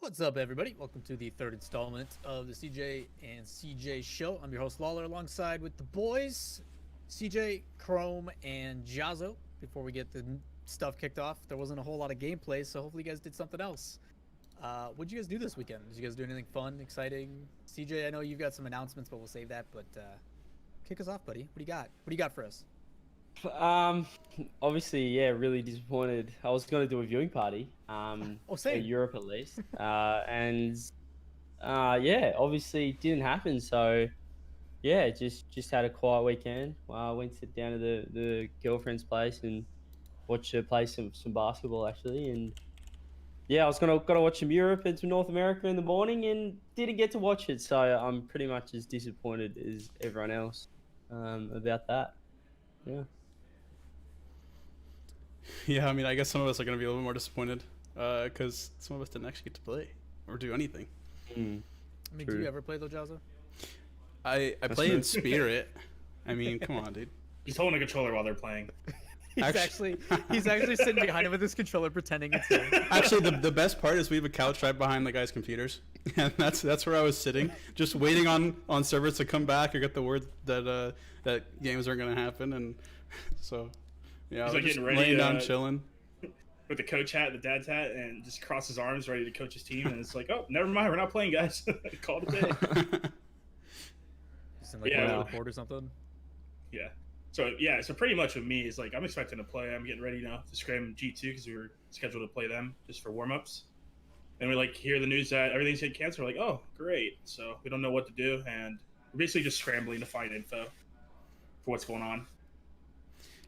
What's up, everybody? Welcome to the third installment of the CJ and CJ show. I'm your host, Lawler, alongside with the boys, CJ, Chrome, and Jahzo. Before we get the stuff kicked off, there wasn't a whole lot of gameplay, so hopefully you guys did something else. What'd you guys do this weekend? Did you guys do anything fun, exciting? CJ, I know you've got some announcements, but we'll save that. But kick us off, buddy. What do you got? What do you got for us? Obviously, yeah, really disappointed. I was going to do a viewing party, Oh, for same. Europe at least, yeah, obviously it didn't happen. So, yeah, just had a quiet weekend. Went sit down to the girlfriend's place and watched her play some basketball actually, and yeah, I was gonna watch some Europe and some North America in the morning, and didn't get to watch it. So I'm pretty much as disappointed as everyone else, about that. Yeah. Yeah, I mean, I guess some of us are going to be a little bit more disappointed because some of us didn't actually get to play or do anything. I mean, do you ever play though, Jahzo? I play in spirit. I mean, come on, dude. He's holding a controller while they're playing. He's actually sitting behind him with his controller, pretending it's him. Actually, the best part is we have a couch right behind the guy's computers, and that's where I was sitting, just waiting on servers to come back or get the word that that games aren't going to happen, and so yeah, He's I like was just getting ready, laying down, chilling. With the coach hat, the dad's hat, and just cross his arms, ready to coach his team. And it's like, oh, never mind, we're not playing, guys. Call it a day. Just in like Yeah. a report or something. Yeah. So pretty much with me is like I'm expecting to play. I'm getting ready now to scrim G2 because we were scheduled to play them just for warm ups. And we like hear the news that everything's getting canceled. We're like, oh, great. So we don't know what to do, and we're basically just scrambling to find info for what's going on.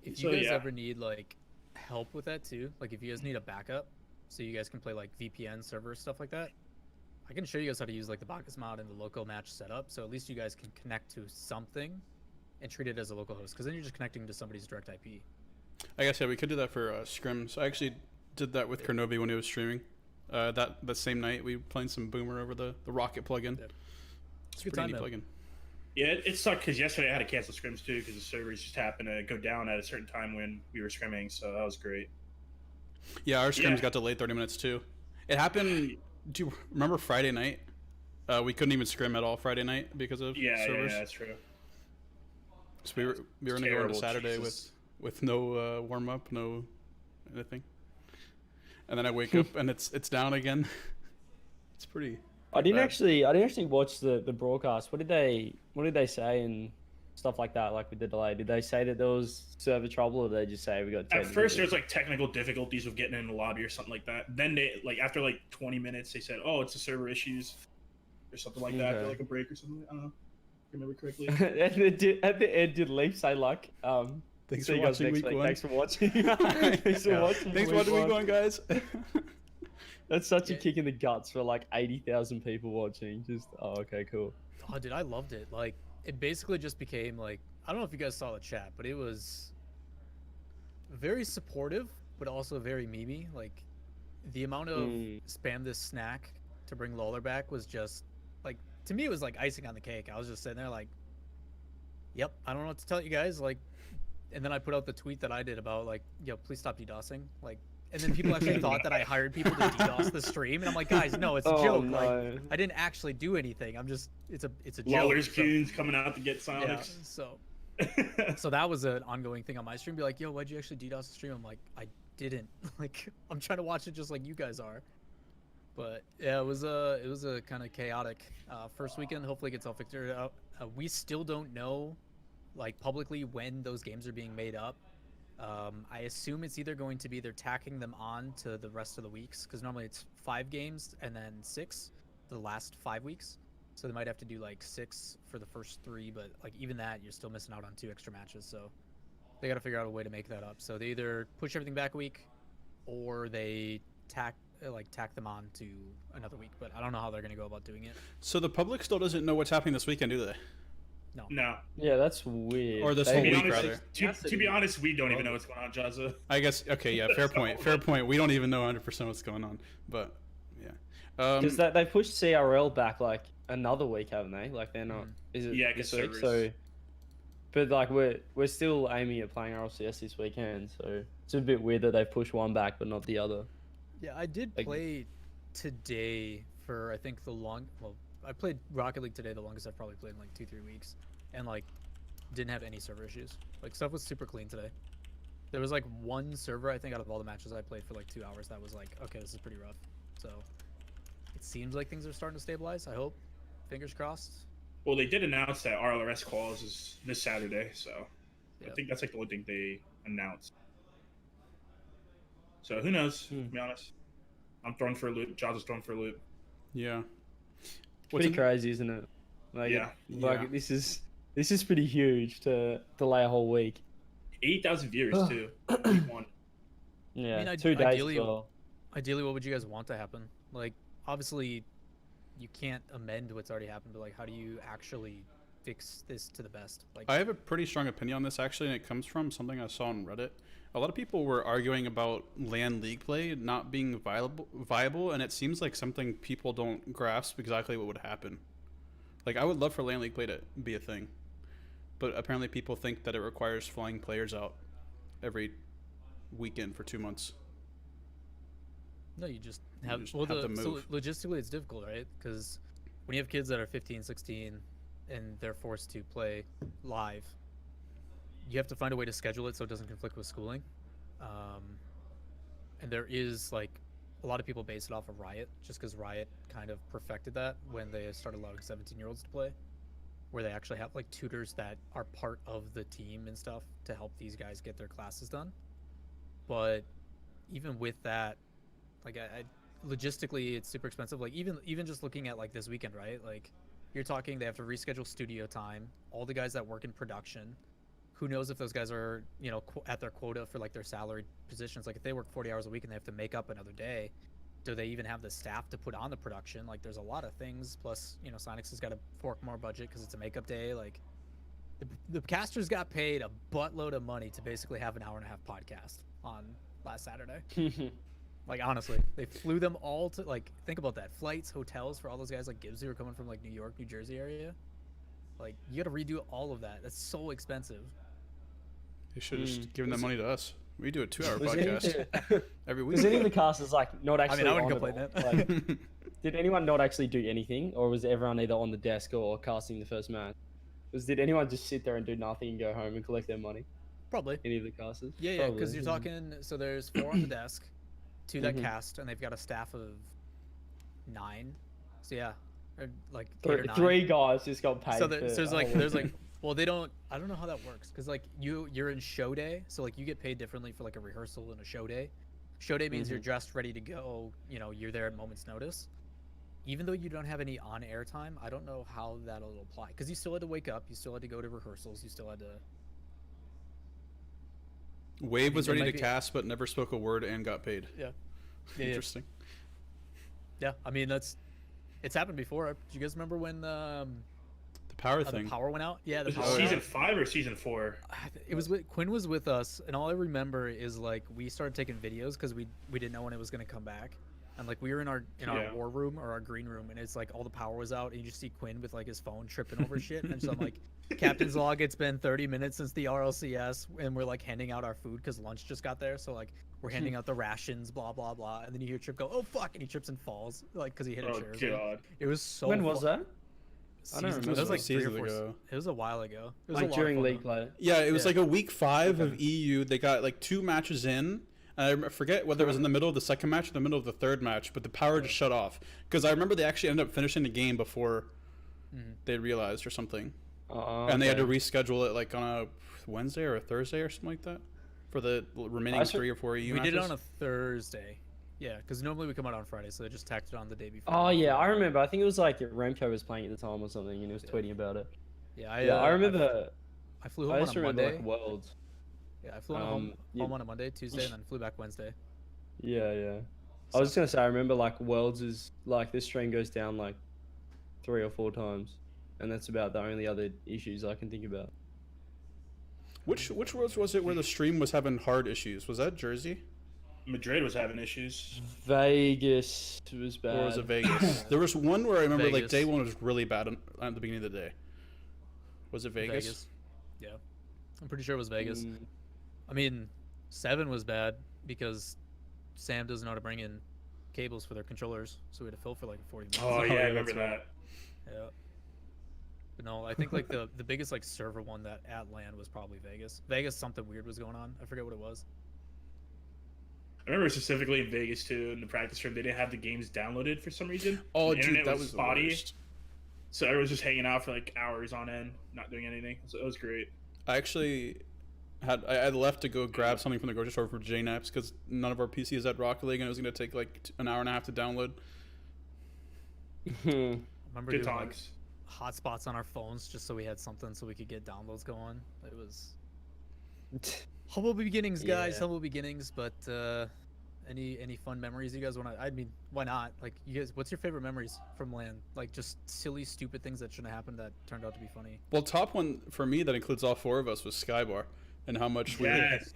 If So, you guys yeah. ever need like help with that too, like if you guys need a backup, so you guys can play like VPN server stuff like that, I can show you guys how to use like the Bacchus mod in the local match setup. So at least you guys can connect to something and treat it as a local host, because then you're just connecting to somebody's direct IP. I guess yeah, we could do that for scrims. I actually did that with Kernobi when he was streaming. That same night we played some Boomer over the Rocket plugin. Yep. It's Good a time, pretty neat though. Yeah, plugin. it sucked because yesterday I had to cancel scrims too because the servers just happened to go down at a certain time when we were scrimming. So that was great. Yeah, our scrims Yeah. got delayed 30 minutes too. It happened. Do you remember Friday night? We couldn't even scrim at all Friday night because of servers. Yeah, that's true. So we were gonna go Terrible, into Saturday Jesus. with no warm up, no anything. And then I wake up and it's down again. It's pretty. I didn't bad. actually watch the broadcast. What did they say and stuff like that? Like with the delay, did they say that there was server trouble, or did they just say we got? At technical first, there's like technical difficulties with getting in the lobby or something like that. Then they like after like 20 minutes, they said, "Oh, it's the server issues," or something like that, Okay. or like a break or something. I don't know. If I remember correctly. at the end, did Leaf say like, Thanks see for you guys watching next week one. Thanks for watching. Thanks for Yeah. watching. Thanks for watching week one, guys. That's such a Yeah. kick in the guts for like 80,000 people watching. Just okay, cool. Oh, dude, I loved it. Like, it basically just became like, I don't know if you guys saw the chat, but it was very supportive, but also very memey. Like, the amount of spam this snack to bring Lawler back was just like, to me, it was like icing on the cake. I was just sitting there like, yep, I don't know what to tell you guys. Like, and then I put out the tweet that I did about like, yo, please stop DDoSing. Like, and then people actually thought that I hired people to DDoS the stream, and I'm like, guys, no, it's a Oh, joke. no. Like, I didn't actually do anything. I'm just, it's a joke. Lawler's So- goons coming out to get yeah, Sonics. so that was an ongoing thing on my stream. Be like, yo, why'd you actually DDoS the stream? I'm like, I didn't. Like, I'm trying to watch it just like you guys are. But yeah, it was a kind of chaotic first weekend. Hopefully, it gets all figured out. We still don't know, like publicly, when those games are being made up. I assume it's either going to be they're tacking them on to the rest of the weeks, because normally it's 5 games and then 6 the last 5 weeks. So they might have to do like 6 for the first 3, but like even that, you're still missing out on 2 extra matches. So they got to figure out a way to make that up. So they either push everything back a week, or they tack them on to another week. But I don't know how they're gonna go about doing it. So the public still doesn't know what's happening this weekend, do they? No. Yeah, that's weird. Or this They- whole To be week, honest, rather. to be honest, we don't even know what's going on, Jahzo. I guess. Okay, yeah, fair point. Fair point. We don't even know 100% what's going on, but yeah. Because they pushed CRL back like another week, haven't they? Like they're not. Is it Yeah, this 'cause week? servers. So, but like we're still aiming at playing RLCS this weekend. So it's a bit weird that they pushed one back but not the other. Yeah, I did Like- play today for I think I played Rocket League today, the longest I've probably played in like 2-3 weeks, and like didn't have any server issues. Like stuff was super clean today. There was like one server I think out of all the matches I played for like 2 hours that was like, okay, this is pretty rough. So it seems like things are starting to stabilize. I hope. Fingers crossed. Well, they did announce that RLRS quals is this Saturday, so I Yep. think that's like the only thing they announced. So who knows? To be honest, I'm thrown for a loop. Jahzo's thrown for a loop. Yeah. Pretty crazy, isn't it? Like, Yeah. Like this is pretty huge to delay a whole week. 80,000 viewers too. Week 1. Yeah, I mean, 2 days ideally- as well. Ideally, what would you guys want to happen? Like, obviously, you can't amend what's already happened, but like, how do you actually fix this to the best? Like, I have a pretty strong opinion on this actually, and it comes from something I saw on Reddit. A lot of people were arguing about LAN League play not being viable, and it seems like something people don't grasp exactly what would happen. Like, I would love for LAN League play to be a thing, but apparently people think that it requires flying players out every weekend for 2 months. no, you just have. just Well, have to so move. logistically, it's difficult, right? Because when you have kids that are 15, 16, and they're forced to play live, you have to find a way to schedule it so it doesn't conflict with schooling. And there is like a lot of people base it off of Riot, just because Riot kind of perfected that when they started allowing 17-year-olds to play, where they actually have like tutors that are part of the team and stuff to help these guys get their classes done. But even with that, like I logistically, it's super expensive. Like even just looking at like this weekend, right? Like you're talking, they have to reschedule studio time. All the guys that work in production, who knows if those guys are, you know, at their quota for like their salaried positions. Like if they work 40 hours a week and they have to make up another day, do they even have the staff to put on the production? Like there's a lot of things. Plus, you know, Sonics has got to fork more budget because it's a makeup day. Like the casters got paid a buttload of money to basically have an hour-and-a-half podcast on last Saturday. Like honestly, they flew them all to, like, think about that, flights, hotels for all those guys like Gibbs who are coming from like New York, New Jersey area. Like you got to redo all of that. That's so expensive. They should have just given that money to us. We do a 2-hour Was any of podcast the- every week. Was any of the casters like not I actually? mean, I wouldn't on complain it that. all? Like, did anyone not actually do anything, or was everyone either on the desk or casting the first match? Did anyone just sit there and do nothing and go home and collect their money? Probably. Any of the casters? Yeah, because you're Probably. talking. So there's 4 on the desk, 2 that Mhm. cast, and they've got a staff of 9. So yeah, or like 8 or 9. Three guys just got paid. So for there's a like whole there's week. like well they don't, I don't know how that works because like you're in show day, so like you get paid differently for like a rehearsal and a show day. Show day means you're dressed ready to go, you know, you're there at moment's notice. Even though you don't have any on-air time, I don't know how that'll apply because you still had to wake up, you still had to go to rehearsals, you still had to. Wave was there ready might to be- cast, but never spoke a word and got paid. Yeah. Yeah. Interesting. Yeah, I mean it's happened before. Do you guys remember when The power the thing. power went out? Yeah, the Was it power went season out. 5 or season 4? It was with Quinn was with us, and all I remember is like we started taking videos because we didn't know when it was gonna come back, and like we were in our Yeah. war room or our green room, and it's like all the power was out, and you just see Quinn with like his phone tripping over shit, and so I'm like, Captain's log, it's been 30 minutes since the RLCS, and we're like handing out our food because lunch just got there, so like we're handing out the rations, blah blah blah, and then you hear Trip go, oh fuck, and he trips and falls like because he hit a Oh chair. god. It was so. When was that? I don't Season, remember. it was like Seasons 3 or 4. ago. It was a while ago. It was a Like lot of during fun, league though. play. Yeah, it was Yeah. like a week 5 of Okay. EU. They got like 2 matches in. And I forget whether it was in the middle of the second match or the middle of the third match, but the power just shut off. Because I remember they actually ended up finishing the game before they realized or something. And they had to reschedule it like on a Wednesday or a Thursday or something like that for the remaining I should- 3 or 4 EU We matches. did it on a Thursday. Yeah, because normally we come out on Friday, so they just tacked it on the day before. Oh yeah, I remember. I think it was like Remco was playing at the time or something, and he was tweeting about it. Yeah, I remember. I flew I home on just a remember Monday. like Worlds. Yeah, I flew home you- on a Monday, Tuesday, and then flew back Wednesday. Yeah, yeah. I was just gonna say, I remember like Worlds is like this stream goes down like 3 or 4 times, and that's about the only other issues I can think about. Which Worlds was it where the stream was having hard issues? Was that Jersey? Madrid was having issues. Vegas was bad. Or was it Vegas? There was one where I remember like Vegas. day 1 was really bad at the beginning of the day. Was it Vegas? Yeah, I'm pretty sure it was Vegas. Mm, I mean, 7 was bad because Sam doesn't know how to bring in cables for their controllers, so we had to fill for like 40 minutes. Oh, yeah, I remember that's right. that. Yeah. But no, I think like the biggest like server one that at LAN was probably Vegas. Vegas, something weird was going on. I forget what it was. I remember specifically in Vegas too, in the practice room, they didn't have the games downloaded for some reason. Oh, The dude, internet that was the worst. So everyone was just hanging out for like hours on end, not doing anything. So it was great. I actually I left to go grab something from the grocery store for JNAPs because none of our PCs had Rocket League and it was going to take like an hour and a half to download. I remember Good doing like times. hotspots on our phones just so we had something so we could get downloads going. It was humble beginnings, guys. Yeah. Humble beginnings. But any fun memories you guys want to? I mean, why not? Like, you guys, what's your favorite memories from LAN? Like, just silly, stupid things that shouldn't happen that turned out to be funny. Well, top one for me that includes all four of us was Skybar and how much we Yes.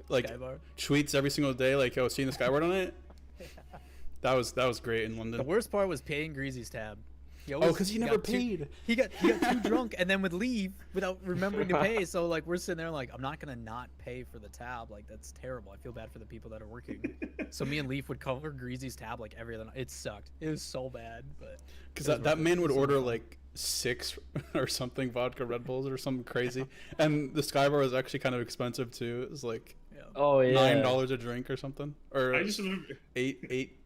like Skybar. tweets every single day like, oh, seeing the Skyward on it. That was great in London. The worst part was paying Greasy's tab. Oh, because he never got too- paid. He got too drunk and then would leave without remembering to pay. So like we're sitting there like, I'm not gonna not pay for the tab. Like that's terrible. I feel bad for the people that are working. So me and Leaf would cover Greasy's tab like every other night. It sucked. It was so bad, but Because it was that worth it. man would It was so order fun. like 6 or something vodka Red Bulls or something crazy, and the Skybar was actually kind of expensive too. It was like Yeah. Oh yeah. $9 a drink or something, or I just remember. eight.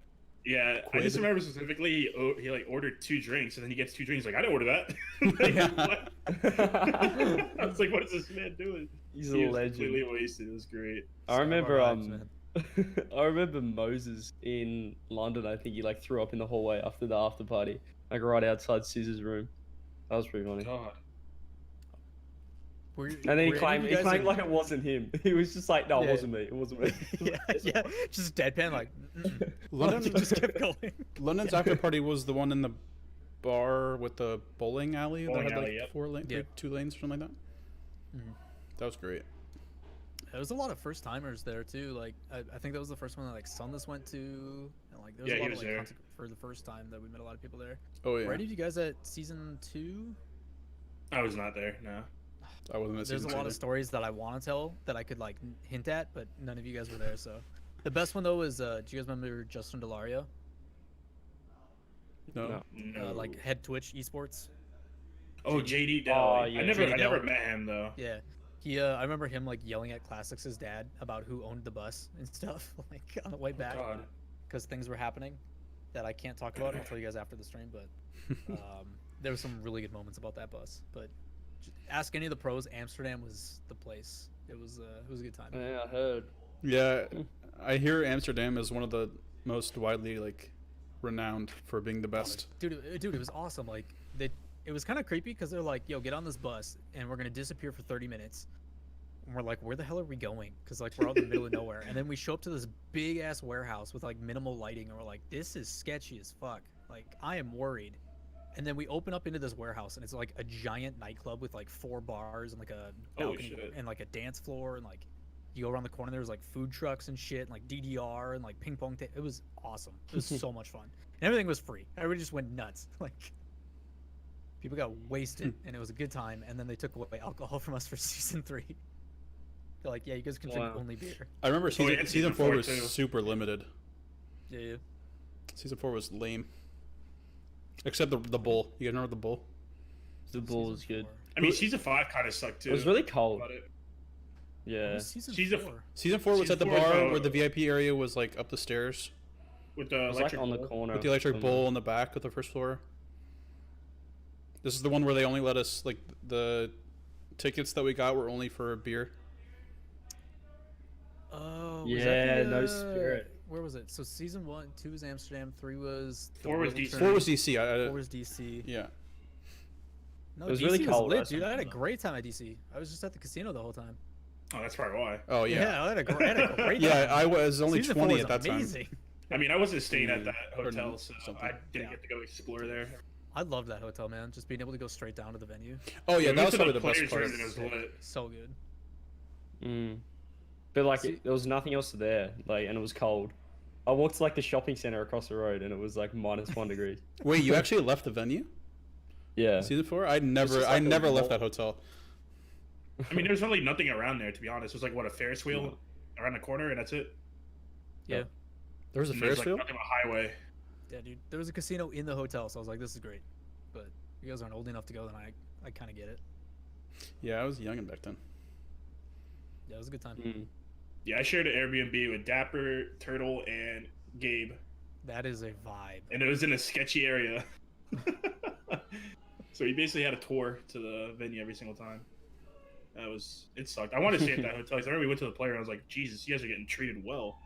Yeah, I Quid. just remember specifically he like ordered 2 drinks and then he gets 2 drinks. Like I didn't order that. Like, what? I was like, what is this man doing? He's He a was legend. completely wasted. It was great. I remember vibes, man. I remember Moses in London. I think he like threw up in the hallway after the after party, like right outside Caesar's room. That was pretty funny. God. Were, And then he were any claimed of he you guys claimed in- like it wasn't him. He was just like, no, it Yeah. wasn't me. It wasn't me. yeah, just deadpan like. Mm-mm. London, He just kept going. London's after party was the one in the bar with the bowling alley Bowling that had like alley, yep. 4 lanes, Yeah. 2 lanes or something like that. Mhm. That was great. There was a lot of first timers there too. Like I think that was the first one that like Sunless went to, and like there was Yeah, a he lot was of like there. content for the first time that we met a lot of people there. Oh yeah, Were any of you guys at season 2? I was not there. No. I wasn't. At There's a season lot two of stories that I want to tell that I could like hint at, but none of you guys were there. So the best one though was do you guys remember Justin Delario? there. No. No. Like head Twitch esports. Oh, JD Dell. Oh, I yeah. never JD I never Dell. met him though. Yeah. He I remember him like yelling at Classics' dad about who owned the bus and stuff like on the way back God. because things were happening that I can't talk about. I'll tell you guys after the stream, but there were some really good moments about that bus. But ask any of the pros. Amsterdam was the place. It was a good time. Yeah, I heard. Yeah, I hear Amsterdam is one of the most widely like renowned for being the best. Dude, it was awesome. Like it was kind of creepy because they're like, "Yo, get on this bus, and we're gonna disappear for 30 minutes." And we're like, "Where the hell are we going?" Because like we're out in the middle of nowhere. And then we show up to this big ass warehouse with like minimal lighting, and we're like, "This is sketchy as fuck." Like I am worried. And then we open up into this warehouse, and it's like a giant nightclub with like 4 bars and like a Holy balcony shit. and like a dance floor, and like you go around the corner, there's like food trucks and shit, and like DDR and like ping pong. It was awesome. It was so much fun, and everything was free. Everybody just went nuts. Like people got wasted, and it was a good time. And then they took away alcohol from us for season 3. They're like, "Yeah, you guys can drink Wow. only beer." I remember Oh, yeah, season 4 was too. super limited. Yeah. Season 4 was lame. Except the bull. You guys remember the bull? The bull was good. I mean, season 5 kind of sucked too. It was really cold. About it. Yeah. Season Season 4. Season 4 was Season at the 4 is, bar where the VIP area was like up the stairs With the It was like electric on the bull. corner. with the electric somewhere. bowl on the back of the first floor. This is the one where they only let us like the tickets that we got were only for beer. Oh, Yeah, no was that spirit. Where was it? So season 1, 2 was Amsterdam, 3 was. the 4 was World DC. Tournament, 4 was DC. 4 was DC. Yeah. No, It was DC really cold, lit, right? dude. I had a great time at DC. I was just at the casino the whole time. Oh, that's probably why. Oh yeah. I had a great Yeah, time. I was only Season 4 20 was at that time. amazing. I mean, I wasn't staying at that Or hotel, so something. I didn't Yeah. get to go explore there. I loved that hotel, man. Just being able to go straight down to the venue. Oh yeah, We that went was to probably the best players' part. room and it was lit. So good. Mm. But like, See- there was nothing else there. Like, and it was cold. I walked to like the shopping center across the road, and it was like -1 degrees. Wait, you actually left the venue? Yeah. Season 4? I never just like a never left wall. that hotel. I mean, there's really nothing around there, to be honest. It was like, what, a Ferris wheel around the corner, and that's it? Yeah. There was a And there's Ferris like wheel. nothing but highway. Yeah, dude. There was a casino in the hotel, so I was like, this is great. But if you guys aren't old enough to go, then I kind of get it. Yeah, I was young back then. Yeah, it was a good time. Mm. Yeah, I shared an Airbnb with Dapper, Turtle, and Gabe, That is a vibe. and it was in a sketchy area. So he basically had a tour to the venue every single time. It sucked. I wanted to stay at that hotel. 'Cause I remember we went to the player and I was like, Jesus, you guys are getting treated well.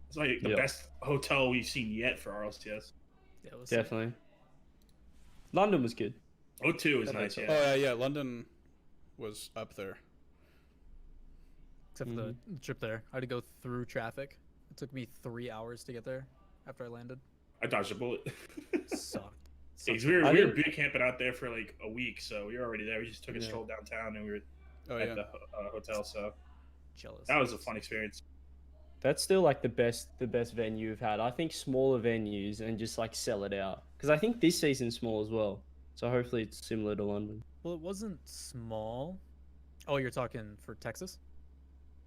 It's like the Yep. best hotel we've seen yet for RLCS. Yeah, it was Definitely. London was good. O2 is That nice, hotel. yeah. Oh yeah, London was up there. Except for the trip there. I had to go through traffic. It took me 3 hours to get there after I landed. I dodged a bullet. Sucked. Because Sucked. we I were didn't- boot camping out there for like a week, so we were already there. We just took a Yeah. stroll downtown and we were Oh at yeah. the hotel, so Jealous. that was a fun experience. That's still like the best venue we've had. I think smaller venues and just like sell it out because I think this season's small as well. So hopefully it's similar to London. Well, it wasn't small. Oh, you're talking for Texas?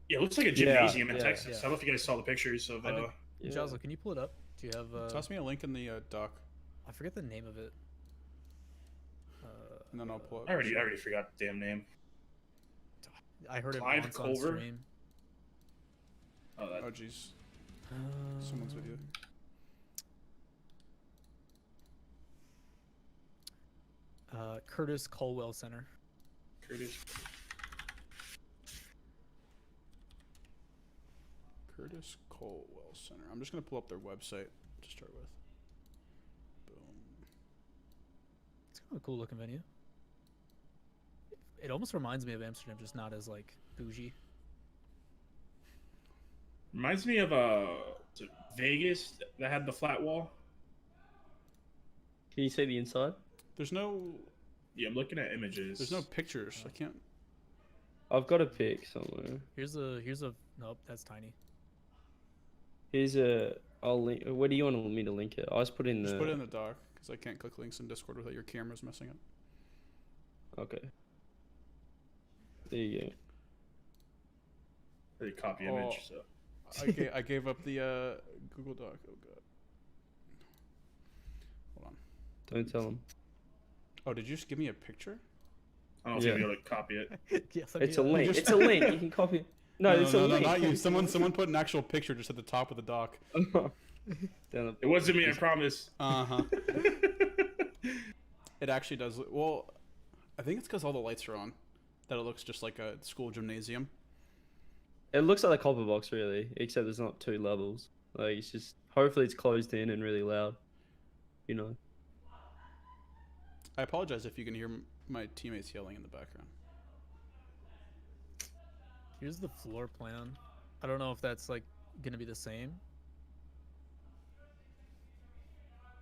Yeah, it looks like a gymnasium in yeah, Texas. yeah. I don't know if you guys saw the pictures of. I did. Yeah. Jahzo, can you pull it up? Do you have? Toss me a link in the doc, I forget the name of it. and then I'll pull it. I already forgot the damn name. I heard it Clive once on Culver? stream. Oh, that, Oh jeez, someone's video. Curtis Colwell Center. Curtis. Curtis Colwell Center. I'm just gonna pull up their website to start with. Boom. It's kind of a cool looking venue. It almost reminds me of Amsterdam, just not as like bougie. Reminds me of Vegas that had the flat wall. Can you see the inside? There's no Looking at images. There's no pictures. I can't. I've got a pic somewhere. Here's a nope, that's tiny. Here's a. I'll link. Where do you want me to link it? I just put in Just the. put it in the doc because I can't click links in Discord without your camera's messing up. Okay. There you go. They copy Oh. image. So I gave up the Google Doc. Oh god. Hold on. Don't tell them. Oh, did you just give me a picture? I don't know if Yeah. you'll be able to copy it. Yes, It's a link. just- It's a link. You can copy. No, it's a link. not you. Someone put an actual picture just at the top of the doc. Down the- It wasn't me, I promise. Uh huh. It actually does. Well, I think it's because all the lights are on that it looks just like a school gymnasium. It looks like a copper box, really, except there's not two levels. Like it's just. Hopefully, it's closed in and really loud. You know. I apologize if you can hear my teammates yelling in the background. Here's the floor plan. I don't know if that's like gonna be the same.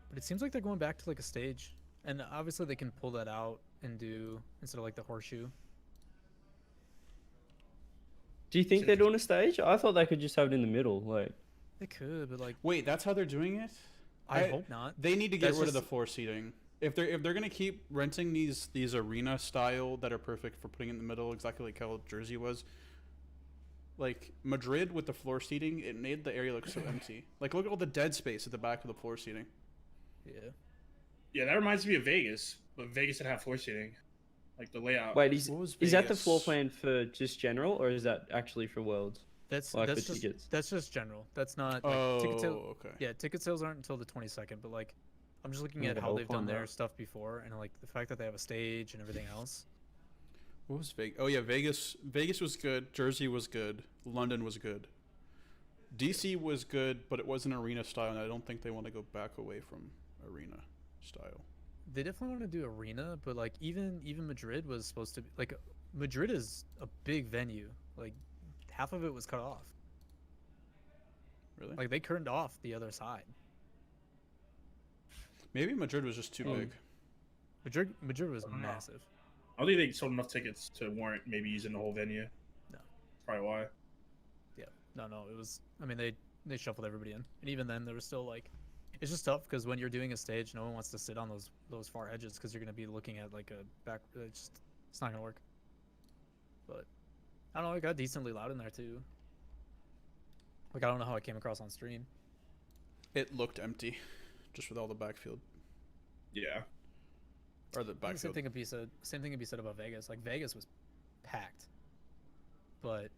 But it seems like they're going back to like a stage. And obviously they can pull that out and do instead of like the horseshoe. Do you think they're doing a stage? I thought they could just have it in the middle. Like. They could, but like Wait, that's how they're doing it? I hope not. They need to get That's rid of the just- floor seating. If they're gonna keep renting these arena style that are perfect for putting in the middle, exactly like how Jersey was. Like Madrid with the floor seating, it made the area look so empty. Like look at all the dead space at the back of the floor seating. Yeah. Yeah, that reminds me of Vegas, but Vegas didn't have floor seating. Like the layout. Wait, What was is that the Vegas? floor plan for just general, or is that actually for Worlds? That's Like that's the just tickets. that's just general. That's not like ticket sale. Oh, okay. Yeah, ticket sales aren't until the 22nd, but like I'm just looking Yeah, at the how whole they've done their combo. stuff before and like the fact that they have a stage and everything else. What was Vegas? Oh yeah, Vegas. Vegas was good. Jersey was good. London was good. DC was good, but it wasn't arena style, and I don't think they want to go back away from arena style. They definitely want to do arena, but like even Madrid was supposed to be like Madrid is a big venue. Like half of it was cut off. Really? Like they turned off the other side. Maybe Madrid was just too big. Madrid was I don't know. massive. I don't think they sold enough tickets to warrant maybe using the whole venue. No. That's probably why. Yeah. No, it was. I mean, they shuffled everybody in, and even then, there was still like, it's just tough because when you're doing a stage, no one wants to sit on those far edges because you're gonna be looking at like a back. It's not gonna work. But I don't know. It got decently loud in there too. Like I don't know how it came across on stream. It looked empty, just with all the backfield Yeah. or the Same backfield. thing could be said. Same thing could be said about Vegas. Like Vegas was packed, but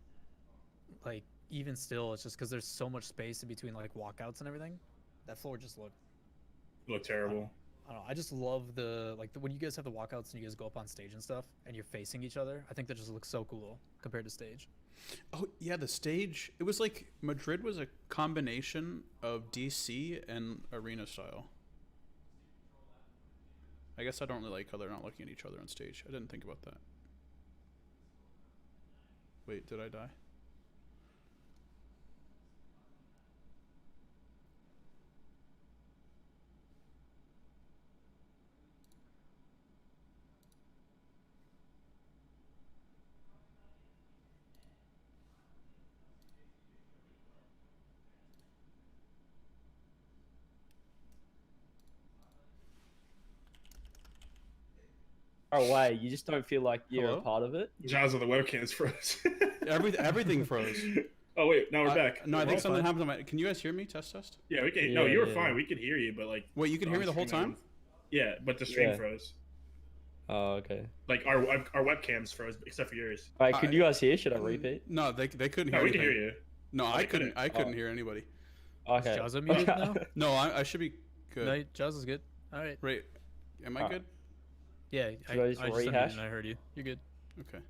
like even still, it's just because there's so much space in between like walkouts and everything. That floor just looked. Look terrible. I don't know. I just love when you guys have the walkouts and you guys go up on stage and stuff, and you're facing each other. I think that just looks so cool compared to stage. Oh yeah, the stage. It was like Madrid was a combination of DC and arena style. I guess I don't really like how they're not looking at each other on stage. I didn't think about that. Wait, did I die? Oh, way. You just don't feel like you're Hello? a part of it. Jahzo, the webcam's froze. Everything froze. Oh wait, now we're back. No, I We're think all something fine. happened. On my, can you guys hear me? Test. Yeah, we can. No, Yeah, you were yeah, fine. yeah. We could hear you, but like. Wait, you can hear me the whole time? Yeah, but the stream Yeah. froze. Oh, okay. Like our webcams froze, except for yours. Wait, could you guys hear? Should I repeat? No, they couldn't No, hear. we can hear anything. you. No, Oh, I they couldn't. couldn't. I couldn't Oh. hear anybody. Okay. Is Jahzo muted now? No, I should be good. No, Jahz is good. All right. Right? Am I Alright. good? Yeah, Should I just unmuted rehash? and I heard you. You're good. Okay.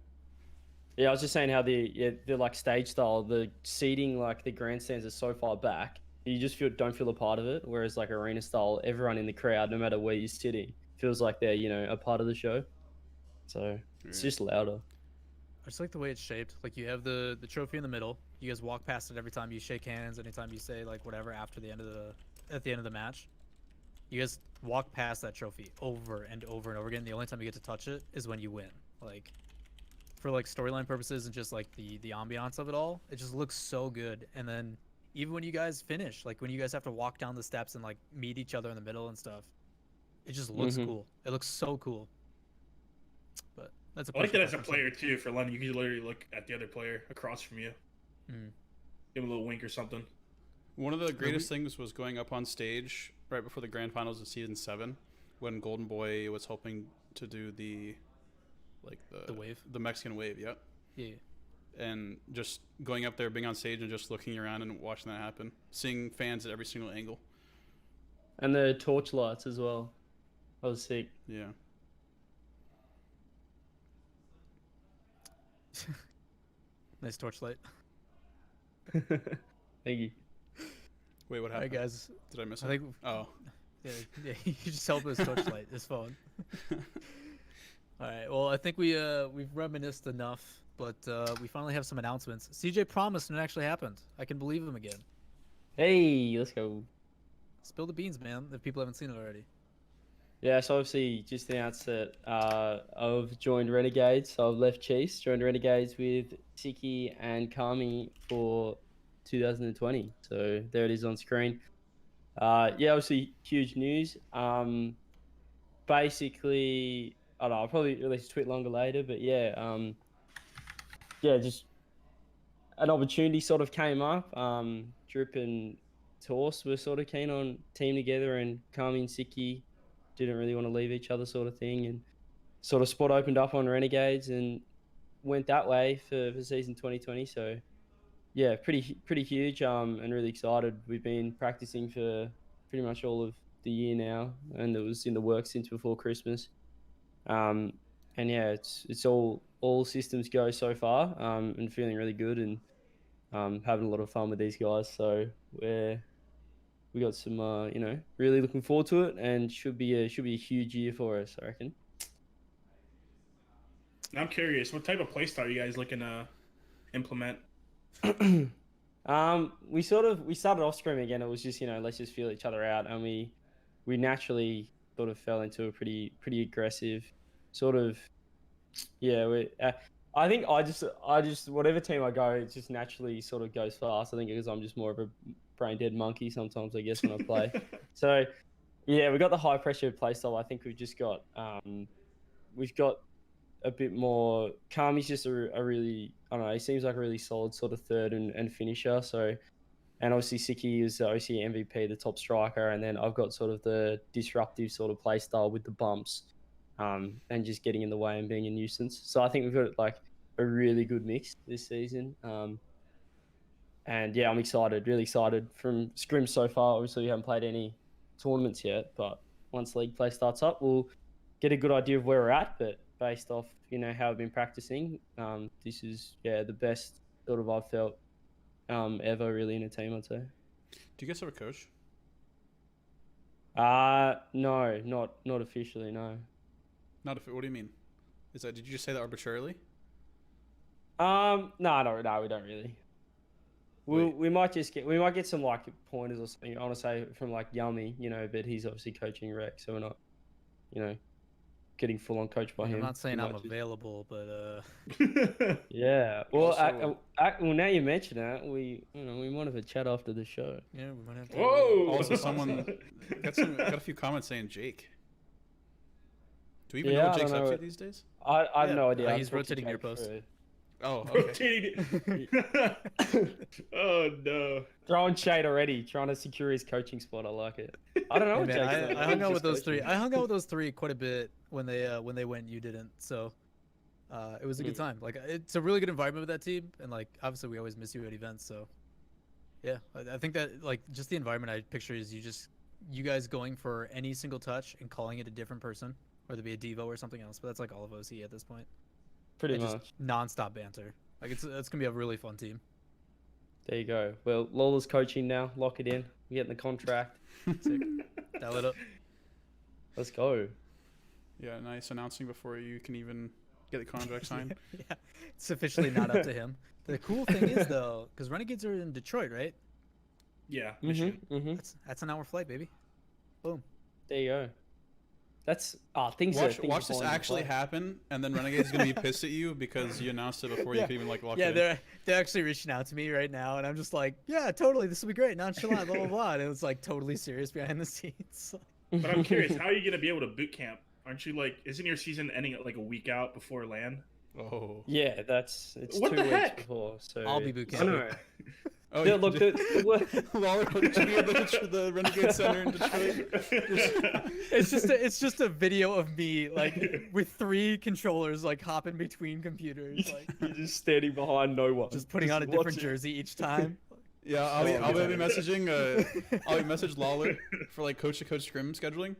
Yeah, I was just saying how the like stage style, the seating, like the grandstands are so far back, you just don't feel a part of it. Whereas like arena style, everyone in the crowd, no matter where you're sitting, feels like they're a part of the show. So it's Yeah. just louder. I just like the way it's shaped. Like you have the trophy in the middle. You guys walk past it every time you shake hands. Anytime you say like whatever after the end of the match, you guys walk past that trophy over and over and over again. The only time you get to touch it is when you win. Like for like storyline purposes and just like the ambiance of it all, it just looks so good. And then even when you guys finish, like when you guys have to walk down the steps and like meet each other in the middle and stuff, it just looks Mhm. cool. It looks so cool. But that's a I like that personal as a preference. player too. For London, you can literally look at the other player across from you, Mm. give him a little wink or something. One of the greatest things was going up on stage right before the grand finals of season 7, when Golden Boy was hoping to do the wave? the Mexican wave, yeah. Yeah. And just going up there, being on stage, and just looking around and watching that happen, seeing fans at every single angle. And the torch lights as well. I was sick. Yeah. Nice torchlight. Thank you. Wait, what All right, happened? guys. Did I miss I it? think Oh. yeah, you just help his torchlight, his phone. All right. Well, I think we've reminisced enough, but we finally have some announcements. CJ promised, and it actually happened. I can believe him again. Hey, let's go. Spill the beans, man. If people haven't seen it already. Yeah, so obviously just announced that I've joined Renegades. So I've left Chiefs, joined Renegades with Siki and Kami for 2020. So there it is on screen. Yeah, obviously huge news. Basically, I don't know, I'll probably release a tweet longer later, but yeah, yeah, just an opportunity sort of came up. Drip and Torse were sort of keen on team together, and Kami and Siki didn't really want to leave each other, sort of thing, and sort of spot opened up on Renegades and went that way for season 2020. So yeah, pretty huge, and really excited. We've been practicing for pretty much all of the year now, and it was in the works since before Christmas. And yeah, it's all systems go so far, and feeling really good, and having a lot of fun with these guys. So we got some, really looking forward to it, and should be a huge year for us, I reckon. I'm curious, what type of playstyle are you guys looking to implement? We started off screaming again. It was just, let's just feel each other out, and we naturally sort of fell into a pretty aggressive sort of, yeah. I think I just whatever team I go, it just naturally sort of goes fast. I think because I'm just more of a brain dead monkey sometimes, I guess, when I play. So yeah, we got the high pressure play style. I think we've just got a bit more. Kami's just a really, I don't know, he seems like a really solid sort of third and finisher. So And obviously Siki is the OC MVP, the top striker, and then I've got sort of the disruptive sort of play style with the bumps, and just getting in the way and being a nuisance. So I think we've got like a really good mix this season. And yeah, I'm excited, really excited from scrims so far. Obviously, we haven't played any tournaments yet, but once league play starts up, we'll get a good idea of where we're at. But based off, how I've been practicing, this is the best sort of I've felt ever really in a team, I'd say. Do you guys have a coach? No, not officially, no. Not if. What do you mean? Did you just say that arbitrarily? No, we don't really. We might get some like pointers or something. I want to say from like Yummy, but he's obviously coaching rec, so we're not, getting full on coached by him. I'm not saying I'm available, but yeah. Well, Also, well, now you mention that, we might have a chat after the show. yeah, we might have to. Whoa! Also, someone got a few comments saying Jake. Do we even know what Jake's up to these days? I have no idea. He's rotating your post. Oh, okay. Oh no! Throwing shade already, trying to secure his coaching spot. I like it. I don't know. Hey, what man, Jake's I doing. hung out He's with those just three. coaching. I hung out with those three quite a bit when they went. You didn't, so it was a good time. Like it's a really good environment with that team, and like obviously we always miss you at events. So yeah, I think that like just the environment I picture is you guys going for any single touch and calling it a different person, whether it be a Devo or something else. But that's like all of OC at this point. Pretty And much. just nonstop banter. Like it's gonna be a really fun team. There you go. Well, Lawler's coaching now. Lock it in. We're getting the contract. Sick. Dial it up. Let's go. Yeah, nice announcing before you can even get the contract signed. Yeah, it's officially not up to him. The cool thing is though, because Renegades are in Detroit, right? Yeah. That's an hour flight, baby. Boom. There you go. That's things. Watch this actually happen, and then Renegade's gonna be pissed at you because you announced it before you could even like lock it in. They're actually reaching out to me right now, and I'm just like, yeah, totally, this will be great, nonchalant, blah blah blah. And it was like totally serious behind the scenes. But I'm curious, how are you gonna be able to boot camp? Aren't you like? Isn't your season ending like a week out before LAN? Oh. Yeah, it's What 2 the weeks heck? before. So I'll be boot I camping. know. Oh, Yeah, you look, did- the Lawler could you be at the Renegade Center in Detroit. It's just a video of me like with 3 controllers like hopping between computers, like you're just standing behind no one, just putting on a different watching. jersey each time. Yeah, I'll be messaging. I'll be message Lawler for like coach to coach scrim scheduling,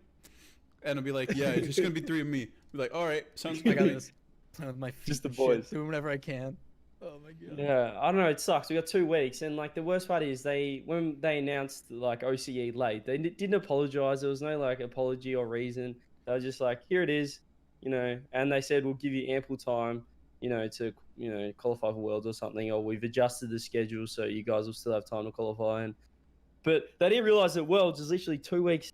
and it'll be like, yeah, it's just gonna be 3 of me. Be like, all right, sounds I good. got to me." this. Playing with my feet Just the and shit, boys. doing whatever I can. Oh my god. Yeah, I don't know. It sucks. We got 2 weeks, and like the worst part is when they announced like OCE late, they didn't apologize. There was no like apology or reason. They were just like, here it is, and they said we'll give you ample time, to qualify for Worlds or something, or we've adjusted the schedule so you guys will still have time to qualify. But they didn't realize that Worlds is literally 2 weeks.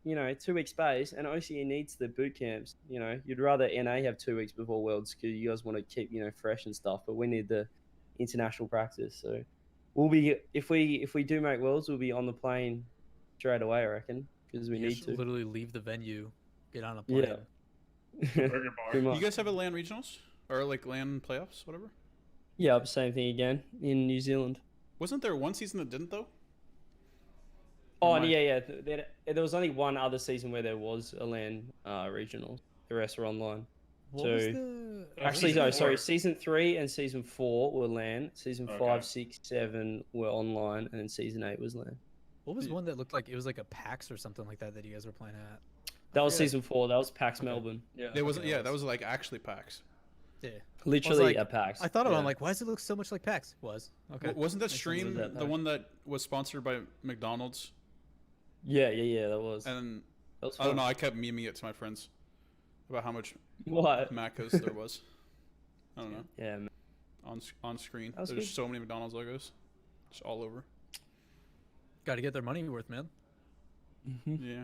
2 week space, and OCE needs the boot camps. You'd rather NA have 2 weeks before Worlds because you guys want to keep fresh and stuff, but we need the international practice. So we'll be if we do make Worlds, we'll be on the plane straight away, I reckon, because we You need just to. literally leave the venue, get on a plane. Yeah. Burger bar. Pretty much. You guys have a LAN regionals or like LAN playoffs, whatever? Yeah, same thing again in New Zealand. Wasn't there one season that didn't though? Oh, Am I- yeah. There was only one other season where there was a LAN regional. The rest were online. What So- was the Actually, season no, sorry. 4. Season 3 and Season 4 were LAN. Season Okay. 5, 6, 7 were online, and then Season 8 was LAN. What was one that looked like it was like a PAX or something like that you guys were playing at? That was forget. Season 4. That was PAX Melbourne. Yeah. There wasn't. Okay, Yeah, that that was like actually PAX. Yeah. Literally like- a PAX. I thought of it. yeah. I'm like, why does it look so much like PAX? Was. Okay. Wasn't that Makes sense. stream Was that the PAX? one that was sponsored by McDonald's? Yeah, that was. And That was I don't fun. know. I kept memeing it to my friends about how much What? Macos there was. I don't know. Yeah, man. On screen, That was there's good. so many McDonald's logos, just all over. Got to get their money worth, man. Yeah.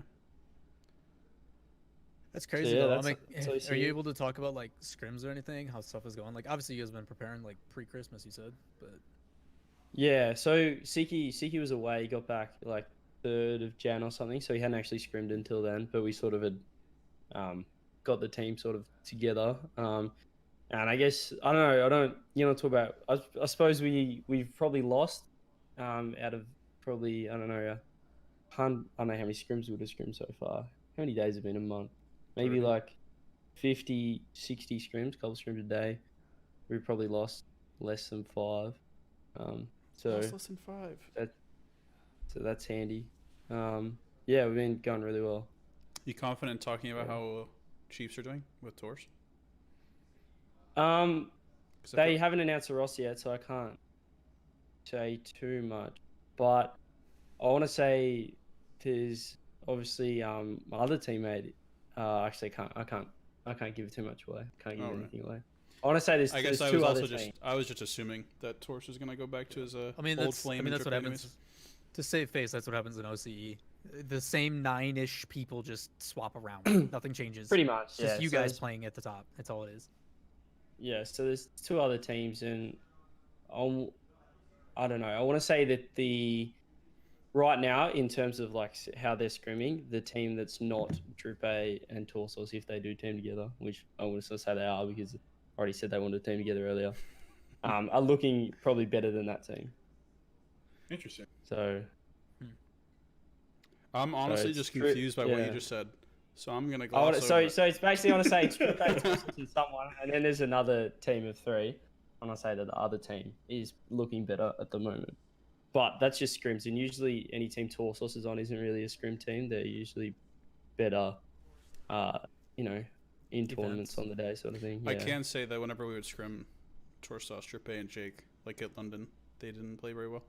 That's crazy yeah, though. that's- I mean, that's how you are see you it. able to talk about like scrims or anything? How stuff is going? Like, obviously you guys have been preparing like pre-Christmas, you said, but Yeah, so Siki was away. He got back like 3rd of Jan or something, so he hadn't actually scrimmed until then. But we sort of had got the team sort of together. And I guess I don't talk about. I suppose we've probably lost out of probably, I don't know, I don't know how many scrims we would have scrimmed so far. How many days have been a month? Maybe 30. like 50, 60 scrims, couple scrims a day. We probably lost less than 5. So Lost less than 5. so that's handy. Yeah, we've been going really well. You confident in talking about Yeah. how Chiefs are doing with tours? Um, 'Cause I they feel- haven't announced the roster yet, so I can't say too much. But I want to say there's obviously my other teammate. Actually, I can't give too much away. Can't give Oh, right. anything away. I want to say there's, I guess there's I two was other also teams. I was just assuming that Torch is gonna go back to his I mean, old that's flame. I mean and that's what trip happens. anyways. To save face, that's what happens in OCE. The same 9-ish people just swap around. Nothing changes. Pretty much. It's just Yeah, you so guys there's- playing at the top. That's all it is. Yeah, so there's two other teams, and I don't know. I want to say that right now, in terms of like how they're scrimming, the team that's not Drupe and Torsos, if they do team together, which I want to say they are because I already said they wanted to team together earlier, are looking probably better than that team. Interesting. So I'm honestly it's just true- confused by what you yeah. just said, so I'm gonna I gloss wanna, over so it. so it's basically I want to say it's Drupe, Torsos, and someone, and then there's another team of 3. I want to say that the other team is looking better at the moment. But that's just scrims, and usually any team Torsos is on isn't really a scrim team. They're usually better, in tournaments Events. on the day, sort of thing. Yeah. I can say that whenever we would scrim Torsos, Tripe, and Jake, like at London, they didn't play very well.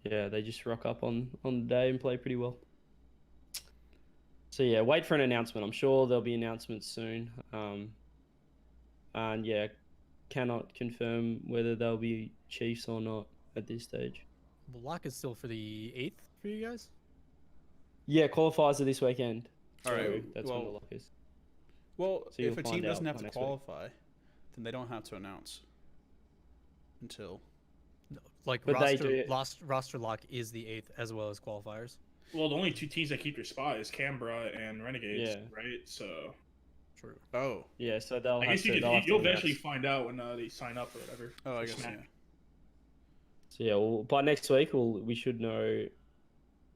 Yeah, they just rock up on the day and play pretty well. So yeah, wait for an announcement. I'm sure there'll be announcements soon. And yeah, cannot confirm whether they'll be Chiefs or not at this stage. The lock is still for the 8th for you guys. Yeah, qualifiers are this weekend. All right, So that's when the well- lock is. Well, So you'll if a find team doesn't out have to next week. qualify, then they don't have to announce until. No, like But they roster lock is the 8th as well as qualifiers. Well, the only 2 teams that keep your spot is Canberra and Renegades, Yeah. right? So True. Oh, Yeah, so they'll I have guess to, they'll have to you'll announce. eventually find out when they sign up or whatever. oh, I for guess Smack. yeah. So yeah, well, by next week we should know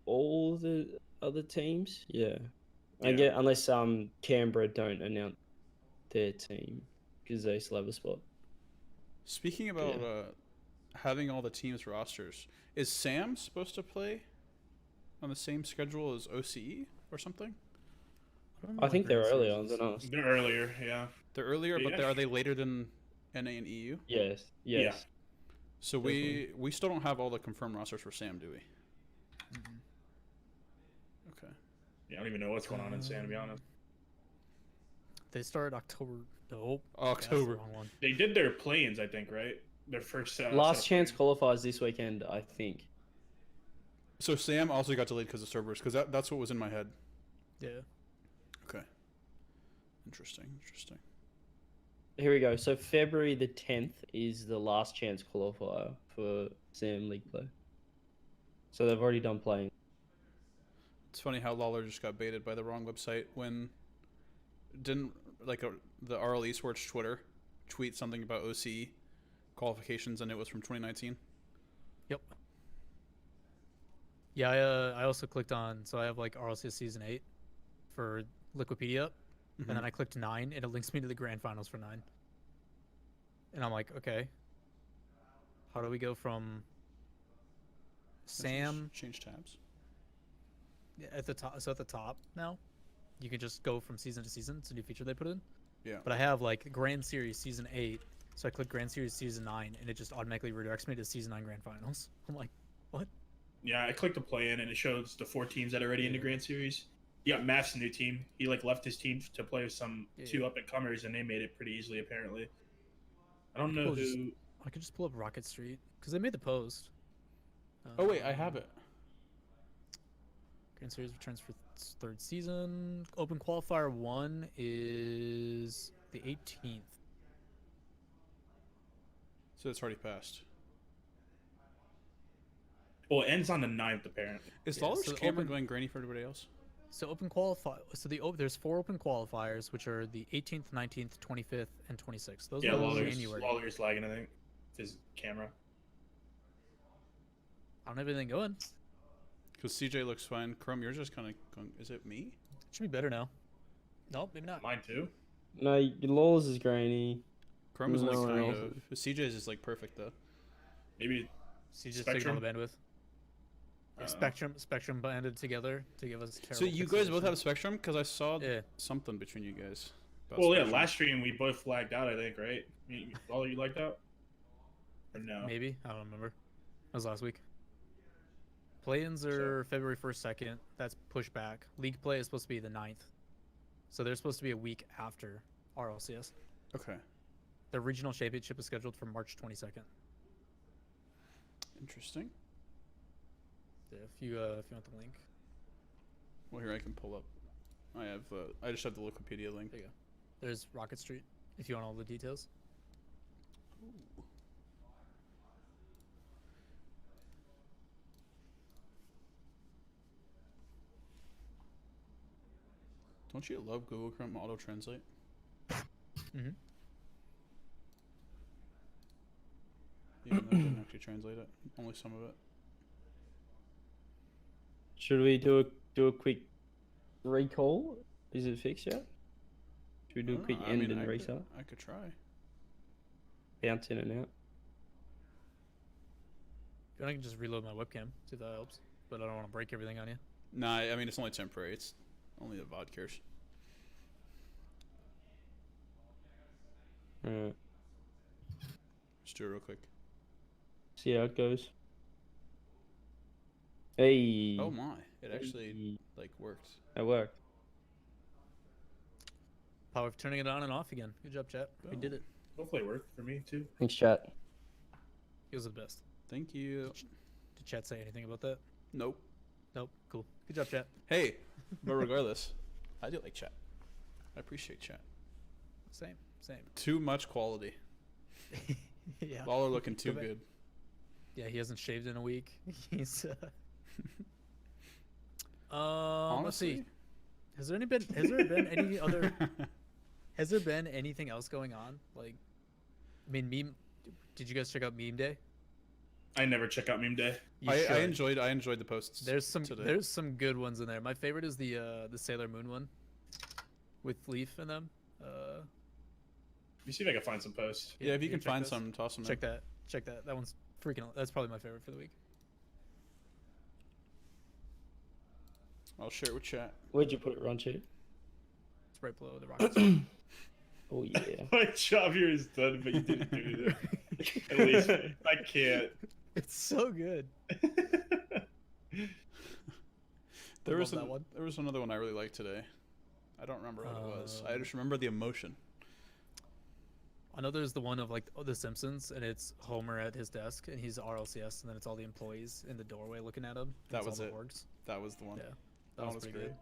all the other teams. Yeah, I Yeah. get unless Canberra don't announce their team because they still have a spot. Speaking about having all the teams rosters, is Sam supposed to play on the same schedule as OCE or something? don't know I what think they're Grand earlier Series than is. us. They're earlier, yeah. They're earlier, but Yeah. are they later than NA and EU? Yes. Yeah. So we still don't have all the confirmed rosters for Sam, do we? Mhm. Okay. Yeah, I don't even know what's going on in San, to be honest. They start October. Nope. October. That's the wrong one. They did their play-ins, I think, right? Their first set Last of chance play-ins. qualifiers this weekend, I think. So Sam also got delayed because of servers, because that's what was in my head. Yeah. Okay. Interesting. Here we go. So February the 10th is the last chance qualifier for Sam League play. So they've already done playing. It's funny how Lawler just got baited by the wrong website when didn't the RL Esports Twitter tweet something about OCE qualifications and it was from 2019. Yep. Yeah, I also clicked on, so I have like RLCS Season 8 for Liquipedia, and then I clicked 9, and it links me to the grand finals for 9. And I'm like, okay, how do we go from Sam Change tabs. at the top? So at the top now, you can just go from season to season. It's a new feature they put in. Yeah. But I have like Grand Series Season 8, so I click Grand Series Season 9, and it just automatically redirects me to Season 9 grand finals. I'm like, what? Yeah, I clicked the play-in, and it shows the 4 teams that are already in the Grand Series. You got Matt's new team. He left his team to play with some 2 up-and-comers, and they made it pretty easily, apparently. I don't know Cool, who... I could just pull up Rocket Street because they made the post. Oh wait, I have it. Grand Series returns for its 3rd season. Open Qualifier 1 is the 18th. So it's already passed. Well, it ends on the 9th, apparently. Is Yeah, Lawler's so camera open- going grainy for everybody else? So there's 4 open qualifiers, which are the 18th, 19th, 25th, and 26th. Those Yeah, are all Lawler's January. lagging, I think. His camera. I don't have anything going. Because CJ looks fine. Chrome, you're just kind of going. Is it me? It should be better now. Nope, maybe not. Mine too. No, your Lawler's is grainy. Chrome is only No, kind no. of. CJ's is like perfect though. Maybe So you just taking all the bandwidth. Yeah, Uh, Spectrum banded together to give us. So you guys both have Spectrum? Because I saw Yeah. something between you guys. about well, yeah. Spectrum. Last stream we both flagged out. I think, right? All you lagged out? Or no? Maybe I don't remember. That was last week. Play-ins are February 1st, 2nd. That's pushed back. League play is supposed to be the 9th. So they're supposed to be a week after RLCS. Okay. The regional championship is scheduled for March 22nd. Interesting. Yeah, if you want the link, Well, here I can pull up. I have. I just have the Wikipedia link. there you go. There's Rocket Street. If you want all the details. Don't you love Google Chrome auto translate? Mm-hmm. Even though it didn't actually translate it, only some of it. Should we do a quick recall? Is it fixed yet? Should we do a I quick don't know, end I mean, and I could- restart? I could try. Bounce in and out. If you want, I can just reload my webcam, see if that helps. But I don't want to break everything on you. Nah, I mean it's only temporary. It's only the VOD cares. Alright. Just do it real quick. See how it goes. Hey. Oh my! It actually Hey. like worked. That worked. Power for turning it on and off again. Good job, chat. We did it. Hopefully it worked for me too. Thanks, chat. He was the best. Thank you. Did chat say anything about that? Nope. Nope. Cool. Good job, chat. Hey, but regardless, I do like chat. I appreciate chat. Same. Too much quality. Yeah. Lawler looking too back. good. Yeah, he hasn't shaved in a week. He's. Let's Honestly, see. Has there been any other? Has there been anything else going on? Like, I mean, meme. Did you guys check out Meme Day? I never check out Meme Day. You I should. enjoyed the posts. There's some today. good ones in there. My favorite is the Sailor Moon one, with Leaf in them. Let me see if I can find some posts. Yeah, if you can check find those. some, toss them. Check that. Check that. That one's freaking. That's probably my favorite for the week. I'll share it with chat. Where'd you put it, Ronchi? It's right below the rocket. Oh yeah. My job here is done, but you didn't do it. At least I can't. It's so good. There was love that one. There was another one I really liked today. I don't remember what it was. I just remember the emotion. I know there's the one of like The Simpsons, and it's Homer at his desk, and he's RLCS, and then it's all the employees in the doorway looking at him. and That it's was all the it. orgs. That was the one. Yeah, That was was pretty great. good.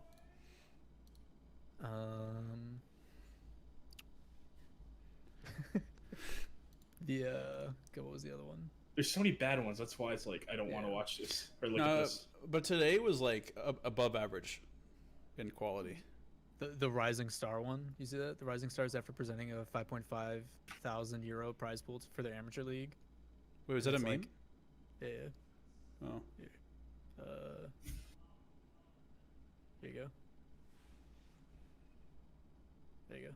What was the other one? There's so many bad ones. That's why it's like I don't want to Yeah. watch this or look at No, this. but today was like above average in quality. The Rising Star one. You see that? The Rising Stars after presenting a 5.5 thousand euro prize pool for their amateur league. Wait, was that a It's meme? like- Yeah. Oh, Here you go. There you go.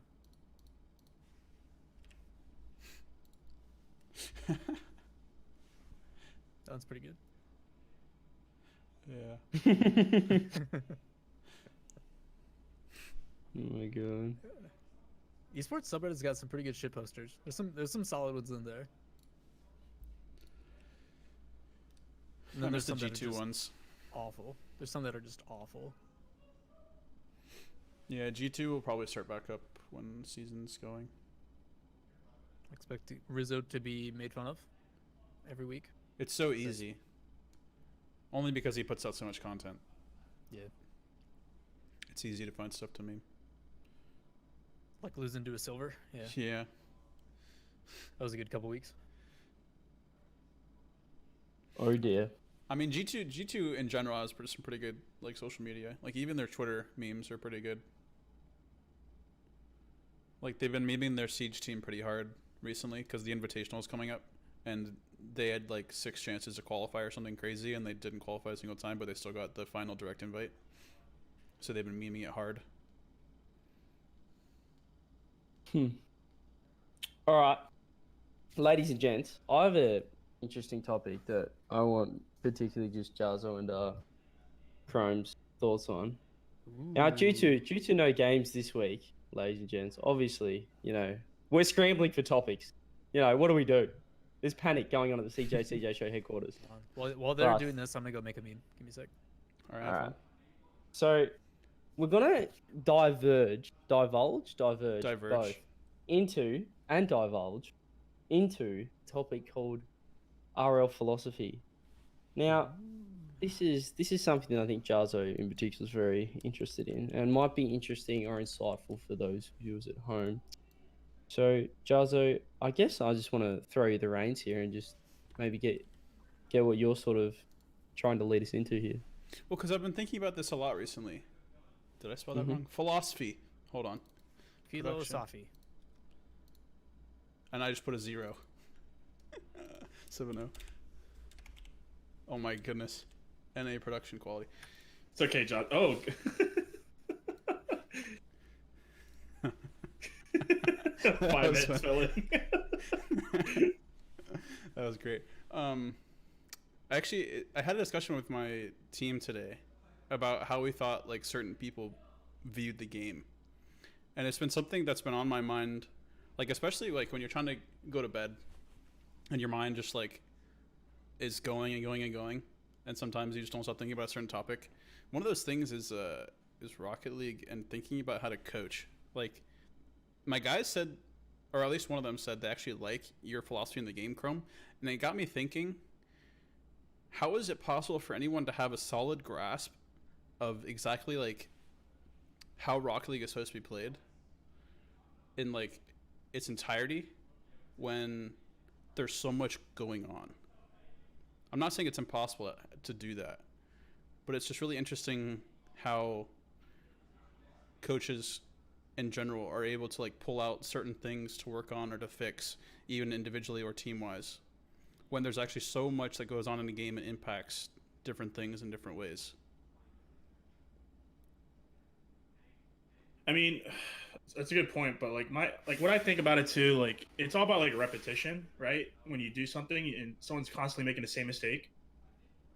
That one's pretty good. yeah. Oh my god. Esports subreddit's got some pretty good shit posters. There's some solid ones in there. And I then missed the some that are G2 just ones. awful. There's some that are just awful. Yeah, G2 will probably start back up when the season's going. Expect Rizzo to be made fun of every week. It's so easy. Only because he puts out so much content. Yeah. It's easy to find stuff to meme. Like losing to a silver. Yeah. Yeah. That was a good couple weeks. Oh dear. I mean, G2 in general has some pretty good like social media. Like even their Twitter memes are pretty good. Like they've been memeing their Siege team pretty hard recently because the Invitational is coming up, and they had like 6 chances to qualify or something crazy, and they didn't qualify a single time, but they still got the final direct invite. So they've been memeing it hard. All right, ladies and gents, I have a interesting topic that I want particularly just Jahzo and Chrome's thoughts on. Now, due to no games this week, ladies and gents, obviously, we're scrambling for topics. What do we do? There's panic going on at the CJCJ show headquarters. While they're Right. doing this, I'm gonna go make a meme. Give me a sec. All right. All right. So we're gonna divulge both into and divulge into a topic called RL philosophy. Now, this is something that I think Jahzo in particular is very interested in, and might be interesting or insightful for those viewers at home. So, Jahzo, I guess I just want to throw you the reins here and just maybe get what you're sort of trying to lead us into here. Well, because I've been thinking about this a lot recently. Did I spell that wrong? Philosophy. Hold on. Philosophy. And I just put a 0. 7-0. Oh my goodness. NA production quality. It's okay, John. Oh. 5 minutes spelling. That was great. Actually, I had a discussion with my team today about how we thought like certain people viewed the game, and it's been something that's been on my mind, like especially like when you're trying to go to bed, and your mind just like is going and going and going, and sometimes you just don't stop thinking about a certain topic. One of those things is Rocket League and thinking about how to coach. Like my guys said, or at least one of them said they actually like your philosophy in the game, Chrome, and it got me thinking. How is it possible for anyone to have a solid grasp of exactly like how Rocket League is supposed to be played in like its entirety when there's so much going on? I'm not saying it's impossible to do that, but it's just really interesting how coaches in general are able to like pull out certain things to work on or to fix, even individually or team wise, when there's actually so much that goes on in the game and impacts different things in different ways. I mean, that's a good point, but like what I think about it too, like it's all about like repetition, right? When you do something and someone's constantly making the same mistake,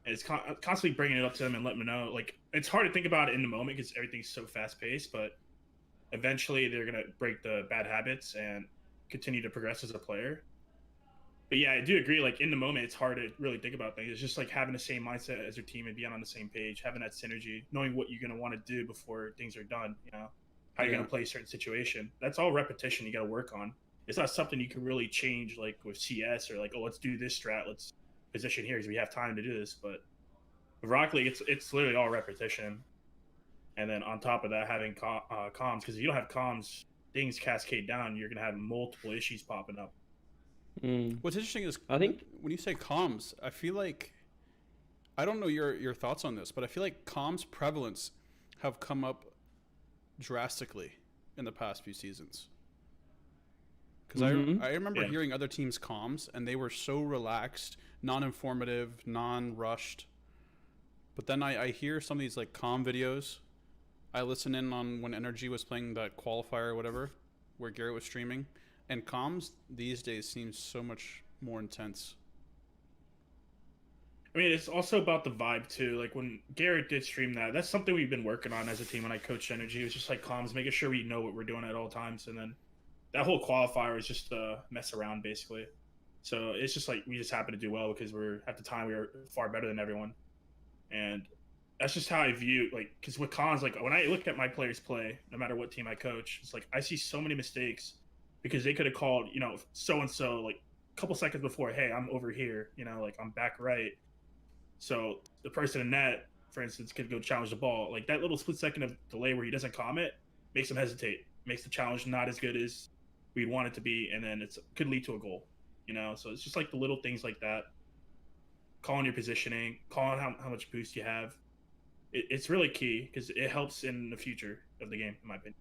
and it's constantly bringing it up to them and letting them know. Like it's hard to think about it in the moment because everything's so fast paced, but eventually they're gonna break the bad habits and continue to progress as a player. But yeah, I do agree. Like in the moment, it's hard to really think about things. It's just like having the same mindset as your team and being on the same page, having that synergy, knowing what you're gonna want to do before things are done. How you're gonna play a certain situation. That's all repetition you got to work on. It's not something you can really change like with CS or like, oh, let's do this strat, let's position here because we have time to do this. But with Rocket League, it's literally all repetition. And then on top of that, having comms, because if you don't have comms, things cascade down. You're gonna have multiple issues popping up. What's interesting is I think when you say comms, I feel like I don't know your thoughts on this, but I feel like comms prevalence have come up drastically in the past few seasons. Because I remember hearing other teams' comms, and they were so relaxed, non-informative, non-rushed. But then I hear some of these like comm videos. I listen in on when Energy was playing that qualifier or whatever, where Garrett was streaming, and comms these days seems so much more intense. I mean, it's also about the vibe too. Like when Garrett did stream that, that's something we've been working on as a team when I coached Energy. It was just like comms, making sure we know what we're doing at all times. And then that whole qualifier was just mess around basically. So it's just like we just happened to do well because at the time we were far better than everyone. And that's just how I view because with comms, like when I look at my players play, no matter what team I coach, it's like I see so many mistakes because they could have called, so and so like a couple seconds before, hey, I'm over here, like I'm back right. So the person in net, for instance, could go challenge the ball. Like that little split second of delay where he doesn't comment makes him hesitate, makes the challenge not as good as we'd want it to be, and then it could lead to a goal. So it's just like the little things like that. Calling your positioning, calling how much boost you have. It's really key because it helps in the future of the game, in my opinion.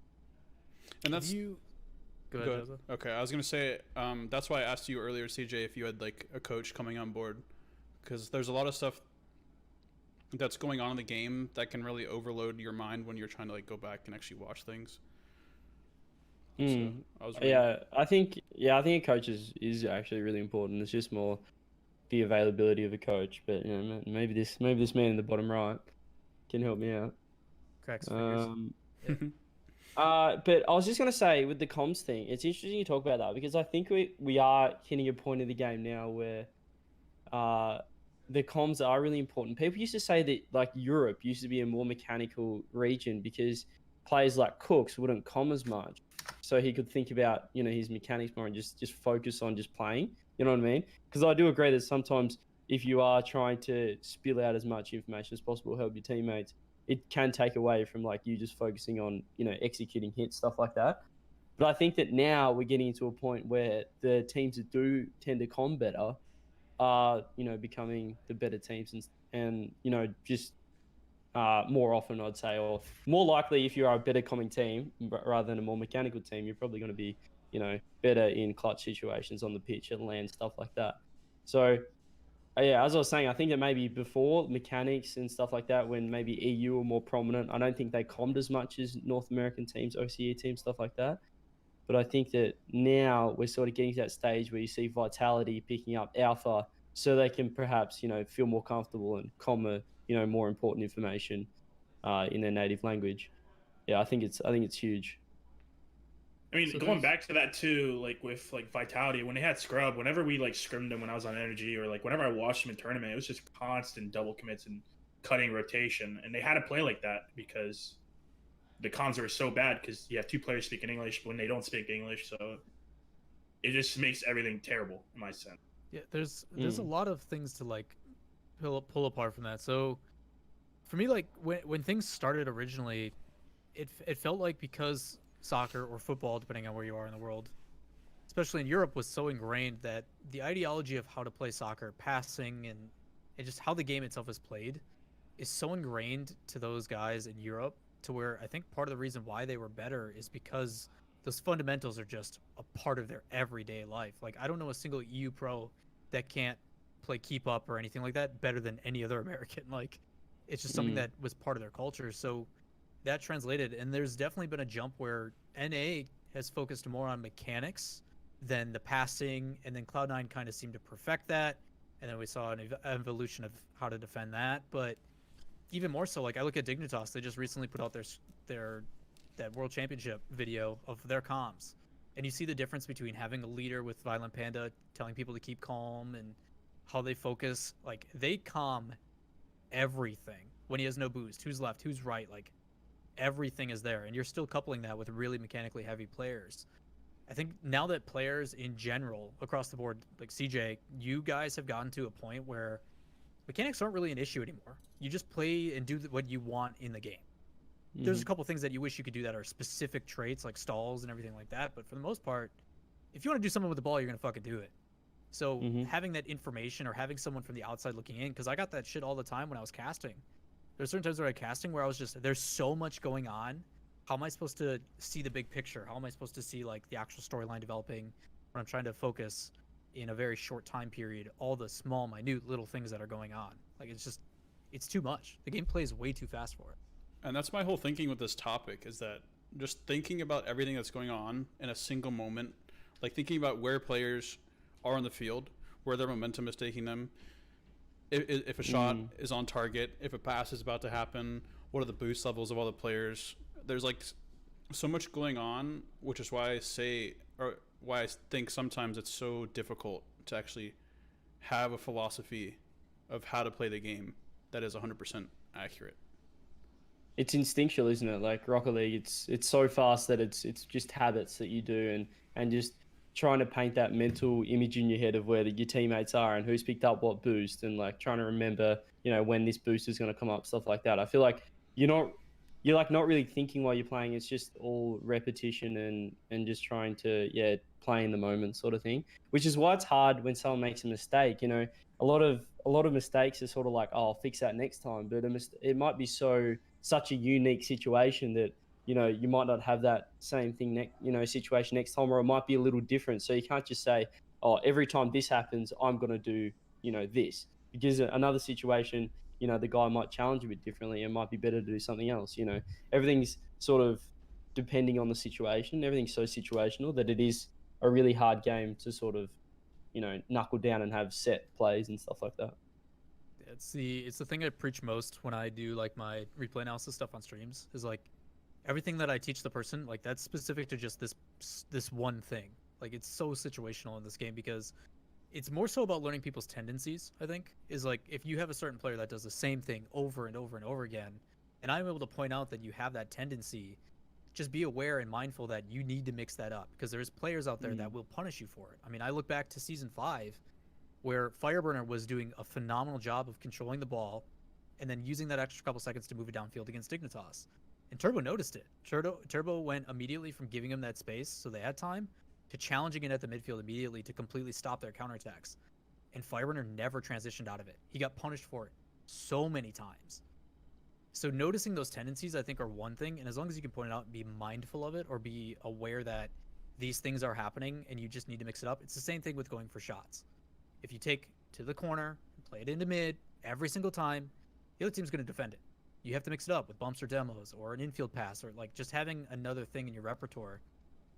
And that's Go Go ahead, Good. Jahzo. Okay, I was gonna say, that's why I asked you earlier, CJ, if you had like a coach coming on board, because there's a lot of stuff that's going on in the game that can really overload your mind when you're trying to like go back and actually watch things. So I was really, I think a coach is actually really important. It's just more the availability of a coach. But maybe this man in the bottom right can help me out. Cracks fingers. Yeah. But I was just gonna say with the comms thing, it's interesting you talk about that because I think we are hitting a point in the game now where the comms are really important. People used to say that like Europe used to be a more mechanical region because players like Cooks wouldn't comm as much, so he could think about his mechanics more and just focus on just playing. You know what I mean? Because I do agree that sometimes if you are trying to spill out as much information as possible, help your teammates, it can take away from like you just focusing on executing hits, stuff like that. But I think that now we're getting into a point where the teams that do tend to comm better are becoming the better teams and just more often I'd say, or more likely if you are a better comming team rather than a more mechanical team, you're probably going to be better in clutch situations on the pitch and land, stuff like that. So yeah, as I was saying, I think that maybe before mechanics and stuff like that, when maybe EU were more prominent, I don't think they commed as much as North American teams, OCE teams, stuff like that. But I think that now we're sort of getting to that stage where you see Vitality picking up Alpha so they can perhaps, feel more comfortable and comm more important information in their native language. Yeah, I think it's huge. I mean, So going there's- back to that too, like with like Vitality, when they had Scrub, whenever we like scrimmed them when I was on Energy, or like whenever I watched them in tournament, it was just constant double commits and cutting rotation, and they had to play like that because the comms are so bad because you have two players speaking English when they don't speak English, so it just makes everything terrible in my sense. Yeah, there's a lot of things to like pull apart from that. So for me, like when things started originally, it felt like because soccer or football, depending on where you are in the world, especially in Europe, was so ingrained that the ideology of how to play soccer, passing, and just how the game itself is played is so ingrained to those guys in Europe to where I think part of the reason why they were better is because those fundamentals are just a part of their everyday life. Like I don't know a single EU pro that can't play keep up or anything like that better than any other American. Like it's just something that was part of their culture. So that translated, and there's definitely been a jump where NA has focused more on mechanics than the passing, and then Cloud9 kind of seemed to perfect that, and then we saw an evolution of how to defend that. But even more so, like I look at Dignitas, they just recently put out their that World Championship video of their comms, and you see the difference between having a leader with Violent Panda telling people to keep calm and how they focus. Like they calm everything when he has no boost, who's left, who's right, like everything is there, and you're still coupling that with really mechanically heavy players. I think now that players in general across the board, like CJ, you guys have gotten to a point where mechanics aren't really an issue anymore. You just play and do what you want in the game. There's a couple things that you wish you could do that are specific traits like stalls and everything like that, but for the most part, if you want to do something with the ball, you're gonna fucking do it. So having that information or having someone from the outside looking in, because I got that shit all the time when I was casting. There's certain times where I casting where I was just, there's so much going on. How am I supposed to see the big picture? How am I supposed to see like the actual storyline developing when I'm trying to focus in a very short time period, all the small, minute little things that are going on? Like it's too much. The game plays way too fast for it. and that's my whole thinking with this topic is that just thinking about everything that's going on in a single moment, like thinking about where players are on the field, where their momentum is taking them, if a shot is on target, if a pass is about to happen, what are the boost levels of all the players? There's like so much going on, which is why I think sometimes it's so difficult to actually have a philosophy of how to play the game that is 100% accurate. It's instinctual, isn't it? Like Rocket League, it's so fast that it's just habits that you do and just trying to paint that mental image in your head of where your teammates are and who's picked up what boost and like trying to remember, when this boost is going to come up, stuff like that. I feel like you're like not really thinking while you're playing. It's just all repetition and just trying to play in the moment sort of thing, which is why it's hard when someone makes a mistake. A lot of mistakes are sort of like, oh, I'll fix that next time, but it might be such a unique situation that you might not have that same thing, situation next time, or it might be a little different. So you can't just say, oh, every time this happens, I'm going to do, this. Because another situation, the guy might challenge a bit differently and might be better to do something else. Everything's sort of depending on the situation. Everything's so situational that it is a really hard game to sort of, knuckle down and have set plays and stuff like that. It's the thing I preach most when I do like my replay analysis stuff on streams is like everything that I teach the person, like that's specific to just this one thing. Like it's so situational in this game because it's more so about learning people's tendencies, I think. Is like if you have a certain player that does the same thing over and over and over again, and I'm able to point out that you have that tendency, just be aware and mindful that you need to mix that up because there's players out there that will punish you for it. I mean, I look back to season 5 where Fireburner was doing a phenomenal job of controlling the ball and then using that extra couple seconds to move it downfield against Dignitas. And Turbo noticed it. Turbo went immediately from giving him that space so they had time to challenging it at the midfield immediately to completely stop their counterattacks. And Fireburner never transitioned out of it. He got punished for it so many times. So noticing those tendencies, I think, are one thing. And as long as you can point it out and be mindful of it or be aware that these things are happening and you just need to mix it up. It's the same thing with going for shots. If you take to the corner and play it into mid every single time, the other team's going to defend it. You have to mix it up with bumps or demos or an infield pass or like just having another thing in your repertoire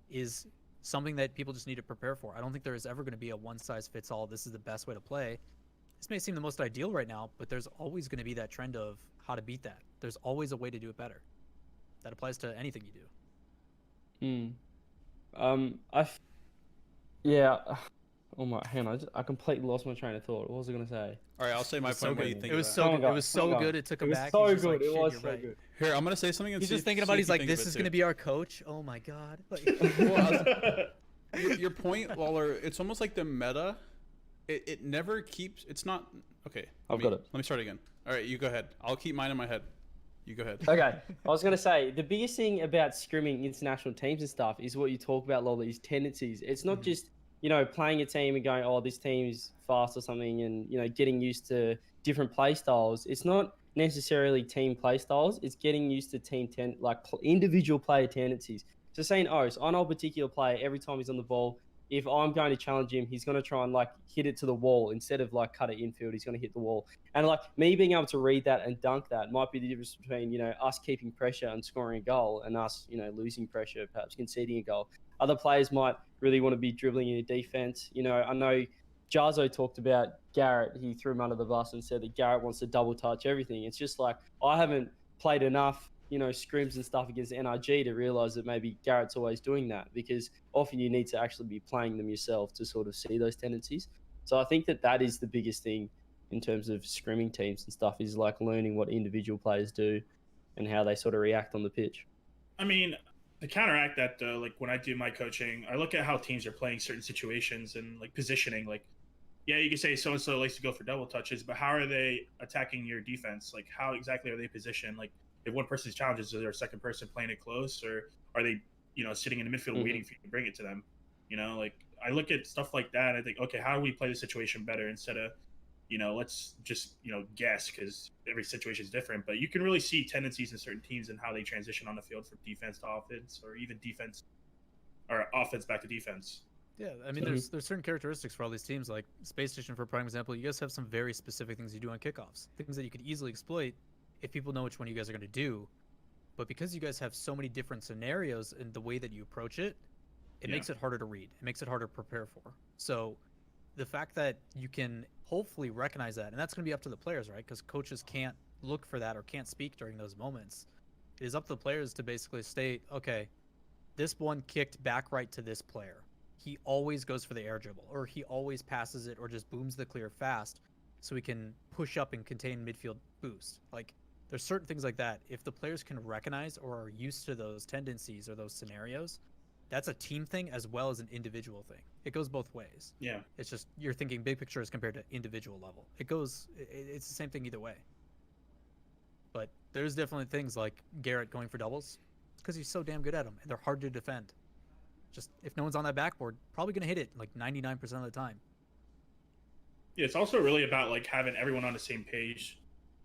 is something that people just need to prepare for. I don't think there is ever going to be a one-size-fits-all, this is the best way to play. This may seem the most ideal right now, but there's always going to be that trend of how to beat that. There's always a way to do it better. That applies to anything you do. Yeah. Oh my, hang on, I completely lost my train of thought. What was I gonna say? All right, I'll say my point. What do you think? It was of that? so good. It was so good. It took him back. So He's just good. like, It "Shit, was you're so right." good. Here, I'm gonna say something. And He's see just if- thinking see about. if He's you like, think of "This it is too. gonna be our coach." Oh my god. Like, Your point, Lawler. It's almost like the meta. It never keeps. It's not okay. I've got it. Let me start again. All right, you go ahead. I'll keep mine in my head. You go ahead. Okay, I was gonna say the biggest thing about scrimming international teams and stuff is what you talk about, Lola, is tendencies. It's not just playing a team and going, oh, this team's fast or something, and getting used to different play styles. It's not necessarily team play styles. It's getting used to individual player tendencies. So saying, oh, so I know a particular player every time he's on the ball. If I'm going to challenge him, he's going to try and hit it to the wall instead of cut it infield. He's going to hit the wall. And me being able to read that and dunk that might be the difference between, us keeping pressure and scoring a goal and us, losing pressure, perhaps conceding a goal. Other players might really want to be dribbling in a defense. I know Jahzo talked about Garrett. He threw him under the bus and said that Garrett wants to double touch everything. It's just I haven't played enough scrims and stuff against NRG to realize that maybe Garrett's always doing that, because often you need to actually be playing them yourself to sort of see those tendencies. So I think that is the biggest thing in terms of scrimming teams and stuff, is learning what individual players do and how they sort of react on the pitch. I mean, to counteract that though, when I do my coaching, I look at how teams are playing certain situations and positioning. Yeah, you can say so-and-so likes to go for double touches, but how are they attacking your defense? How exactly are they positioned? If one person's challenges, is there a second person playing it close, or are they, sitting in the midfield waiting for you to bring it to them? I look at stuff like that and I think, okay, how do we play the situation better instead of, let's just, guess, because every situation is different. But you can really see tendencies in certain teams and how they transition on the field from defense to offense, or even defense or offense back to defense. yeah, I mean, there's certain characteristics for all these teams. Like Space Station, for a prime example, you guys have some very specific things you do on kickoffs, things that you could easily exploit if people know which one you guys are going to do. But because you guys have so many different scenarios in the way that you approach it, it makes it harder to read. It makes it harder to prepare for. So the fact that you can hopefully recognize that, and that's going to be up to the players, right? Because coaches can't look for that or can't speak during those moments. It is up to the players to basically state, okay, this one kicked back right to this player. He always goes for the air dribble, or he always passes it or just booms the clear fast so he can push up and contain midfield boost. There's certain things like that. If the players can recognize or are used to those tendencies or those scenarios, that's a team thing as well as an individual thing. It goes both ways. Yeah. It's just you're thinking big picture as compared to individual level. It's the same thing either way. But there's definitely things like Garrett going for doubles. It's because he's so damn good at them, and they're hard to defend. Just if no one's on that backboard, probably going to hit it 99% of the time. Yeah, it's also really about having everyone on the same page,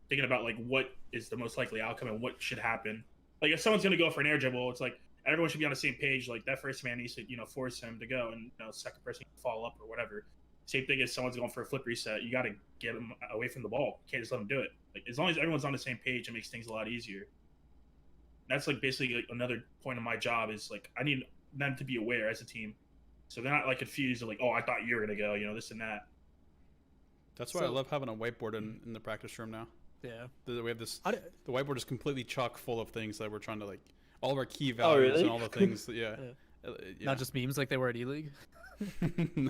thinking about what is the most likely outcome and what should happen. Like if someone's gonna go for an air dribble, it's like everyone should be on the same page. Like that first man needs to force him to go, and second person can follow up or whatever. Same thing as someone's going for a flip reset. You got to get them away from the ball. You can't just let them do it. Like as long as everyone's on the same page, it makes things a lot easier. That's like basically like another point of my job is like I need them to be aware as a team, so they're not like confused or like, oh, I thought you were gonna go, this and that. That's why I love having a whiteboard in the practice room now. Yeah. We have this. The whiteboard is completely chock full of things that we're trying to like, all of our key Oh, values really? and all the things. That, yeah. Not just memes like they were at E-League.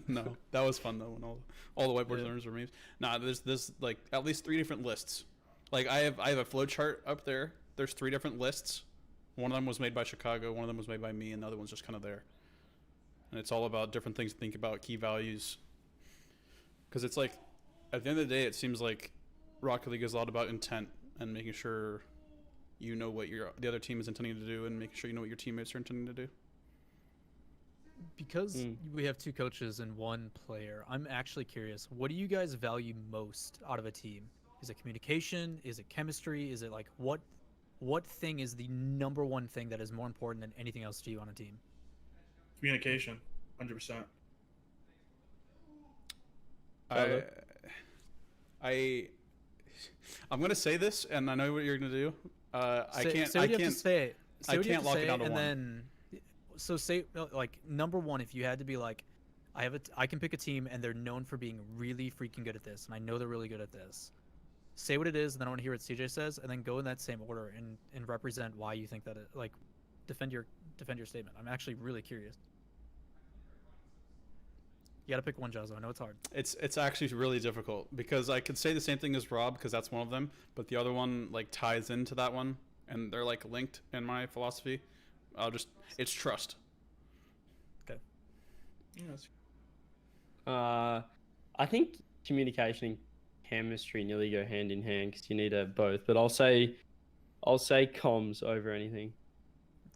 No, that was fun though when all the whiteboard learners were memes. Nah, there's like at least 3 different lists. Like I have a flow chart up there. There's 3 different lists. One of them was made by Chicago. One of them was made by me, and the other one's just kind of there. And it's all about different things to think about, key values. Because it's like, at the end of the day, it seems like Rocket League is a lot about intent and making sure you know what the other team is intending to do, and making sure you know what your teammates are intending to do. Because we have 2 coaches and 1 player, I'm actually curious, what do you guys value most out of a team? Is it communication? Is it chemistry? Is it like what thing is the number 1 thing that is more important than anything else to you on a team? Communication, 100%. I'm gonna say this, and I know what you're gonna do. I can't lock it down to 1. Then, so say like number 1, if you had to be like, I can pick a team and they're known for being really freaking good at this, and I know they're really good at this. Say what it is, and then I want to hear what CJ says, and then go in that same order and represent why you think that it, like, defend your statement. I'm actually really curious. You gotta pick one, Jahzo. I know it's hard. It's actually really difficult because I could say the same thing as Rob because that's one of them, but the other one like ties into that one, and they're like linked in my philosophy. It's trust. Okay. Yes. I think communication and chemistry nearly go hand in hand because you need both. But I'll say comms over anything.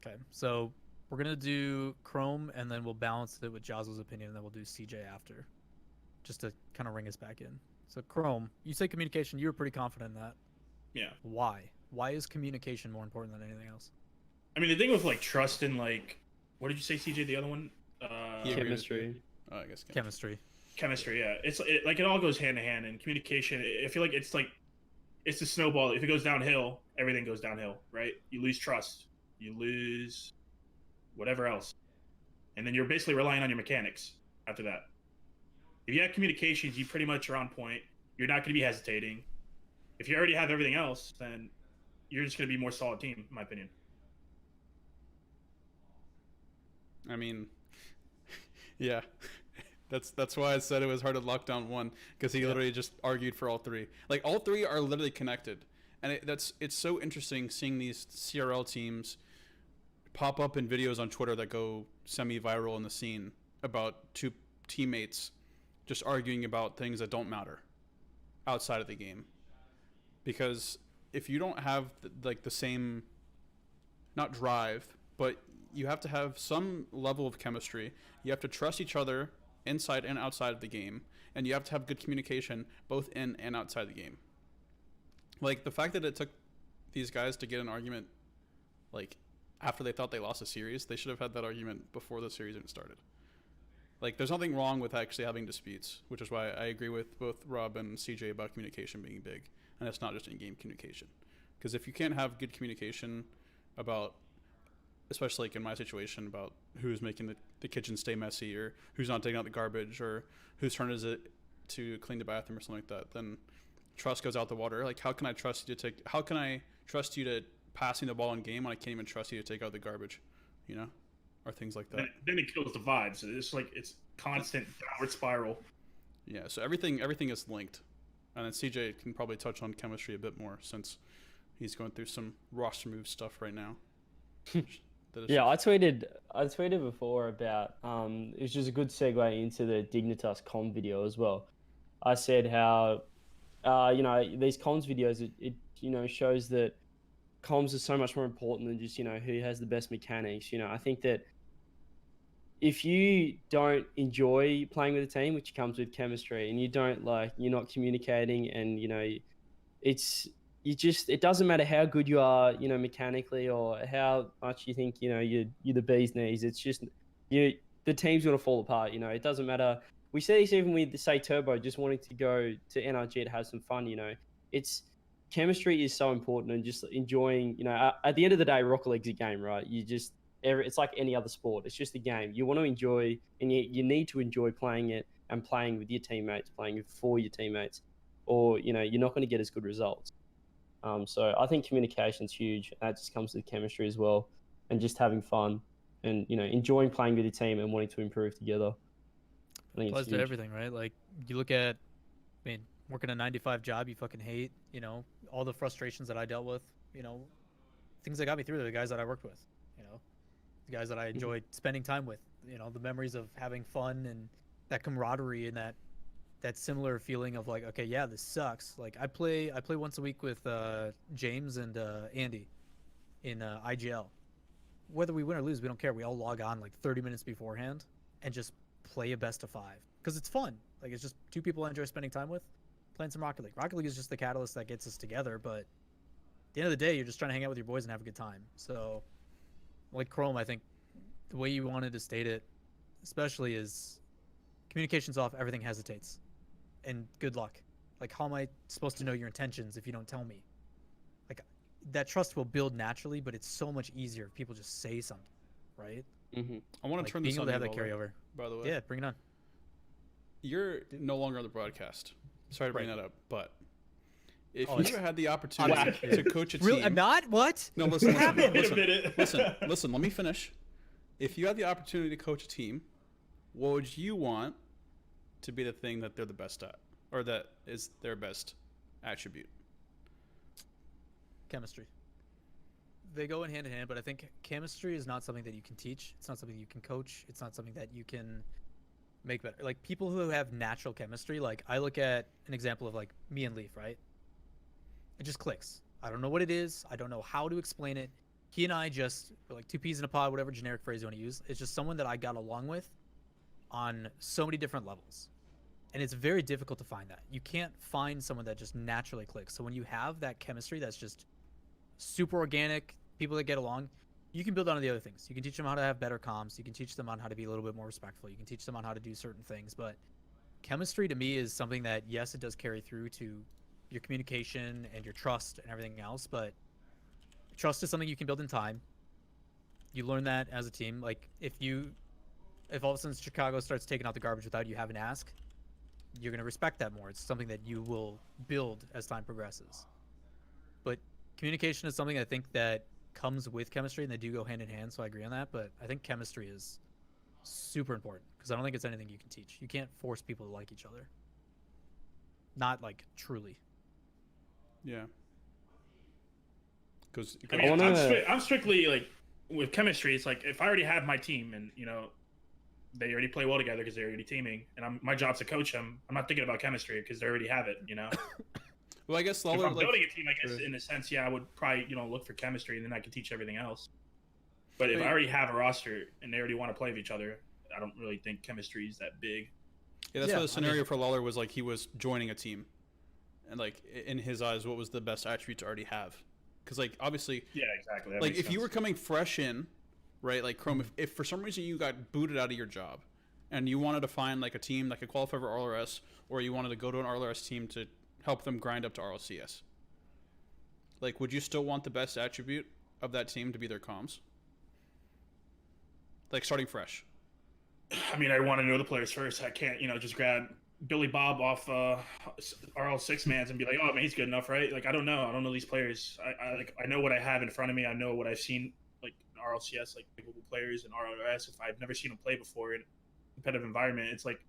Okay, so we're gonna do Chrome, and then we'll balance it with Jahzo's opinion, and then we'll do CJ after, just to kind of ring us back in. So Chrome, you say communication. You were pretty confident in that. Yeah. Why? Why is communication more important than anything else? I mean, the thing with like trust and like, what did you say, CJ? The other one? Chemistry. I guess Chemistry. Chemistry, yeah. It all goes hand in hand. And communication, I feel like it's the snowball. If it goes downhill, everything goes downhill, right? You lose trust, you lose whatever else, and then you're basically relying on your mechanics after that. If you have communications, you pretty much are on point. You're not going to be hesitating. If you already have everything else, then you're just going to be a more solid team, in my opinion. I mean, yeah. That's why I said it was hard to lock down 1 because he literally just argued for all 3. Like all 3 are literally connected, and it's so interesting seeing these CRL teams pop up in videos on Twitter that go semi-viral in the scene about 2 teammates just arguing about things that don't matter outside of the game. Because if you don't have the same, not drive, but you have to have some level of chemistry. You have to trust each other inside and outside of the game, and you have to have good communication both in and outside the game. Like the fact that it took these guys to get an argument like after they thought they lost a series, they should have had that argument before the series even started. Like there's nothing wrong with actually having disputes, which is why I agree with both Rob and CJ about communication being big, and it's not just in-game communication. Because if you can't have good communication about, especially like in my situation, about who's making the kitchen stay messy, or who's not taking out the garbage, or whose turn is it to clean the bathroom or something like that, then trust goes out the water. Like how can I trust you to passing the ball in game when I can't even trust you to take out the garbage, or things like that. Then it kills the vibe. So it's constant downward spiral. Yeah, so everything is linked. And then CJ can probably touch on chemistry a bit more since he's going through some roster move stuff right now. Yeah, I tweeted before about it's just a good segue into the Dignitas comm video as well. I said how these comms videos it shows that comms is so much more important than just who has the best mechanics. I think that if you don't enjoy playing with a team, which comes with chemistry, and you're not communicating, and it doesn't matter how good you are, mechanically, or how much you think, you're the bee's knees. It's just the team's gonna fall apart. It doesn't matter. We see this even with, say, Turbo just wanting to go to NRG to have some fun. It's chemistry is so important, and just enjoying. At the end of the day, Rocket League's a game, right? It's like any other sport. It's just a game. You want to enjoy, and you need to enjoy playing it and playing with your teammates, playing for your teammates, or you're not going to get as good results. So I think communication's huge. That just comes with chemistry as well, and just having fun, and enjoying playing with your team and wanting to improve together. I think Applies it's to huge. everything, right? Like you look at, working a 9 to 5 job you fucking hate. All the frustrations that I dealt with. Things that got me through. The guys that I worked with. The guys that I enjoyed spending time with. The memories of having fun and that camaraderie and that similar feeling of like, okay, yeah, this sucks. Like I play once a week with James and Andy in IGL. Whether we win or lose, we don't care. We all log on like 30 minutes beforehand and just play a best of 5 because it's fun. Like it's just 2 people I enjoy spending time with, playing some Rocket League. Rocket League is just the catalyst that gets us together. But at the end of the day, you're just trying to hang out with your boys and have a good time. So, like Chrome, I think the way you wanted to state it, especially, is communication's off. Everything hesitates. And good luck. Like, how am I supposed to know your intentions if you don't tell me? Like, that trust will build naturally, but it's so much easier if people just say something, right? I want to turn this being on able to have you, that Lawler, carryover. by the way. Yeah, bring it on. You're no longer on the broadcast. Sorry to bring that up, but if Oh, you had the opportunity to coach a team, Really? I'm not? What? no, listen, What happened? Wait a minute. listen. Let me finish. If you had the opportunity to coach a team, what would you want to be the thing that they're the best at, or that is their best attribute? Chemistry. They go in hand, but I think chemistry is not something that you can teach. It's not something you can coach. It's not something that you can make better. Like people who have natural chemistry, like I look at an example of like me and Leaf, right? It just clicks. I don't know what it is. I don't know how to explain it. He and I just, we're like 2 peas in a pod, whatever generic phrase you want to use. It's just someone that I got along with on so many different levels. And it's very difficult to find that. You can't find someone that just naturally clicks. So when you have that chemistry that's just super organic, people that get along, you can build on the other things. You can teach them how to have better comms. You can teach them on how to be a little bit more respectful. You can teach them on how to do certain things. But chemistry to me is something that, yes, it does carry through to your communication and your trust and everything else. But trust is something you can build in time. You learn that as a team. Like if all of a sudden Chicago starts taking out the garbage without you having to ask, you're going to respect that more. It's something that you will build as time progresses. But communication is something I think that comes with chemistry, and they do go hand in hand, so I agree on that. But I think chemistry is super important because I don't think it's anything you can teach. You can't force people to like each other. Not like truly. Yeah. Because I mean, I'm strictly like with chemistry. It's like if I already have my team and they already play well together because they're already teaming, and my job's to coach them. I'm not thinking about chemistry because they already have it. well, I guess If Lawler, I'm building a team, I guess in a sense, yeah, I would probably look for chemistry, and then I can teach everything else. But if I already have a roster and they already want to play with each other, I don't really think chemistry is that big. Yeah, that's why the scenario for Lawler was like he was joining a team, and like in his eyes, what was the best attribute to already have? Because like obviously, yeah, exactly. That like makes if you sense. were coming fresh in, right? Like Chrome, if for some reason you got booted out of your job, and you wanted to find like a team that could qualify for RLCS, or you wanted to go to an RLCS team to help them grind up to RLCS, like would you still want the best attribute of that team to be their comms? Like starting fresh. I mean, I want to know the players first. I can't, just grab Billy Bob off RL6 mans and be like, oh man, he's good enough, right? Like I don't know these players. I know what I have in front of me. I know what I've seen like in RLCS, like Google players and RLS. If I've never seen them play before in a competitive environment, it's like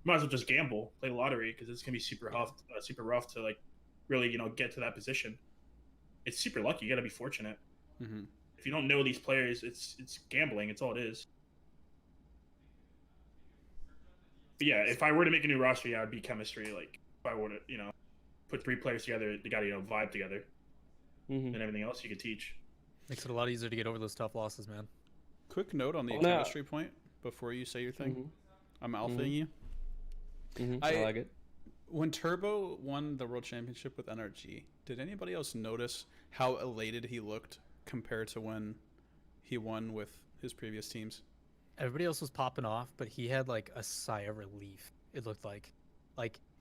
might as well just gamble, play the lottery because it's gonna be super rough to like really get to that position. It's super lucky. You got to be fortunate. Mm-hmm. If you don't know these players, it's gambling. It's all it is. But yeah, if I were to make a new roster, yeah, I'd be chemistry. Like if I were to, put 3 players together, they got to vibe together, and everything else you could teach. Makes it a lot easier to get over those tough losses, man. Quick note on the chemistry point before you say your thing. I'm alphaing you. I like it. When Turbo won the world championship with NRG, did anybody else notice how elated he looked compared to when he won with his previous teams? Everybody else was popping off, but he had like a sigh of relief. It looked like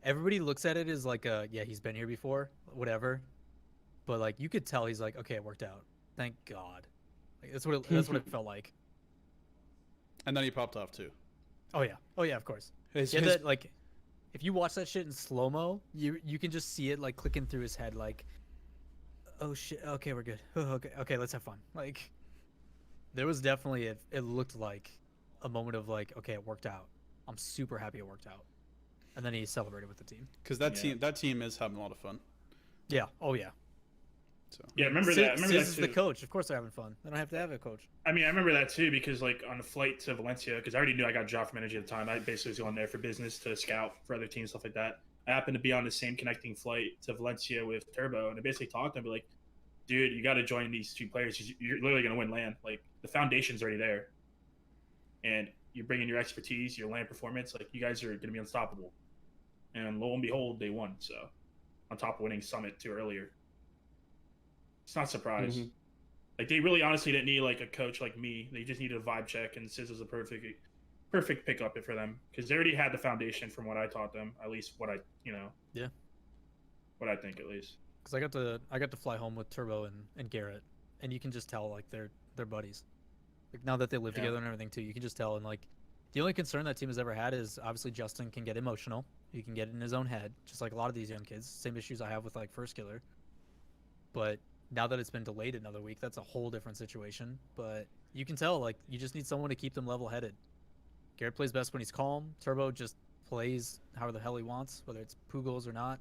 everybody looks at it as like yeah, he's been here before, whatever. But like you could tell he's like, okay, it worked out. Thank God. Like that's what it felt like. And then he popped off too. Oh yeah, of course. His, Yeah, his- that like if you watch that shit in slow mo, you can just see it like clicking through his head, like, oh shit, okay, we're good. Okay, let's have fun. Like, there was definitely it looked like a moment of like, okay, it worked out. I'm super happy it worked out. And then he celebrated with the team. Because that team is having a lot of fun. Yeah. Oh yeah. So Yeah, remember Sis, that. Remember Sis that is too. the coach. Of course they're having fun. They don't have to have a coach. I mean, I remember that too because like on the flight to Valencia, because I already knew I got a job from Energy at the time. I basically was going there for business to scout for other teams, stuff like that. I happened to be on the same connecting flight to Valencia with Turbo, and I basically talked to him, be like, dude, you got to join these two players. You're literally going to win LAN. Like the foundation's already there, and you're bringing your expertise, your LAN performance. Like you guys are going to be unstoppable. And lo and behold, they won. So on top of winning Summit too earlier. It's not a surprise. Mhm. Like they really honestly didn't need like a coach like me. They just needed a vibe check, and Sis is a perfect pickup for them because they already had the foundation from what I taught them. At least what I Yeah. what I think at least. Because I got to fly home with Turbo and Garrett, and you can just tell like they're buddies. Like now that they live Yeah. together and everything too, you can just tell. And like the only concern that team has ever had is obviously Justin can get emotional. He can get in his own head, just like a lot of these young kids. Same issues I have with like First Killer. But now that it's been delayed another week, that's a whole different situation. But you can tell like you just need someone to keep them level-headed. Garrett plays best when he's calm. Turbo just plays however the hell he wants, whether it's poo goals or not.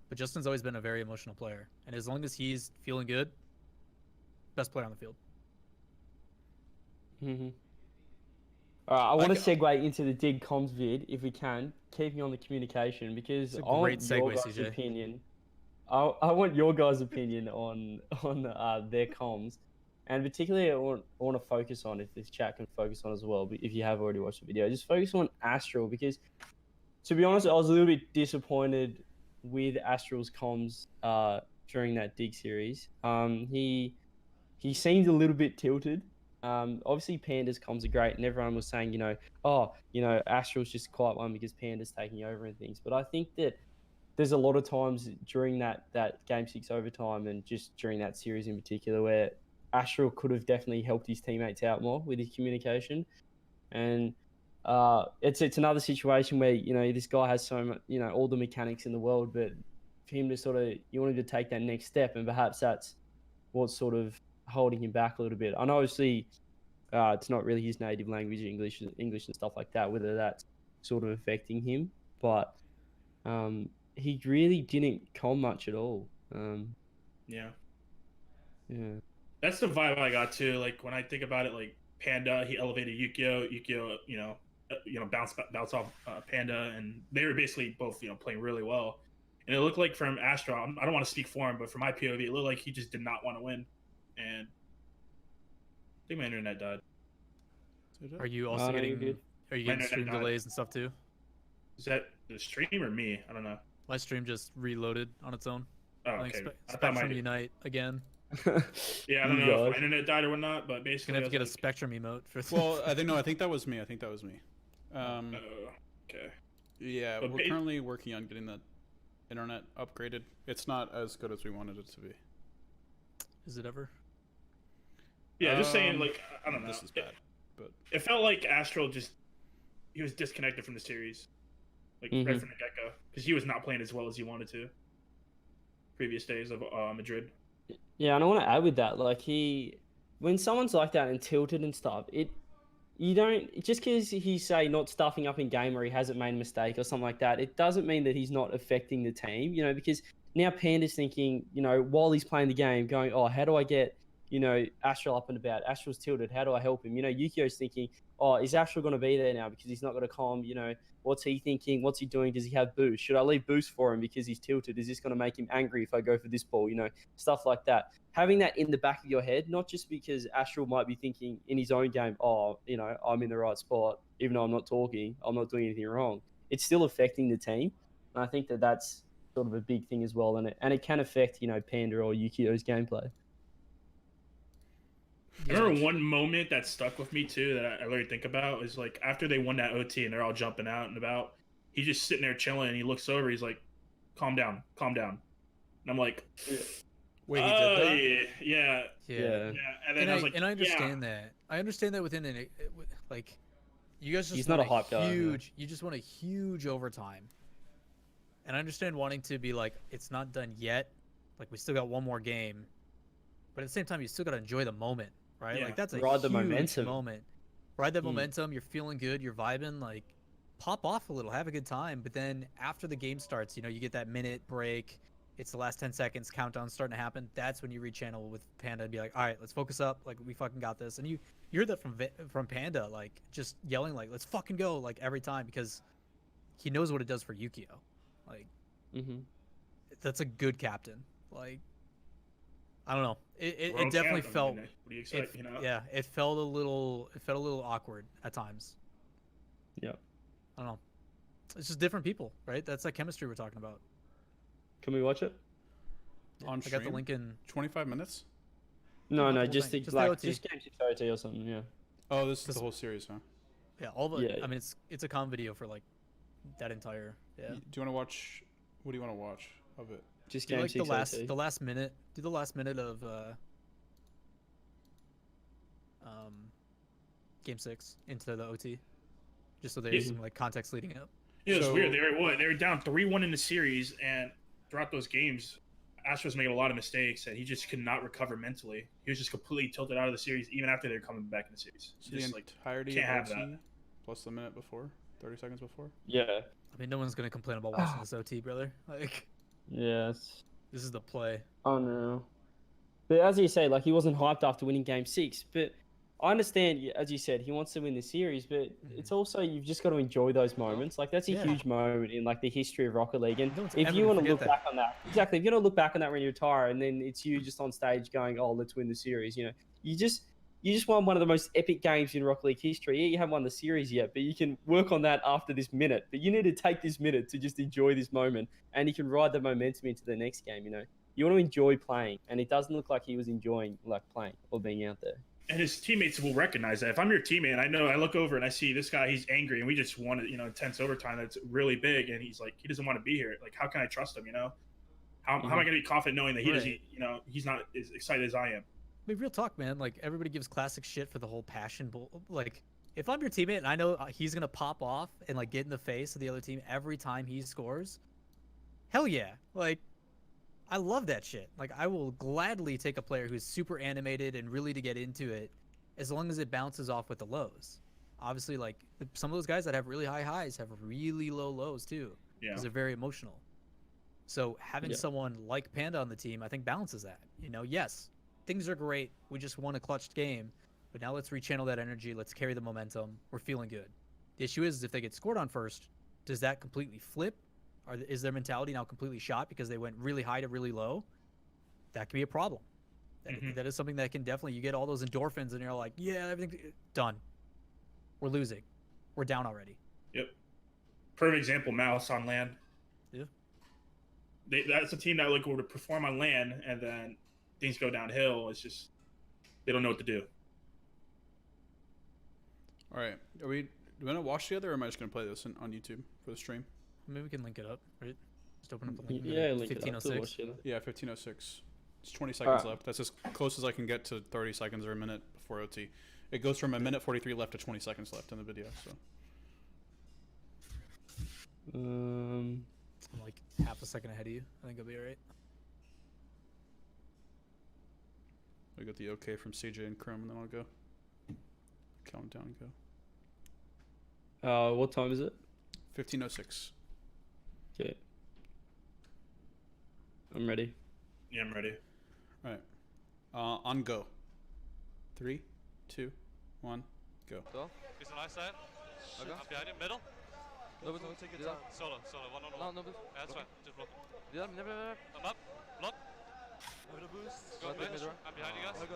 But Justin's always been a very emotional player, and as long as he's feeling good, best player on the field. Mm-hmm. All right, I want to ca- segue into the Dig Comms vid if we can, keeping on the communication because It's a I want great your segue, guys' CJ. opinion. I want your guys' opinion on their comms, and particularly I want to focus on, if this chat can focus on as well. But if you have already watched the video, just focus on Astral because, to be honest, I was a little bit disappointed with Astral's comms during that Dig series. He seemed a little bit tilted. Obviously Panda's comms are great, and everyone was saying, Astral's just a quiet one because Panda's taking over and things. But I think that there's a lot of times during that Game 6 overtime and just during that series in particular where Astral could have definitely helped his teammates out more with his communication. And it's another situation where, this guy has so much, all the mechanics in the world, but for him to sort of, you want him to take that next step, and perhaps that's what's sort of holding him back a little bit. I know obviously it's not really his native language, English and stuff like that, whether that's sort of affecting him, but he really didn't com much at all. Yeah. Yeah. That's the vibe I got too. Like when I think about it, like Panda, he elevated Yukio. Yukio, bounce off Panda, and they were basically both playing really well. And it looked like from Astro, I don't want to speak for him, but from my POV, it looked like he just did not want to win. And I think my internet died. Are you also No, you're getting good. are you My getting internet stream died. delays and stuff too? Is that the stream or me? I don't know. My stream just reloaded on its own. Oh, I think okay. I thought Spectrum my Unite again. yeah, I don't You know if guys. my internet died or whatnot, but Gonna basically have to get I a was Spectrum emote for this. Well, I think that was me. okay. Yeah, But we're ba- currently working on getting the internet upgraded. It's not as good as we wanted it to be. Is it ever? Yeah, just saying, like I don't know. This is bad, but It felt like Astral he was disconnected from the series, like right Mhm. from the get go, because he was not playing as well as he wanted to. Previous days of Madrid. Yeah, and I want to add with that, like when someone's like that and tilted and stuff, you don't, just because he's say not stuffing up in game or he hasn't made a mistake or something like that, it doesn't mean that he's not affecting the team, because now Panda's thinking, while he's playing the game, going, oh, how do I get, Astral up and about? Astral's tilted, how do I help him? Yukio's thinking, oh, is Astral going to be there now because he's not going to calm, what's he thinking? What's he doing? Does he have boost? Should I leave boost for him because he's tilted? Is this going to make him angry if I go for this ball? Stuff like that. Having that in the back of your head, not just because Astral might be thinking in his own game, oh, I'm in the right spot, even though I'm not talking, I'm not doing anything wrong. It's still affecting the team. And I think that that's sort of a big thing as well, and it can affect Panda or Yukio's gameplay. I remember one moment that stuck with me too that I really think about is like after they won that OT and they're all jumping out and about, he's just sitting there chilling and he looks over, he's like, calm down. And I'm like, Wait, he did that? Yeah. Yeah. And then I was like, I understand that. I understand that within like, you guys just He's not want a hype guy, huge. You just want a huge overtime. And I understand wanting to be like, it's not done yet. Like, we still got one more game. But at the same time, you still got to enjoy the moment, right? Yeah. Like, that's a Ride the huge momentum. moment. Ride that Mm. momentum. You're feeling good. You're vibing. Like, pop off a little. Have a good time. But then after the game starts, you get that minute break. It's the last 10 seconds. Countdown's starting to happen. That's when you rechannel with Panda and be like, all right, let's focus up. Like, we fucking got this. And you heard that from Panda, like, just yelling, like, let's fucking go, like, every time, because he knows what it does for Yukio. Like, that's a good captain. Like, I don't know. It definitely felt. What do you expect? Yeah, it felt a little awkward at times. Yeah. I don't know. It's just different people, right? That's that chemistry we're talking about. Can we watch it? On I got the stream? link in. 25 minutes? No, Not the just whole the, thing, just the like OT. just Game 6 OT or something. Yeah. Oh, this is the whole series, huh? Yeah, all the. Yeah. I mean, it's a comm video for like that entire. Yeah. Do you want to watch? What do you want to watch of it? Just Do Game like 6 OT. the last minute. Do the last minute of Game 6 into the OT, just so there's some like context leading up. It was So- weird. They were down 3-1 in the series, and throughout those games, Astros made a lot of mistakes, and he just could not recover mentally. He was just completely tilted out of the series, even after they were coming back in the series. So Just the like, entirety can't have of OT that. plus the minute before, 30 seconds before. Yeah. I mean, no one's gonna complain about watching this OT, brother. Like, Yeah. this is the play. Oh no. But as you say, like he wasn't hyped after winning Game 6. But I understand, as you said, he wants to win the series. But it's also you've just got to enjoy those moments. Like that's a Yeah. huge moment in like the history of Rocket League. And No one's if ever you gonna want to forget look back on that, exactly. If you want to look back on that when you retire, and then it's you just on stage going, "Oh, let's win the series." You just won one of the most epic games in Rocket League history. Yeah, you haven't won the series yet, but you can work on that after this minute. But you need to take this minute to just enjoy this moment, and you can ride the momentum into the next game. You want to enjoy playing, and it doesn't look like he was enjoying like playing or being out there. and his teammates will recognize that. If I'm your teammate, and I look over and I see this guy, he's angry, and we just won, intense overtime that's really big, and he's like, he doesn't want to be here. Like, how can I trust him? How am I going to be confident knowing that he doesn't, he's not as excited as I am? I mean, real talk, man. Like, everybody gives classic shit for the whole passion bull. Like, if I'm your teammate and I know he's gonna pop off and like get in the face of the other team every time he scores, hell yeah! Like, I love that shit. Like, I will gladly take a player who's super animated and really to get into it, as long as it bounces off with the lows. Obviously, like some of those guys that have really high highs have really low lows too, Yeah. because they're very emotional. So having someone like Panda on the team, I think balances that. Yes, things are great. We just won a clutch game, but now let's rechannel that energy. Let's carry the momentum. We're feeling good. The issue is if they get scored on first, does that completely flip? Or is their mentality now completely shot because they went really high to really low? That could be a problem. That is something that can definitely, you get all those endorphins and you're like, yeah, everything done. We're losing. We're down already. Yep. Perfect example, Mouse on land. Yeah. That's a team that would perform on land, and then things go downhill. It's just they don't know what to do. All right, do we want to watch together, or am I just gonna play this on YouTube for the stream? Maybe we can link it up, right? Just open up the link. Yeah, link it up to 1506. watch it. Yeah, 15:06. It's 20 seconds Alright. left. That's as close as I can get to 30 seconds or a minute before OT. It goes from a minute 43 left to 20 seconds left in the video. So I'm like half a second ahead of you. I think I'll be alright. I got the OK from CJ and Chrome, and then I'll go count down and go. What time is it? 15:06. Okay. I'm ready. Yeah, I'm ready. All right. On go. 3, 2, 1, go. Go. He's on our side. Okay. I'm behind him. Middle. No, but take it down. Solo. One on No, one. no, but Yeah, that's fine. Just block him. yeah, never. I'm up. Block. Over the boost. Go Go mid. mid. I'm behind you guys. Go.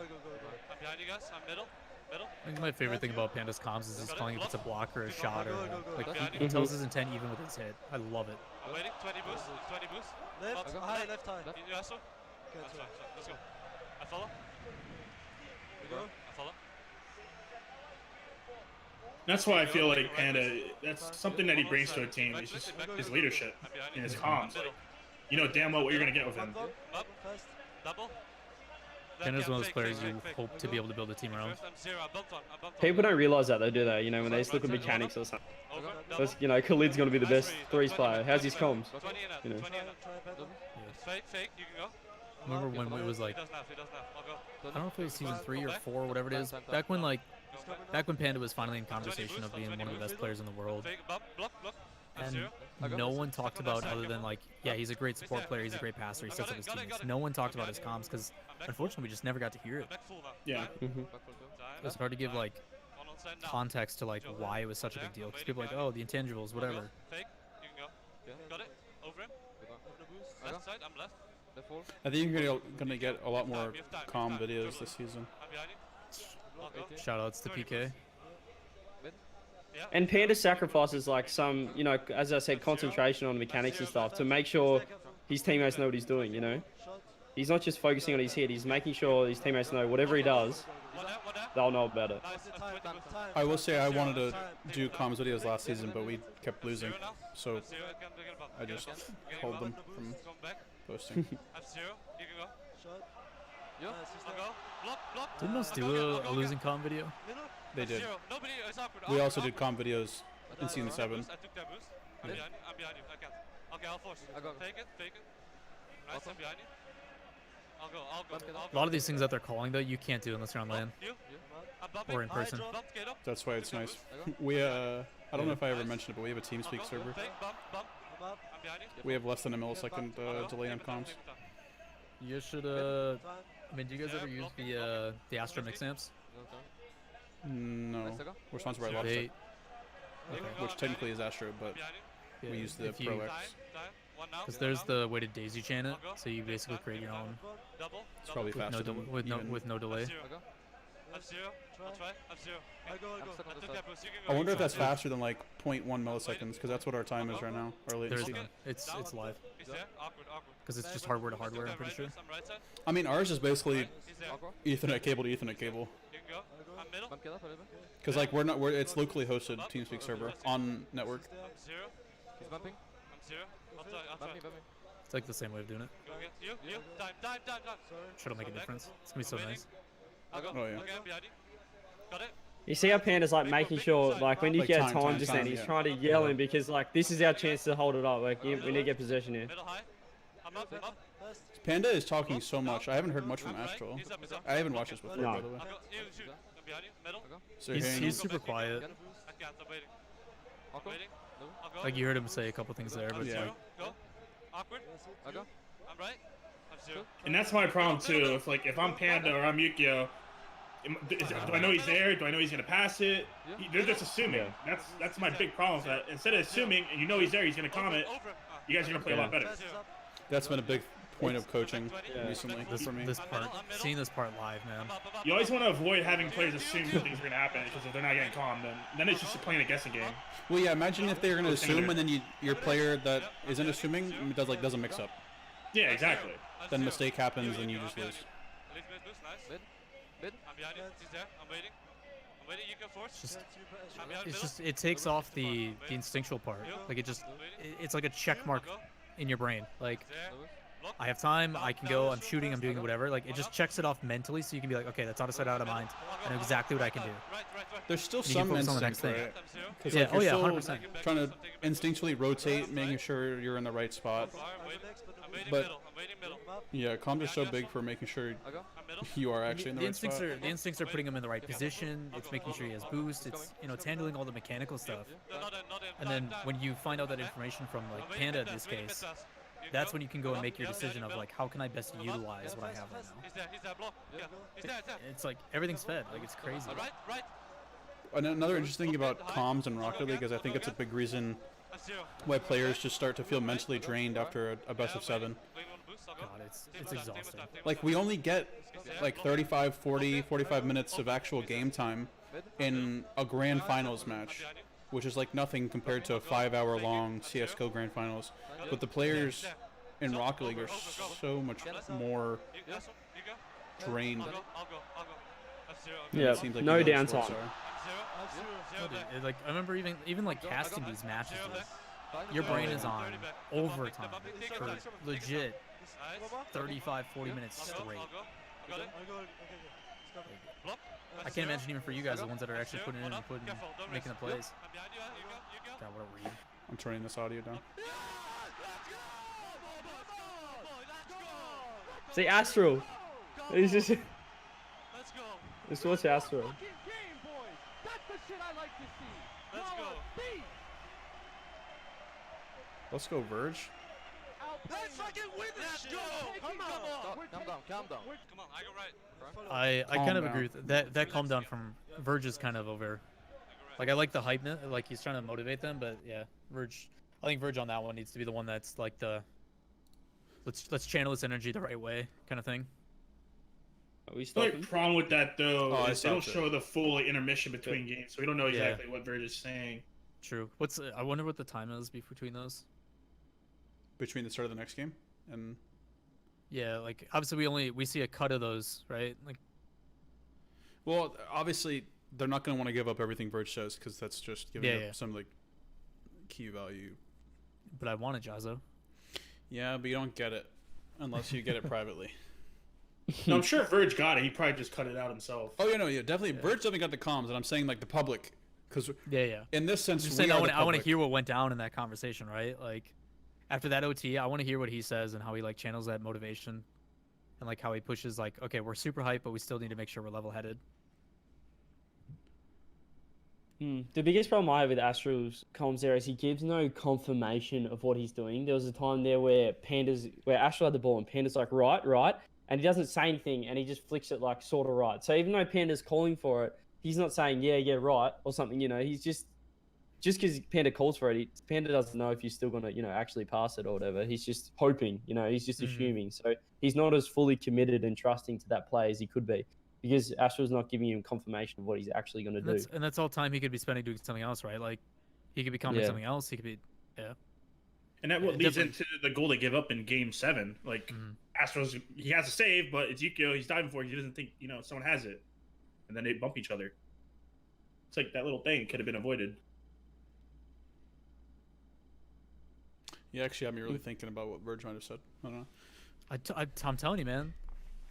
I'm behind you guys. I'm middle. Middle. I think my favorite thing about Panda's comms is he's calling if it's a block or a shot or like Behind he tells his intent even with his hit. I love it. I'm waiting. 20 boost. 20 boost. Left, high, left high. You also? Good. That's fine. Let's go. I follow. We go. I follow. That's why I feel like Panda. That's something that he brings to a team. It's just his leadership and his comms. Like, you know damn well what you're gonna get with him. Up. Fast. Double. Panda's one of those players you hope to be able to build a team around. I'm zero. I bumped on. People don't realize that though, do they? You know, when they just look at mechanics or something. Over. That's, you know, Khalid's gonna be the best threes player. How's his comms? 20 and out. You know. 20 and out. Try better. Fake. You can go. Remember when it was like, He does now. I'll go. I don't know if it was season 3 or 4, whatever it is. Back when Panda was finally in conversation of being one of the best players in the world, Fake. Bump. Block. I'm and zero. no one talked about other than like, yeah, he's a great support player, he's a great passer, he sets up his teammates. No one talked about his comms because unfortunately we just never got to hear it. Back full now. Yeah. It was hard to give like One on side now. context to like why it was such a big deal because people are like, oh, the intangibles, whatever. Fake. You can go. Got it. Over him. Left side. I'm left. I think you're gonna get a lot more calm videos this season. I'm behind you. I'll go. Shoutouts to PK. Yeah. And Panda sacrifices like some, you know, as I said, concentration on mechanics and stuff to make sure his teammates know what he's doing. You know, he's not just focusing on his hit; he's making sure his teammates know whatever he does, One there. they'll know about it. Nice. I will say I wanted to do comms videos last season, but we kept losing, so Zero. Get a bump. I Get a just bump. Get a hold bump. them from Come back. posting. I'm zero. You can go. Yeah. I'll go. Block. Didn't us do a losing comm video? They did. Zero. Nobody is awkward. We Awkward, also did awkward. comm videos in season 7. I took that boost. I'm behind you. I can't. Okay, I'll force it. Fake it. Nice, I'm behind you. I'll go. A lot of these things that they're calling though, you can't do unless you're on LAN You? I'm bumping. or in person. Bump, get up. That's why it's nice. We I don't know if I ever mentioned it, but we have a TeamSpeak server. Fake, bump. I'm behind you. We have less than a millisecond delay on comms. You guys should I mean, do you guys ever use the Astro mix amps? No, we're sponsored by Lawler, They, which technically is Astro, but Behind you. we use the if you- Pro X. Time. One now. because there's the weighted daisy chain it, so you basically create your own Double. It's probably with no, faster del- than with no even. with no delay. Zero. I'm zero. I'll try. I'm zero. I go. I took that boost. You can I go. wonder if that's faster than like 0.1 milliseconds, because that's what our time is right now, our There latency. is none. It's live He's there. Awkward. because it's just hardware to hardware. I'm pretty sure. I'm right side. I mean, ours is basically He's there. Ethernet cable to Ethernet cable, You can go. I'm middle. because like it's locally hosted TeamSpeak server on network. I'm zero. I'm zero. I'll try. It's like the same way of doing it. Go again. You. Time. Should make a difference. It's gonna be so nice. I'll go. Oh, yeah. Okay, I'm behind you. Got it. You see how Panda's like making sure, like when you Like get time, time time, just time, then, he's yeah. trying to yell in because like this is our chance to hold it up. Like we need to get possession here. Middle high. I'm up. Panda is talking so much. I haven't heard much from Astral. He's up. I haven't watched this before, No. by the way. I'll go. You shoot. I'm behind you. Middle. So you're He's hearing- super quiet. I can't. I'm waiting. I'll go. Like you heard him say a couple things there, but I'm it's Yeah. zero. Go. Awkward. I'm right. I'm zero. And that's my problem too. If I'm Panda or I'm Yukio, do I know he's there? Do I know he's gonna pass it? They're just assuming. That's my big problem. Is that instead of assuming and you know he's there, he's gonna comment. Over. You guys are gonna play a lot better. That's been a big point of coaching Yeah. recently this for me. this part, seeing this part live, man. You always want to avoid having players assume things are gonna happen because if they're not getting calm, then it's just playing a guessing game. Well, yeah. Imagine if they're gonna assume and then your player that isn't assuming doesn't mix up. Yeah, exactly. Then mistake happens and you just lose. I'm behind you. He's there. I'm waiting. You can force. Just I'm behind it's middle. just it takes off the instinctual part. Like it's like a check mark in your brain. Like There. Block. I have time, I can go, I'm shooting, I'm doing whatever. Like it just checks it off mentally, so you can be like, okay, that's out of sight, out of mind. I know exactly what I can do. Right. There's still You can some focus on the next instinct, thing. right? I'm zero. Because Yeah, like, oh you're yeah, still 100%. trying to instinctually rotate, making sure you're in the right spot. I'm waiting But- middle. I'm waiting middle. Yeah, comms are so big for making sure I'm middle. you are actually in the The right instincts spot. are putting him in the right position. It's making sure he has boost. It's handling all the mechanical stuff. Not in. And then when you find out that information from like Panda in this case, that's when you can go and make your decision of like how can I best utilize what I have right now. He's there. Block. Yeah. He's there. It's like everything's fed. Like it's crazy. Right. And another interesting thing about comms in Rocket League is I think it's a big reason I'm zero. why players just start to feel mentally drained after a best of 7. boost, I'll go. God, it's Take my time, take my exhausting. time, take my Like time. we only get like 35, 40, 45 minutes of actual game time in a grand finals match, which is like nothing compared to a 5-hour long CS:GO grand finals. But the players in Rocket League are so much more You, Jahzo, you go. drained. I'll go, I'll go, I'll go. That's 0. than Yeah, it seems like no the other sports downtime. are. I'm 0. 0 Dude, back. like I remember even like casting these matches, Zero dude, back. your brain 30 is on back. overtime Take your for time. legit Nice. 35, 40 minutes I'll straight. go, I'll go. I got it. Block. I can't imagine even for you guys, the ones that are actually putting in Hold and up. putting, Careful, don't making the rest. plays. I'm behind you, you go, you go. God, what a read. I'm turning this audio down. See, Astral. He's just. Let's go. Just watch Astral. Let's go. Let's go, Verge. Let's fucking win this shit! Come on! Calm down, calm down. Come on, I go right. I kind of Calm agree with that. That calm down from Verge is kind of over. Like I like the hype, like he's trying to motivate them, but yeah, Verge. I think Verge on that one needs to be the one that's like the let's channel this energy the right way kind of thing. Are we The only stopping? problem with that though Oh, I is they don't stopped it. show the full like, intermission between games, so we don't know Yeah. exactly what Verge is saying. True. What's I wonder what the time is between those. Between the start of the next game and Yeah, like obviously we see a cut of those, right? Like well, obviously they're not going to want to give up everything Verge says because that's just giving Yeah, up yeah. some like key value. but I want a Jahzo. Yeah, but you don't get it unless you get it privately. No, I'm sure Verge got it. He probably just cut it out himself. Oh yeah, no, yeah, definitely. Verge definitely got the comms, and I'm saying like the public, because Yeah. in this sense, Just we saying, are I the want to public. hear what went down in that conversation, right? Like after that OT, I want to hear what he says and how he like channels that motivation, and like how he pushes like, okay, we're super hyped, but we still need to make sure we're level-headed. The biggest problem I have with Astral's comms there is he gives no confirmation of what he's doing. There was a time there where Astral had the ball and Panda's like, right, and he doesn't say anything and he just flicks it like sort of right. So even though Panda's calling for it, he's not saying yeah, right or something, he's just because Panda calls for it, Panda doesn't know if you're still gonna, actually pass it or whatever. He's just hoping, he's just assuming. So he's not as fully committed and trusting to that play as he could be. Because Astral's not giving him confirmation of what he's actually going to do. And that's all time he could be spending doing something else, right? Like he could be coming something else. He could be, yeah. And that Yeah, leads definitely. into the goal they give up in Game 7. Like, Astros, he has a save, but it's Yukio. He's diving for it. He doesn't think, someone has it. And then they bump each other. It's like that little thing could have been avoided. You actually had me really thinking about what Verge might have said. I don't know. I'm telling you, man.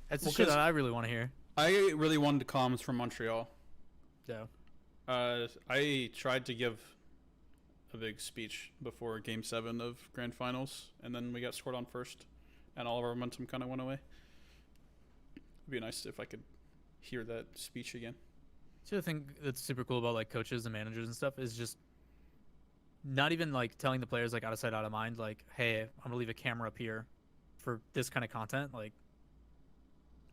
That's Well, the shit 'cause- that I really want to hear. I really wanted comms from Montreal. Yeah. I tried to give a big speech before Game 7 of Grand Finals, and then we got scored on first, and all of our momentum kind of went away. It'd be nice if I could hear that speech again. The other thing that's super cool about like coaches and managers and stuff is just not even like telling the players like out of sight, out of mind. Like, hey, I'm gonna leave a camera up here for this kind of content. Like,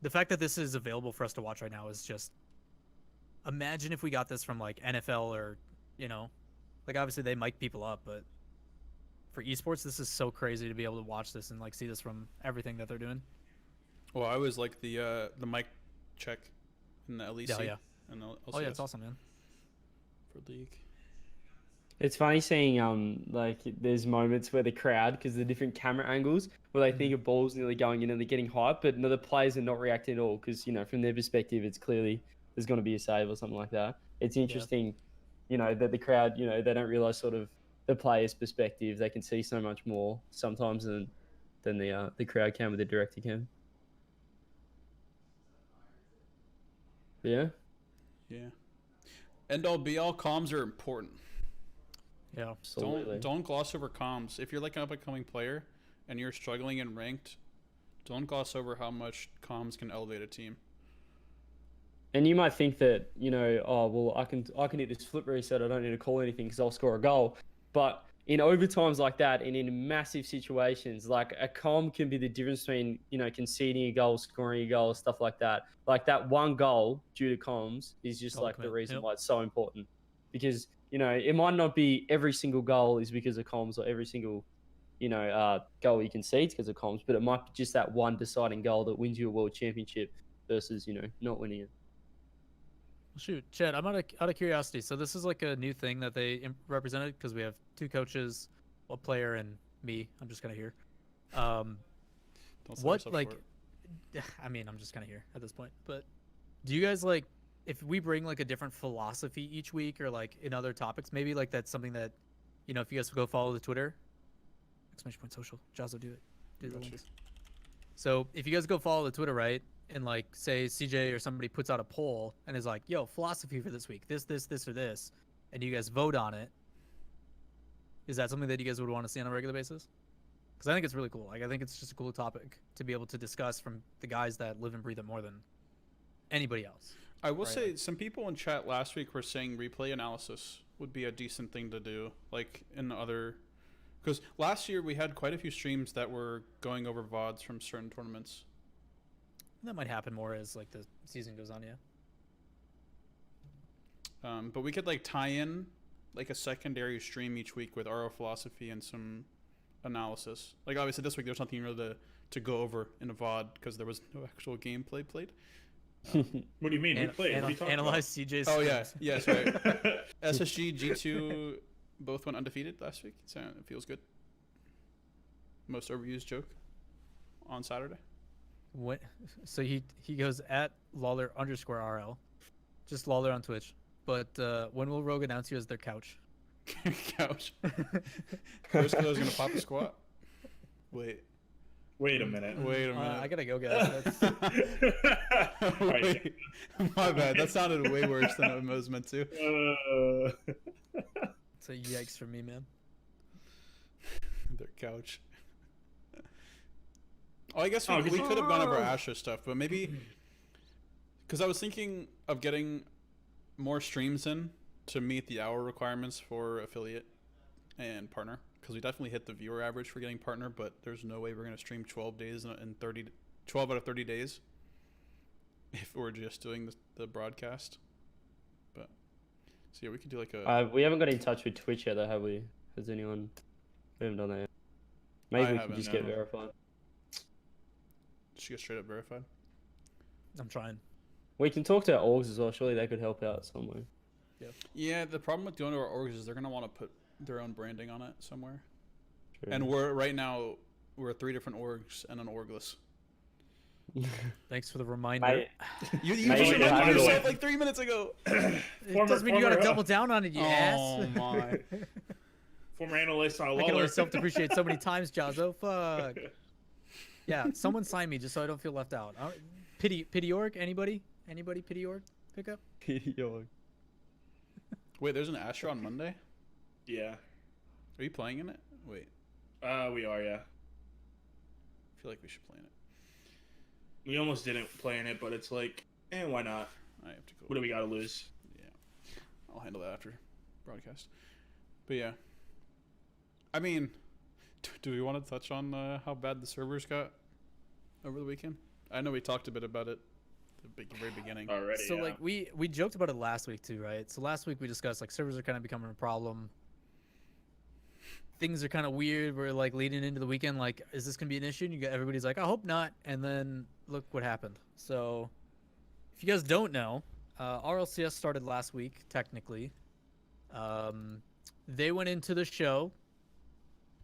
the fact that this is available for us to watch right now is just. Imagine if we got this from like NFL or, like obviously they mic people up, but for esports, this is so crazy to be able to watch this and like see this from everything that they're doing. Well, I was like the mic check in the LEC. Yeah. And the Oh yeah, it's LCS awesome, man. for League. It's funny seeing like there's moments where the crowd, because the different camera angles, where they think a ball's nearly going in and they're getting hyped, but no, the players are not reacting at all because from their perspective, it's clearly there's going to be a save or something like that. It's interesting, that the crowd, they don't realize sort of the player's perspective. They can see so much more sometimes than the crowd can with the director cam. Yeah. Yeah. End all be all, comms are important. Yeah. Absolutely. Don't gloss over comms. If you're like an up and coming player and you're struggling in ranked, don't gloss over how much comms can elevate a team. And you might think that, oh, well, I can hit this flip reset. I don't need to call anything because I'll score a goal. But in overtimes like that and in massive situations, like a comm can be the difference between, conceding a goal, scoring a goal, stuff like that. Like that one goal due to comms is just like the reason why it's so important. Because, it might not be every single goal is because of comms or every single, goal he concedes because of comms, but it might be just that one deciding goal that wins you a world championship versus not winning it. Shoot, Chad, I'm out of curiosity. So this is like a new thing that they represented because we have 2 coaches, a player, and me. I'm just kind of here. Don't sell What yourself like? short. I mean, I'm just kind of here at this point. But do you guys like if we bring like a different philosophy each week or like in other topics? Maybe like that's something that if you guys go follow the Twitter, !social, Jahzo, do it. Do the Gotcha. links. So if you guys go follow the Twitter, right? And like say CJ or somebody puts out a poll and is like, yo, philosophy for this week, this, or this, and you guys vote on it. Is that something that you guys would want to see on a regular basis? Because I think it's really cool. Like I think it's just a cool topic to be able to discuss from the guys that live and breathe it more than anybody else. I will Right. say some people in chat last week were saying replay analysis would be a decent thing to do, like in other. Because last year we had quite a few streams that were going over VODs from certain tournaments. That might happen more as like the season goes on, yeah. But we could like tie in like a secondary stream each week with RO philosophy and some analysis. Like obviously this week there's nothing really to go over in a VOD because there was no actual gameplay played. What do you mean? We played. What are you talking Analyze CJ's. Oh yeah, streams. yes, right. about? SSG, G2 both went undefeated last week, so it feels good. Most overused joke on Saturday. What? So he goes at Lawler _RL, just Lawler on Twitch. But when will Rogue announce you as their couch? Couch. First is gonna pop a squat. Wait Wait a minute. a minute. I gotta go, guys. That's, Wait. My bad. That sounded way worse than it was meant to. it's a yikes for me, man. Their couch. Oh, I guess we Oh, could have gone over Astra stuff, but maybe because I was thinking of getting more streams in to meet the hour requirements for affiliate and partner. Because we definitely hit the viewer average for getting partner, but there's no way we're going to stream 12 days in 12 out of 30 days if we're just doing the broadcast. But so yeah, we could do like a. We haven't got in touch with Twitch yet, though, have we? Has anyone? We haven't done that yet. Maybe we can haven't, just no. get verified. Just get straight up verified. I'm trying. We can talk to our orgs as well. Surely they could help out somewhere. Yeah, the problem with going to our orgs is they're going to want to put their own branding on it somewhere. True. And we're 3 different orgs and an orgless. Thanks for the reminder. Mate, You Maybe just we'll reminded have it yourself away. like 3 minutes ago. It doesn't mean you gotta former- double down on it, you ass. Oh my. Former analyst on I can Lawler. only self-depreciate so many times, Jahzo. Fuck. Yeah, someone sign me just so I don't feel left out. Pity org? Anybody? Pity org? Pick up? Wait, there's an Astra on Monday? Yeah. Are you playing in it? Wait, We are, yeah. I feel like we should play in it. We almost didn't play in it, but it's like, why not? I have to go. What do we got to lose? Yeah, I'll handle that after broadcast. But yeah, I mean, do we want to touch on how bad the servers got over the weekend? I know we talked a bit about it at the very beginning. Already, So yeah. like we joked about it last week too, right? So last week we discussed like servers are kind of becoming a problem. Things are kind of weird. We're like leading into the weekend, like, is this gonna be an issue? And everybody's like, I hope not. And then look what happened. So if you guys don't know, RLCS started last week technically. They went into the show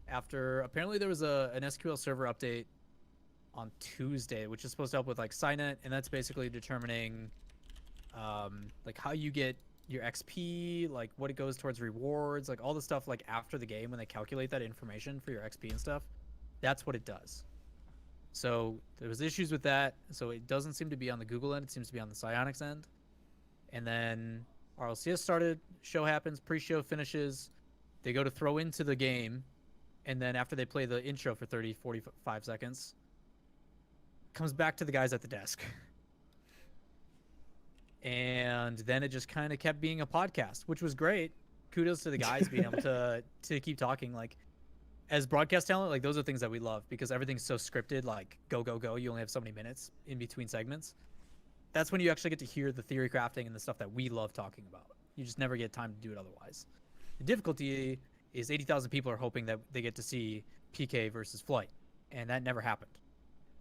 after apparently there was an SQL server update on Tuesday, which is supposed to help with like SciNet, and that's basically determining like how you get your XP, like what it goes towards rewards, like all the stuff like after the game when they calculate that information for your XP and stuff. That's what it does. So there was issues with that, so it doesn't seem to be on the Google end, it seems to be on the Psyonix end. And then RLCS started, show happens, pre-show finishes, they go to throw into the game, and then after they play the intro for 45 seconds, comes back to the guys at the desk. And then it just kind of kept being a podcast, which was great. Kudos to the guys being able to keep talking. Like, as broadcast talent, like those are things that we love because everything's so scripted, like go, go, go. You only have so many minutes in between segments. That's when you actually get to hear the theory crafting and the stuff that we love talking about. You just never get time to do it otherwise. The difficulty is 80,000 people are hoping that they get to see PK versus Flight, and that never happened,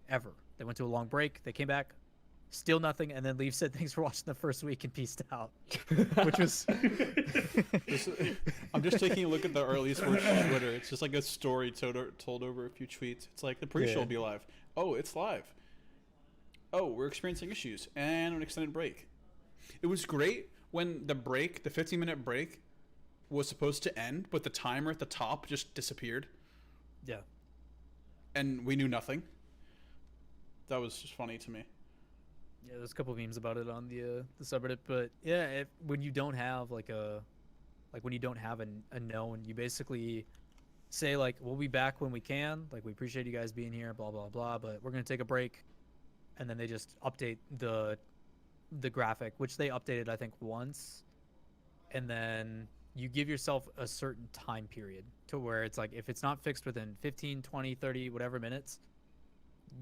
ever. They went to a long break. They came back, still nothing, and then Leaf said thanks for watching the first week and peaced out, which was. I'm just taking a look at the early sports Twitter. It's just like a story told over a few tweets. It's like the pre-show will be live. Oh, it's live. Oh, we're experiencing issues and an extended break. It was great when the 15-minute break, was supposed to end, but the timer at the top just disappeared. Yeah. And we knew nothing. That was just funny to me. Yeah, there's a couple of memes about it on the subreddit, but yeah, when you don't have when you don't have a known, you basically say like, we'll be back when we can, like we appreciate you guys being here, blah blah blah, but we're gonna take a break, and then they just update the graphic, which they updated I think once, and then you give yourself a certain time period to where it's like, if it's not fixed within 15, 20, 30, whatever minutes,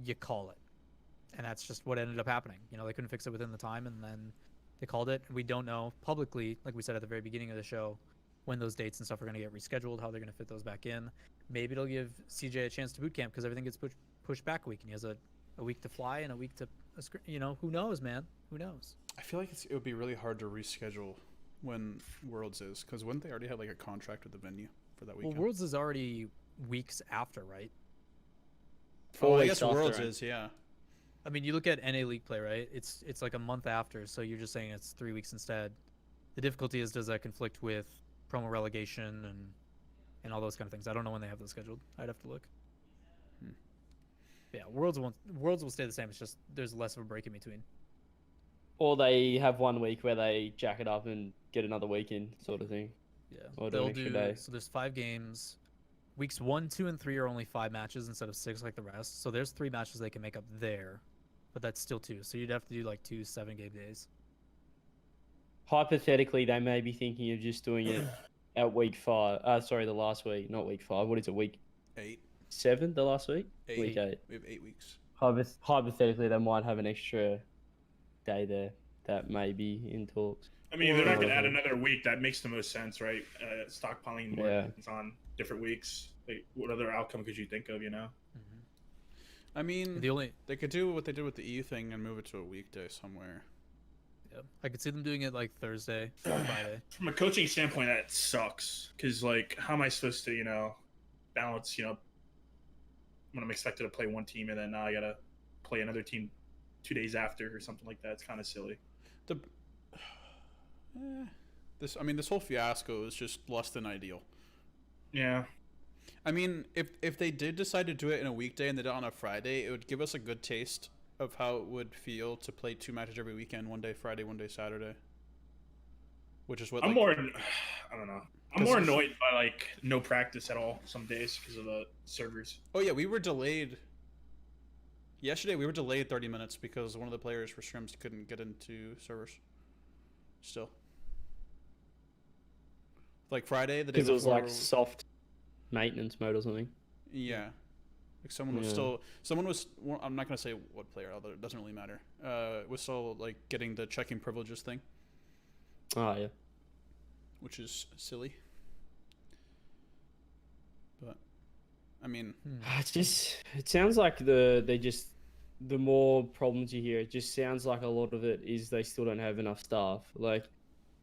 you call it. And that's just what ended up happening. You know, they couldn't fix it within the time, and then they called it. We don't know publicly, like we said at the very beginning of the show, when those dates and stuff are going to get rescheduled, how they're going to fit those back in. Maybe it'll give CJ a chance to boot camp because everything gets pushed back a week, and he has a week to fly and a week to, who knows, man? Who knows? I feel like it would be really hard to reschedule when Worlds is, because wouldn't they already have like a contract with the venue for that weekend? Well, Worlds is already weeks after, right? I guess Worlds is, yeah. I mean, you look at NA League play, right? It's like a month after, so you're just saying it's 3 weeks instead. The difficulty is, does that conflict with promo relegation and all those kind of things? I don't know when they have those scheduled. I'd have to look. Yeah, Worlds will stay the same. It's just there's less of a break in between. Or they have 1 week where they jack it up and get another week in, sort of thing. Yeah, Or they'll an extra do. day. So there's 5 games. Weeks 1, 2, and 3 are only 5 matches instead of 6 like the rest. So there's 3 matches they can make up there, but that's still 2. So you'd have to do like 2 7-game days. Hypothetically, they may be thinking of just doing it at week 5. Sorry, the last week, not week 5. What is it, week 8. 7? The last week? 8. Week 8. We have 8 weeks. Hypothetically, they might have an extra day there that may be in talks. I mean, if they're not going to add another week, that makes the most sense, right? Stockpiling more things on different weeks. Like, what other outcome could you think of, you know? I mean, The they could do what they did with the EU thing and move it to a weekday somewhere. Yeah, I could see them doing it like Thursday, Friday. From a coaching standpoint, that sucks. Because, like, how am I supposed to, balance, when I'm expected to play one team and then now I got to play another team 2 days after or something like that? It's kind of silly. This whole fiasco is just less than ideal. Yeah. I mean, if they did decide to do it in a weekday and they did it on a Friday, it would give us a good taste of how it would feel to play 2 matches every weekend, one day Friday, one day Saturday. Which is what I don't know. I'm more annoyed by like no practice at all some days because of the servers. Oh yeah, we were delayed. Yesterday we were delayed 30 minutes because one of the players for scrims couldn't get into servers. Still. Like Friday, the day Because before. it was like soft maintenance mode or something. Yeah. Like someone was I'm not going to say what player, although it doesn't really matter. Was still like getting the checking privileges thing. Oh, yeah. Which is silly. But, I mean... It sounds like the more problems you hear, it just sounds like a lot of it is they still don't have enough staff. Like,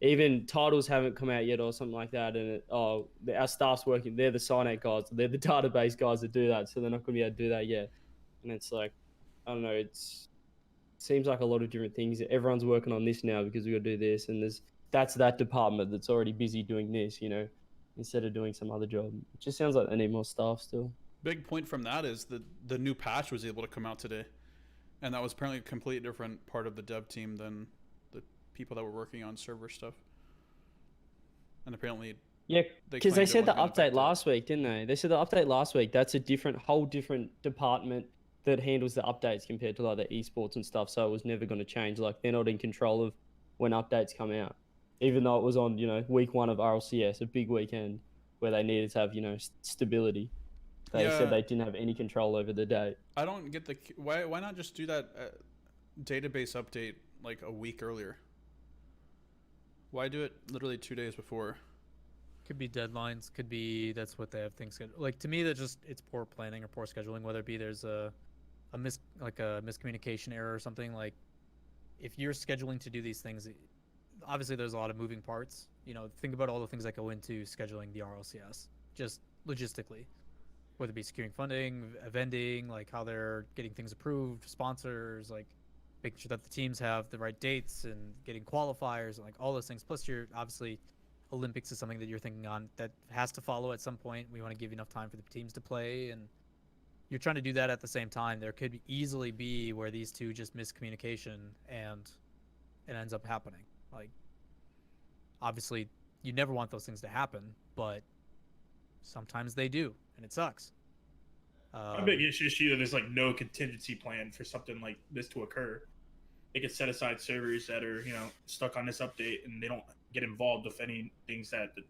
even titles haven't come out yet or something like that, and our staff's working, they're the sign-out guys, they're the database guys that do that, so they're not going to be able to do that yet. And it's like, I don't know, it seems like a lot of different things. Everyone's working on this now because we've got to do this, and that's that department that's already busy doing this, instead of doing some other job. It just sounds like they need more staff still. Big point from that is the new patch was able to come out today, and that was apparently a completely different part of the dev team than the people that were working on server stuff. And apparently, yeah, because they said the update last week, didn't they? They said the update last week. That's a whole different department that handles the updates compared to like the esports and stuff. So it was never going to change. Like they're not in control of when updates come out, even though it was on week 1 of RLCS, a big weekend where they needed to have stability. They said they didn't have any control over the date. I don't get why not just do that database update like a week earlier? Why do it literally 2 days before? Could be deadlines. Could be that's what they have things scheduled. Like to me, that just it's poor planning or poor scheduling. Whether it be there's a miscommunication error or something. Like if you're scheduling to do these things, obviously there's a lot of moving parts. You know, think about all the things that go into scheduling the RLCS, just logistically, whether it be securing funding, vending, like how they're getting things approved, sponsors, like making sure that the teams have the right dates and getting qualifiers and like all those things. Plus, you're obviously Olympics is something that you're thinking on that has to follow at some point. We want to give you enough time for the teams to play, and you're trying to do that at the same time. There could easily be where these two just miscommunication and it ends up happening. Like, obviously, you never want those things to happen, but sometimes they do, and it sucks. My big issue is that there's like no contingency plan for something like this to occur. They could set aside servers that are, you know, stuck on this update and they don't get involved with any things that the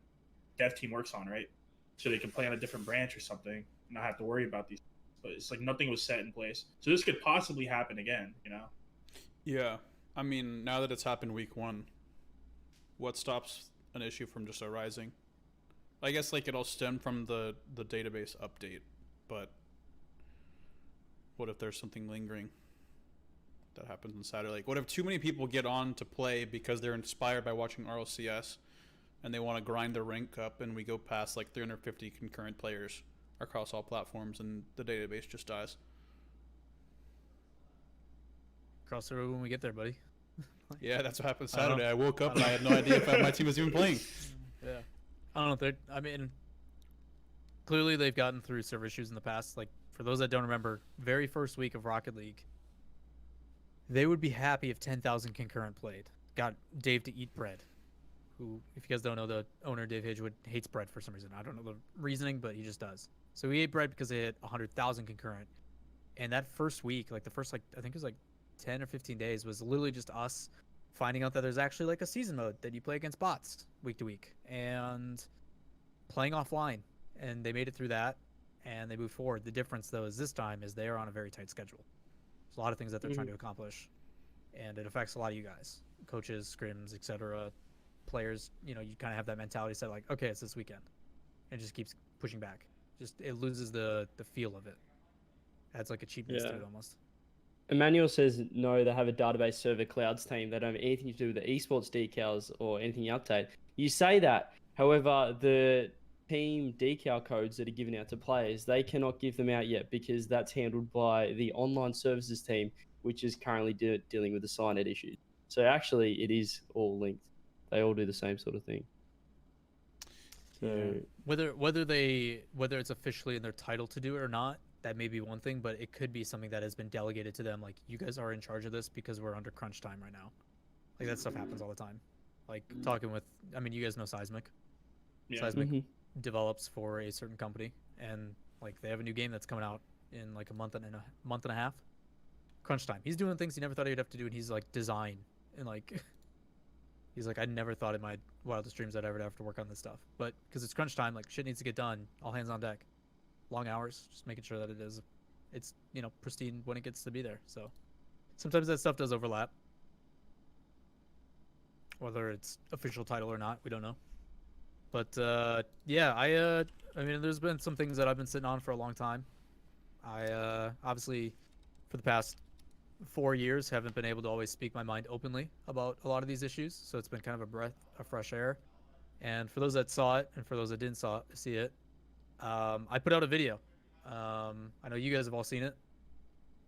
dev team works on, right? So they can play on a different branch or something and not have to worry about these. But it's like nothing was set in place. So this could possibly happen again, you know? Yeah. I mean, now that it's happened week 1, what stops an issue from just arising? I guess like it'll stem from the database update, but what if there's something lingering that happens on Saturday? Like, what if too many people get on to play because they're inspired by watching RLCS and they want to grind their rank up, and we go past like 350 concurrent players across all platforms and the database just dies? Cross the road when we get there, buddy. Yeah, that's what happened Saturday. I woke up and I had no idea if my team was even playing. Yeah. I don't know. I mean, clearly they've gotten through server issues in the past. Like, for those that don't remember, very first week of Rocket League, they would be happy if 10,000 concurrent played. Got Dave to eat bread, who, if you guys don't know, the owner, Dave Hedgewood, hates bread for some reason. I don't know the reasoning, but he just does. So he ate bread because they hit 100,000 concurrent. And that first week, like the first, like, I think it was like 10 or 15 days, was literally just us finding out that there's actually like a season mode that you play against bots week to week and playing offline. And they made it through that and they moved forward. The difference, though, is this time is they are on a very tight schedule. There's a lot of things that they're trying to accomplish, and it affects a lot of you guys, coaches, scrims, etc. Players, you know, you kind of have that mentality set like, okay, it's this weekend, and it just keeps pushing back. Just it loses the feel of it. Adds like a cheapness to it almost. Emmanuel says no, they have a database server clouds team. They don't have anything to do with the esports decals or anything update. You say that, however, the team decal codes that are given out to players, they cannot give them out yet because that's handled by the online services team, which is currently dealing with the signet issue. So actually, it is all linked. They all do the same sort of thing. So whether it's officially in their title to do it or not, that may be one thing, but it could be something that has been delegated to them. Like, you guys are in charge of this because we're under crunch time right now. Like, that stuff happens all the time. Like, talking with, I mean, you guys know Seismic. Yeah. Seismic develops for a certain company, and like they have a new game that's coming out in like a month and a half. Crunch time. He's doing things he never thought he'd have to do, and he's like design and like he's like, I never thought in my wildest dreams I'd ever have to work on this stuff, but because it's crunch time, like shit needs to get done. All hands on deck. Long hours, just making sure that it's you know, pristine when it gets to be there. So sometimes that stuff does overlap. Whether it's official title or not, we don't know. But yeah, I mean, there's been some things that I've been sitting on for a long time. I obviously, for the past 4 years, haven't been able to always speak my mind openly about a lot of these issues. So it's been kind of a breath of fresh air. And for those that saw it, and for those that didn't see it, I put out a video. I know you guys have all seen it,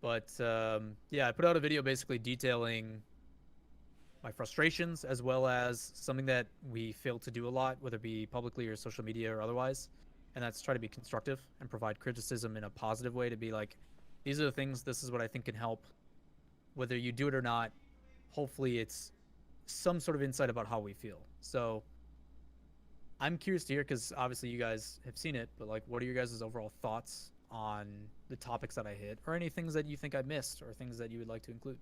but yeah, I put out a video basically detailing my frustrations, as well as something that we fail to do a lot, whether it be publicly or social media or otherwise, and that's try to be constructive and provide criticism in a positive way, to be like, these are the things, this is what I think can help. Whether you do it or not, hopefully it's some sort of insight about how we feel. So I'm curious to hear, because obviously you guys have seen it, but like, what are your guys' overall thoughts on the topics that I hit, or any things that you think I missed, or things that you would like to include?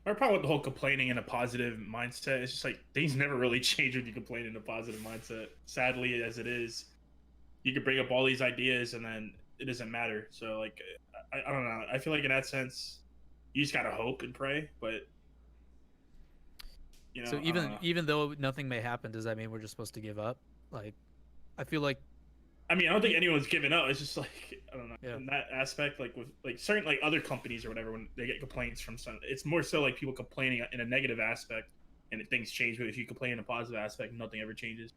Our problem with the whole complaining in a positive mindset is just like, things never really change when you complain in a positive mindset. Sadly, as it is, you could bring up all these ideas and then it doesn't matter. So like, I don't know. I feel like in that sense, you just gotta hope and pray. But You know, So I don't know. even though nothing may happen, does that mean we're just supposed to give up? Like, I feel like I mean, I don't think anyone's giving up. It's just like I don't know Yeah. in that aspect, like with like certain like other companies or whatever, when they get complaints from some, it's more so like people complaining in a negative aspect, and things change. But if you complain in a positive aspect, nothing ever changes,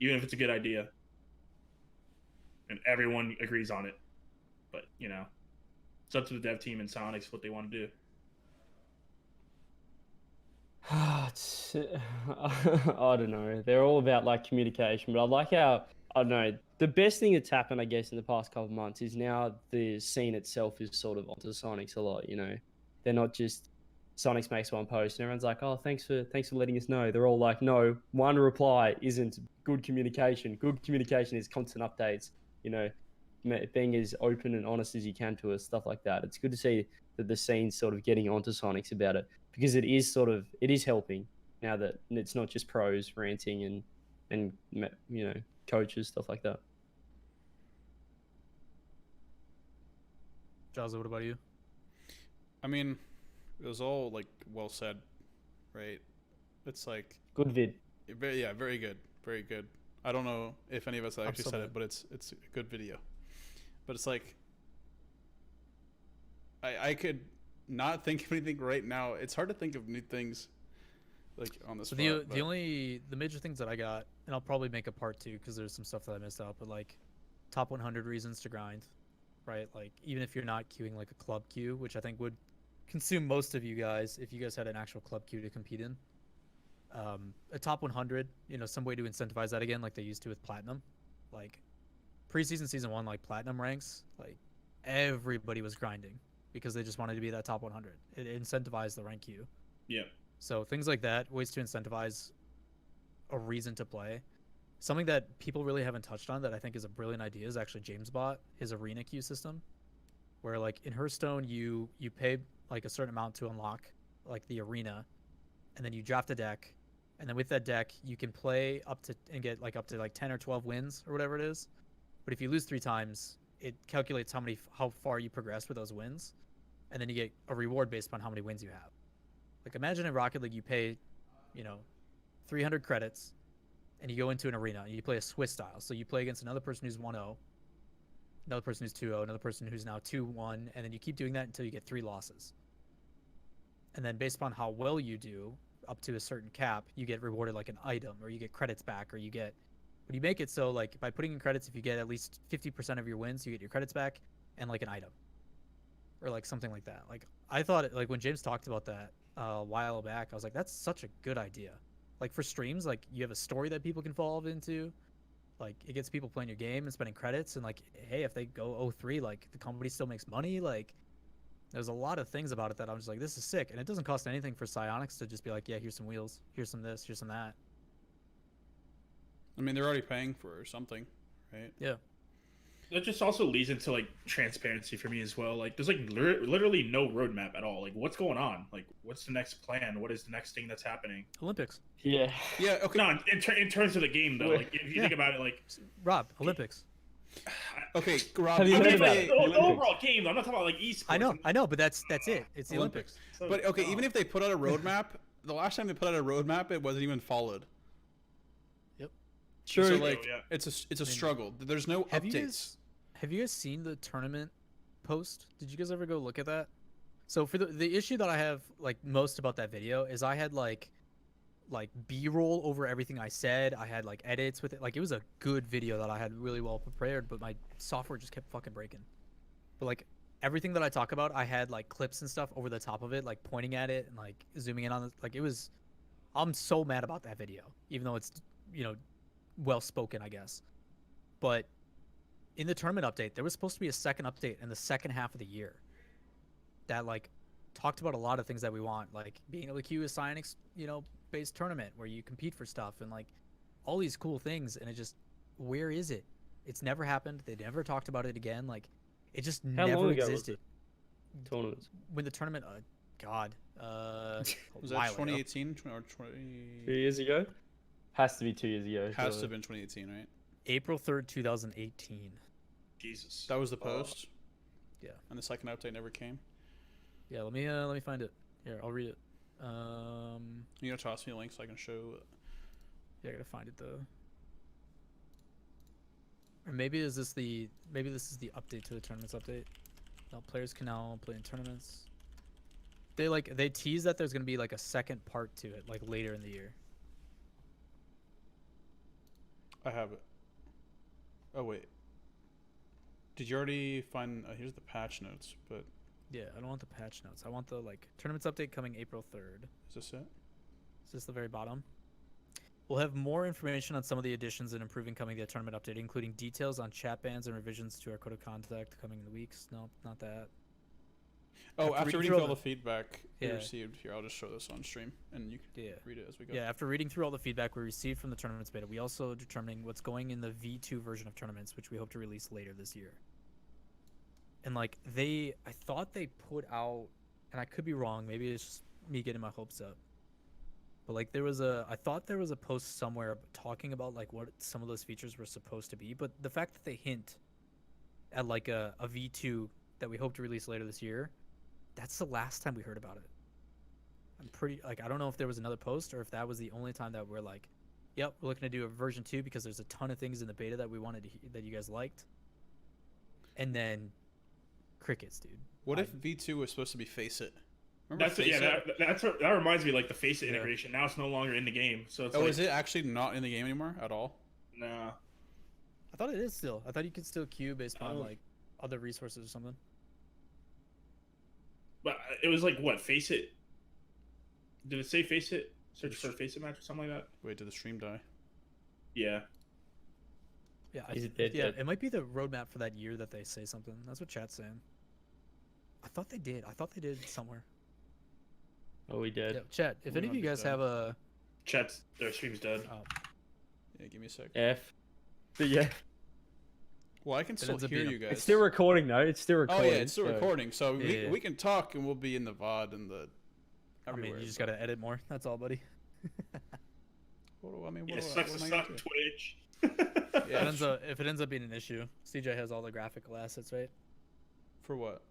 even if it's a good idea, and everyone agrees on it. But you know, it's up to the dev team and Sonics what they want to do. It's, I don't know. They're all about like communication, but I like how I don't know. The best thing that's happened, I guess, in the past couple of months is now the scene itself is sort of onto Sonics a lot. You know, they're not just Sonics makes one post and everyone's like, "Oh, thanks for letting us know." They're all like, "No, one reply isn't good communication. Good communication is constant updates. You know, being as open and honest as you can to us, stuff like that." It's good to see that the scene's sort of getting onto Sonics about it because it is helping now that it's not just pros ranting and you know, coaches, stuff like that. Jahzo, what about you? I mean, it was all like well said, right? It's like Good vid. very good, very good. I don't know if any of us actually so said bad. it, but it's a good video. But it's like I could not think of anything right now. It's hard to think of new things like on this. So spot, the major things that I got, and I'll probably make a part 2 because there's some stuff that I missed out. But like, top 100 reasons to grind, right? Like even if you're not queuing like a club queue, which I think would consume most of you guys if you guys had an actual club queue to compete in. A top 100, you know, some way to incentivize that again, like they used to with platinum. Like preseason season 1, like platinum ranks, like everybody was grinding because they just wanted to be that top 100. It incentivized the rank queue. Yeah. So things like that, ways to incentivize a reason to play. Something that people really haven't touched on that I think is a brilliant idea is actually JamesBot, his arena queue system, where like in Hearthstone you pay like a certain amount to unlock like the arena, and then you draft a deck, and then with that deck you can play up to and get like up to like 10 or 12 wins or whatever it is. But if you lose 3 times, it calculates how far you progress with those wins, and then you get a reward based on how many wins you have. Like imagine in Rocket League you pay, you know, 300 credits, and you go into an arena and you play a Swiss style. So you play against another person who's 1-0, another person who's 2-0, another person who's now 2-1, and then you keep doing that until you get 3 losses. And then based upon how well you do, up to a certain cap, you get rewarded like an item, or you get credits back, or you get. But you make it so like by putting in credits, if you get at least 50% of your wins, you get your credits back and like an item, or like something like that. Like I thought, like when James talked about that a while back, I was like, that's such a good idea. Like for streams, like you have a story that people can fall into. Like it gets people playing your game and spending credits, and like, hey, if they go 0-3, like the company still makes money. Like there's a lot of things about it that I'm just like, this is sick, and it doesn't cost anything for Psyonix to just be like, yeah, here's some wheels, here's some this, here's some that. I mean, they're already paying for something, right? Yeah. That just also leads into like transparency for me as well. Like there's like literally no roadmap at all. Like what's going on? Like what's the next plan? What is the next thing that's happening? Olympics. Yeah. Yeah. Okay. No, in terms of the game though. Like if you think about it, like Rob, Olympics. Okay, Rob. Have you I heard mean, about like, it? the Olympics. overall game though. I'm not talking about like esports. I know, but that's it. It's the Olympics. So But okay, dumb. even if they put out a roadmap, the last time they put out a roadmap, it wasn't even followed. True. So like, yeah. it's a struggle. There's no Have you updates. guys seen the tournament post? Did you guys ever go look at that? So for the issue that I have like most about that video is I had like B-roll over everything I said. I had like edits with it. Like it was a good video that I had really well prepared, but my software just kept fucking breaking. But like everything that I talk about, I had like clips and stuff over the top of it, like pointing at it and like zooming in on it. Like it was, I'm so mad about that video, even though it's, you know, well spoken, I guess. But in the tournament update, there was supposed to be a second update in the second half of the year that like talked about a lot of things that we want, like being able to queue a Psyonix, you know, based tournament where you compete for stuff and like all these cool things. And it just, where is it? It's never happened. They never talked about it again. Like it just How never long ago was existed. Tournaments. When the tournament, God, Was that 2018 or 20? 2 years ago. Has to be 2 years ago. Has to surely. have been 2018, right? April 3rd, 2018. Jesus. That was the post. Yeah. And the second update never came. Yeah, let me find it. Here, I'll read it. You gonna toss me a link so I can show? Yeah, I gotta find it though. Or maybe is this the update to the tournaments update? No, players can now play in tournaments. They tease that there's gonna be like a second part to it, like later in the year. I have it. Oh wait. Did you already find? Here's the patch notes, but Yeah, I don't want the patch notes. I want the like tournaments update coming April 3rd. is this it? Is this the very bottom? We'll have more information on some of the additions and improving coming to the tournament update, including details on chat bans and revisions to our code of conduct coming in the weeks. No, not that. Oh, after reading reading through through all all the feedback we Yeah. received, here I'll just show this on stream, and you can Yeah. read it as we go. Yeah, after reading through all the feedback we received from the tournaments beta, we also determining what's going in the V2 version of tournaments, which we hope to release later this year. And like I thought they put out, and I could be wrong, maybe it's just me getting my hopes up. But like I thought there was a post somewhere talking about like what some of those features were supposed to be, but the fact that they hint at like a V2 that we hope to release later this year, that's the last time we heard about it. I'm pretty like I don't know if there was another post or if that was the only time that we're like, yep, we're looking to do a version 2 because there's a ton of things in the beta that we wanted that you guys liked. And then crickets, dude. What if V2 was supposed to be Face It? Remember That's Face It? that reminds me like the Face It Yeah. integration. Now it's no longer in the game, so it's Oh, like, is it actually not in the game anymore at all? Nah. I thought it is still. I thought you could still queue based on Oh. like other resources or something. But it was like what? Face It? Did it say Face It? Search for a Face It match or something like that? Wait, did the stream die? Yeah. Yeah, Is it dead yeah, yet? it might be the roadmap for that year that they say something. That's what chat's saying. I thought they did. I thought they did somewhere. Oh, we did. Yeah, chat. If We any of might you be guys done. have a, Chat's their stream's dead. Yeah, give me a sec. F. But yeah, Well, I can still ends up hear being a- you guys. it's still recording though. It's still Oh recording. yeah, it's still so- recording. So Yeah. we can talk and we'll be in the VOD and the I everywhere. mean, you just gotta edit more. That's all, buddy. What do I mean? Yeah, What, sucks what to am I gonna suck do? Twitch. Yeah, If it ends up being an issue, CJ has all the graphical assets, right? for what?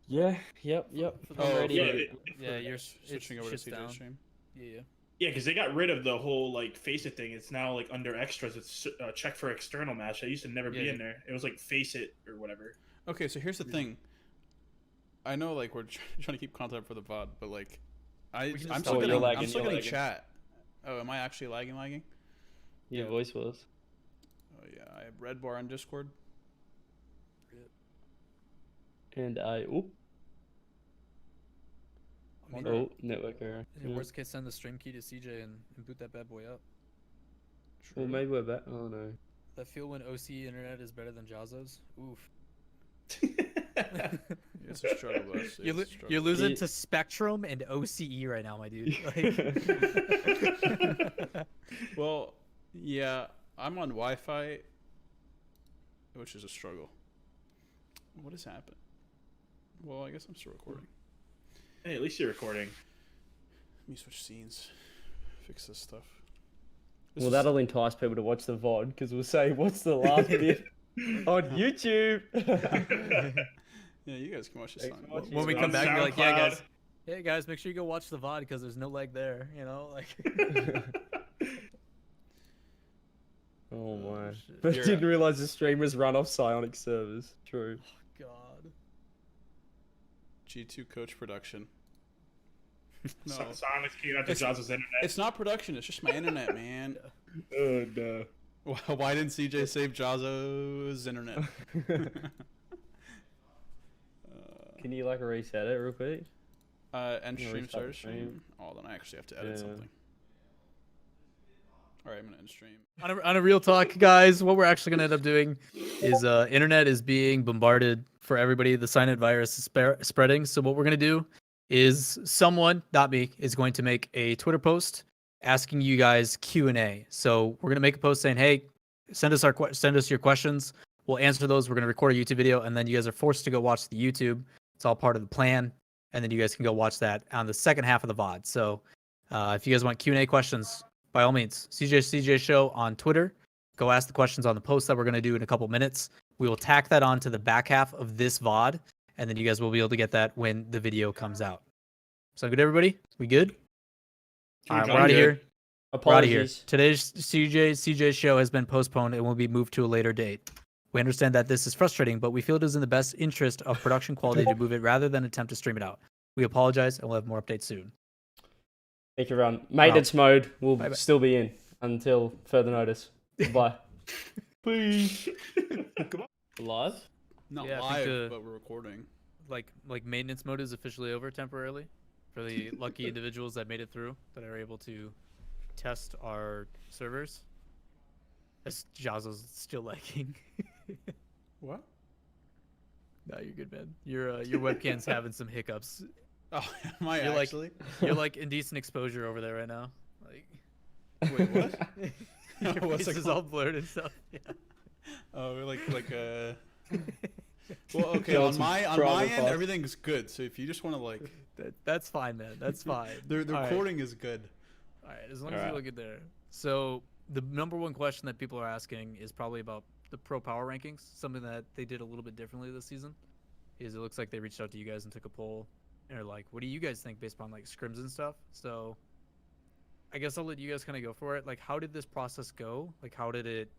Yeah. Yep. For the Oh, ready. yeah, Yeah, you're Switching over to CJ's down. stream. Yeah. Yeah, because they got rid of the whole like Face It thing. It's now like under extras. It's check for external match. That used to never be Yeah. in there. It was like Face It or whatever. Okay, so here's the thing. I know, like, we're trying to keep content for the VOD, but like, We can I'm just still talk getting, about it. I'm still You're getting lagging. chat. Oh, am I actually lagging? Your voice was. Oh yeah, I have red bar on Discord. And I. Oop. I mean, Oh, network error. in Yeah. worst case, send the stream key to CJ and boot that bad boy up. Well, maybe we're back. Oh no. That feel when OC internet is better than Jahzo's? Oof. It's a struggle, though. It's You're, a struggle. you're losing Ye- to Spectrum and OCE right now, my dude. Like, Well, yeah, I'm on Wi-Fi, which is a struggle. What has happened? Well, I guess I'm still recording. Hey, at least you're recording. Let me switch scenes. Fix this stuff. Well, that'll entice people to watch the VOD because we'll say, "What's the last bit on YouTube?" Yeah, you guys can watch this Thanks on. for watching. when we On come back, we're like, yeah, SoundCloud. guys. Hey, guys, make sure you go watch the VOD because there's no leg there, you know? Like, Oh my! shit. But You're- didn't realize the stream was run off Psionic servers. True. God. G2 Coach Production. No, Sonic's keying out to It's- Jahzo's internet. it's not production. It's just my internet, man. Oh no! Why didn't CJ save Jahzo's internet? Can you like reset it real quick? End Yeah, stream, restart start the stream. stream. Oh, then I actually have to edit Yeah. something. All right, I'm gonna end stream. On a real talk, guys, what we're actually going to end up doing is internet is being bombarded for everybody. The Signet virus is spreading. So what we're going to do is someone, not me, is going to make a Twitter post asking you guys Q&A. So we're going to make a post saying, hey, send us your questions. We'll answer those. We're going to record a YouTube video, and then you guys are forced to go watch the YouTube. It's all part of the plan. And then you guys can go watch that on the second half of the VOD. So if you guys want Q&A questions, by all means, CJCJ Show on Twitter. Go ask the questions on the post that we're going to do in a couple minutes. We will tack that on to the back half of this VOD, and then you guys will be able to get that when the video comes out. Sound good, everybody? We good? All right, John, we're out of good. here. We're out of here. Apologies. Today's CJ show has been postponed and will be moved to a later date. We understand that this is frustrating, but we feel it is in the best interest of production quality to move it rather than attempt to stream it out. We apologize, and we'll have more updates soon. Thank you, everyone. Maintenance mode will Bye-bye. still be in until further notice. Goodbye. Peace. Live? Not Yeah, I live, think, but we're recording. Like maintenance mode is officially over temporarily for the lucky individuals that made it through, that are able to test our servers. As Jahzo's still lagging. What? No, you're good, man. Your webcam's having some hiccups. Oh, am I You're actually? You're like indecent exposure over there right now. Like Wait, what? your What's face it is called? all blurred and stuff. Yeah. Oh, well, okay. Got On some my private end, thoughts. everything's good. So if you just want to like, That's fine, man. That's fine. the All right. recording is good. All right, as long All as you right. look at there. So the number one question that people are asking is probably about the pro power rankings. Something that they did a little bit differently this season is it looks like they reached out to you guys and took a poll and are like, what do you guys think based upon like scrims and stuff? So I guess I'll let you guys kind of go for it. Like, how did this process go? Like, how did it,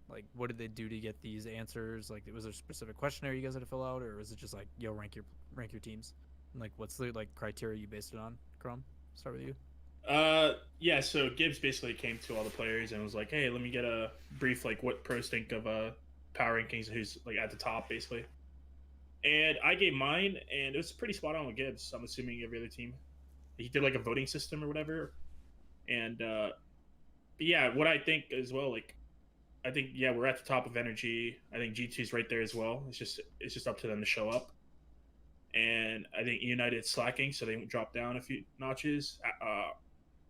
like, what did they do to get these answers? Like, was there a specific questionnaire you guys had to fill out, or was it just like, yo, rank your teams? And, like, what's the like criteria you based it on? Chrome, start with you. Yeah, so Gibbs basically came to all the players and was like, hey, let me get a brief, like, what pros think of power rankings and who's, like, at the top, basically. And I gave mine, and it was pretty spot on with Gibbs. I'm assuming every other team. He did, like, a voting system or whatever. And, but yeah, what I think as well, like, I think, yeah, we're at the top of energy. I think G2's right there as well. It's just up to them to show up. And I think United's slacking, so they drop down a few notches.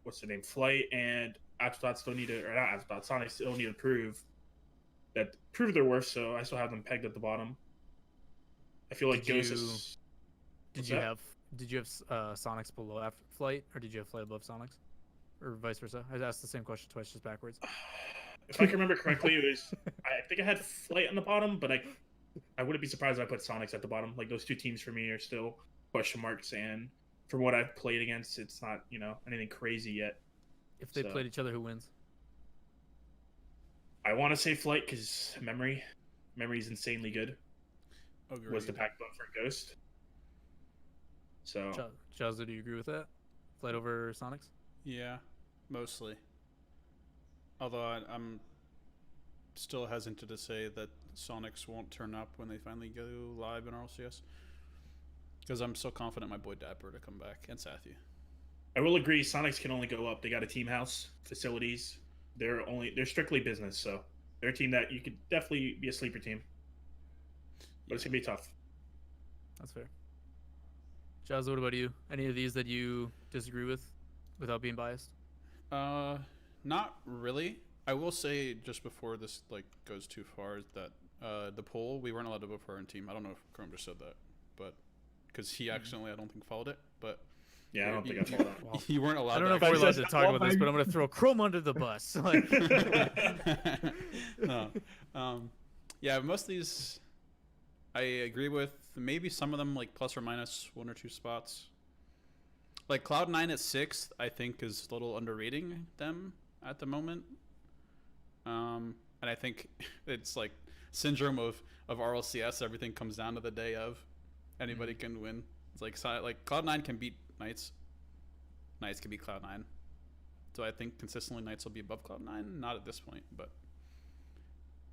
What's the name? Flight and Afterthought still need to, or not Afterthought, Sonic still need to prove their worth. So I still have them pegged at the bottom. I feel like Did Ghost you- is. Did What's you that? have Sonics below Flight, or did you have Flight above Sonics, or vice versa? I asked the same question twice, just backwards. If I can remember correctly, it was. I think I had Flight on the bottom, but I wouldn't be surprised if I put Sonics at the bottom. Like, those two teams for me are still question marks, and from what I've played against, it's not anything crazy yet. If they So- played each other, who wins? I want to say Flight because memory is insanely good. Agreed. Was the backbone for Ghost. So Jahzo, do you agree with that? Flight over Sonics? Yeah, mostly. Although I'm still hesitant to say that Sonics won't turn up when they finally go live in RLCS. Because I'm so confident my boy Dapper to come back, and Sathy. I will agree, Sonics can only go up. They got a team house, facilities. They're strictly business, so they're a team that you could definitely be a sleeper team. But it's gonna be tough. That's fair. Jahzo, what about you? Any of these that you disagree with, without being biased? Not really. I will say just before this like goes too far that the poll we weren't allowed to vote for our own team. I don't know if Chrome just said that, but because he accidentally I don't think followed it, but Yeah, I don't think I followed that. Well, you weren't allowed. I don't know if to we're actually- allowed to talk about this, but I'm gonna throw Chrome under the bus. Like, No. Yeah, most of these I agree with. Maybe some of them like plus or minus 1 or 2 spots. Like Cloud9 at 6th, I think is a little underrating them at the moment. And I think it's like syndrome of RLCS. Everything comes down to the day of. Anybody can win. It's like Cloud9 can beat Knights. Knights can beat Cloud9. So I think consistently Knights will be above Cloud9. Not at this point, but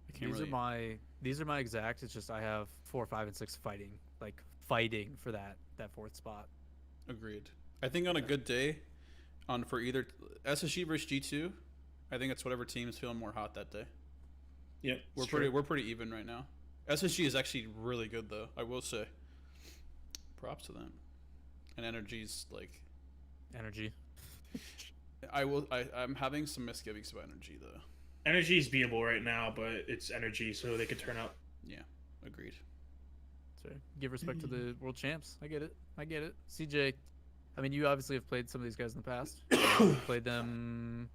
I can't really. These are my exact. It's just I have 4, 5, and 6 fighting for that 4th spot. Agreed. I think on a good day, for either SSG versus G2, I think it's whatever team is feeling more hot that day. Yeah, We're pretty even right now. SSG is actually really good though, I will say. Props to them. And Energy's like Energy. I'm having some misgivings about Energy though. Energy is beatable right now, but it's Energy, so they could turn up. Yeah, agreed. So give respect to the world champs. I get it. CJ, I mean, you obviously have played some of these guys in the past. You played them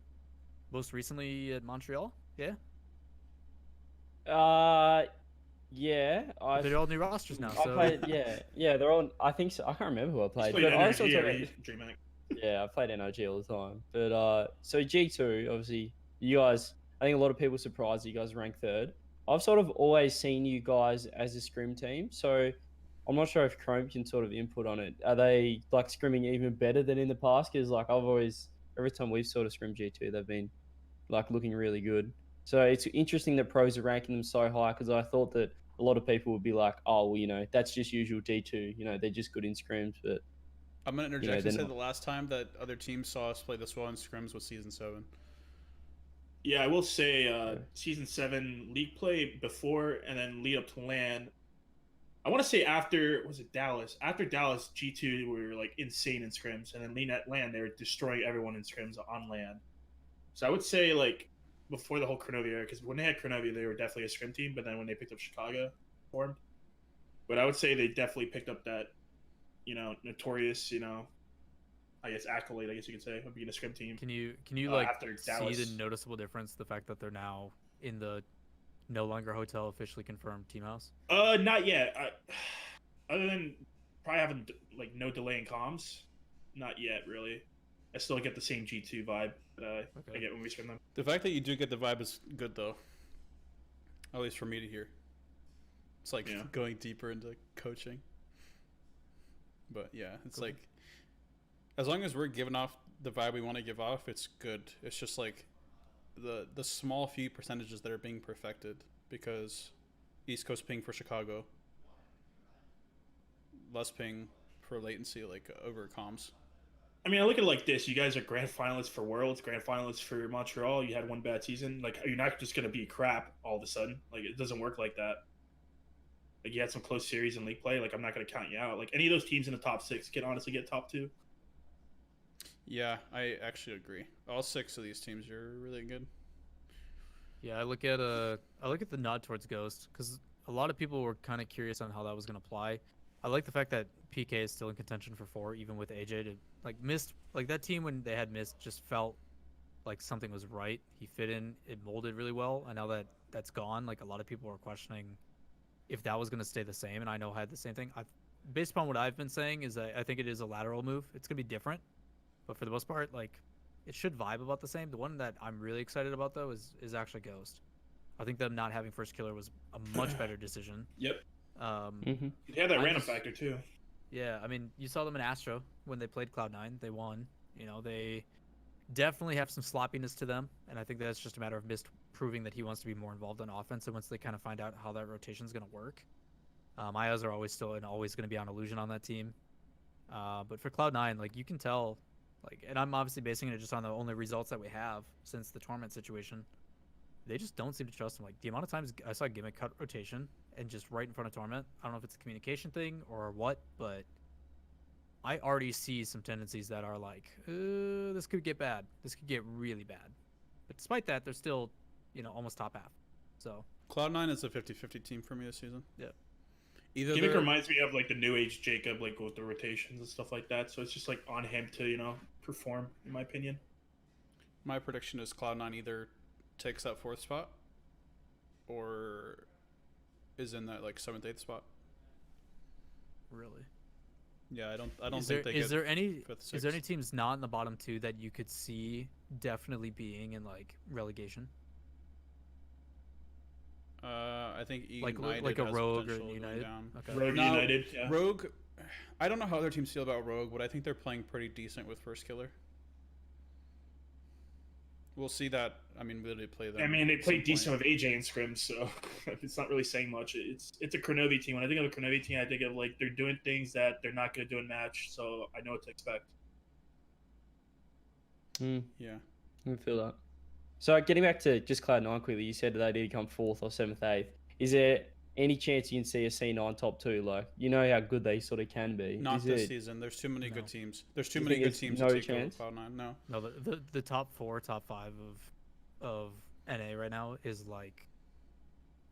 most recently at Montreal. Yeah. Yeah. They're all new rosters now. I So played. Yeah. They're all. I think so. I can't remember who I played, Played but I also Energy, took DreamHack. Yeah, I played NRG all the time. But so G2, obviously, you guys, I think a lot of people are surprised you guys rank third. I've sort of always seen you guys as a scrim team, so I'm not sure if Chrome can sort of input on it. Are they like scrimming even better than in the past? Because like I've always, every time we've sort of scrimmed G2, they've been like looking really good. So it's interesting that pros are ranking them so high because I thought that a lot of people would be like, oh, well, that's just usual G2. They're just good in scrims, but I'm gonna interject they're and say not. the last time that other teams saw us play this well in scrims was season 7. Yeah, I will say season 7 league play before and then lead up to LAN. I want to say after, was it Dallas? After Dallas, G2 were like insane in scrims, and then lean at LAN, they were destroying everyone in scrims on LAN. So I would say like before the whole Cronovia era, because when they had Cronovia, they were definitely a scrim team, but then when they picked up Chicago, formed. But I would say they definitely picked up that, notorious, I guess accolade, I guess you could say, of being a scrim team. Can you like after see Dallas. the noticeable difference? The fact that they're now in the no longer hotel officially confirmed team house. Not yet. Other than probably having like no delay in comms, not yet really. I still get the same G2 vibe that I get when we scrim them. The fact that you do get the vibe is good though. At least for me to hear. It's like going deeper into coaching. But yeah, it's like as long as we're giving off the vibe we want to give off, it's good. It's just like the small few percentages that are being perfected because East Coast ping for Chicago, less ping for latency like over comms. I mean, I look at it like this. You guys are grand finalists for Worlds, grand finalists for Montreal. You had one bad season. Like, you're not just going to be crap all of a sudden. Like, it doesn't work like that. Like, you had some close series in league play. Like, I'm not going to count you out. Like, any of those teams in the top 6 can honestly get top 2. Yeah, I actually agree. All 6 of these teams are really good. Yeah, I look at the nod towards Ghost because a lot of people were kind of curious on how that was going to apply. I like the fact that PK is still in contention for 4, even with AJ. To like missed, like that team when they had missed just felt like something was right. He fit in, it molded really well, and now that that's gone, like a lot of people are questioning if that was going to stay the same. And I know I had the same thing. Based upon what I've been saying, is that I think it is a lateral move. It's going to be different, but for the most part, like it should vibe about the same. The one that I'm really excited about though is actually Ghost. I think them not having first killer was a much better decision. Yep. Mm-hmm. They had that random factor too. Yeah, I mean, you saw them in Astro when they played Cloud9. They won. They definitely have some sloppiness to them, and I think that's just a matter of Mist proving that he wants to be more involved on offense. And once they kind of find out how that rotation is going to work, IOs are always still and always going to be on Illusion on that team. But for Cloud9, like you can tell, like, and I'm obviously basing it just on the only results that we have since the tournament situation. They just don't seem to trust him. Like the amount of times I saw Gimmick cut rotation and just right in front of tournament. I don't know if it's a communication thing or what, but I already see some tendencies that are like, this could get bad. This could get really bad. But despite that, they're still, almost top half. So Cloud9 is a 50-50 team for me this season. Yeah. Either Gimmick reminds me of like the new age Jacob, like with the rotations and stuff like that. So it's just like on him to, perform, in my opinion. My prediction is Cloud9 either takes that 4th spot or is in that like 7th, 8th spot. really, Yeah, I don't is think there they is get there any 5th, is there 6th. any teams not in the bottom 2 that you could see definitely being in like relegation? I think Like United a has Rogue or potential going United? down. Okay. Rogue No, United, yeah. Rogue, I don't know how other teams feel about Rogue, but I think they're playing pretty decent with first killer. We'll see that. I mean, we literally play them. I mean, they at some played decent point. with AJ in scrims, so it's not really saying much. It's a Cronovia team. When I think of a Cronovia team, I think of like they're doing things that they're not going to do in match, so I know what to expect. Yeah. I feel that. So getting back to just Cloud9 quickly, you said that they did come 4th or 7th, 8th. Is there any chance you can see a C9 top 2? Like, how good they sort of can be. Not Is this it, season. There's too many good teams. There's too You many think good it's teams no to take chance? over Cloud9. No. No, the top 4, top 5 of NA right now is like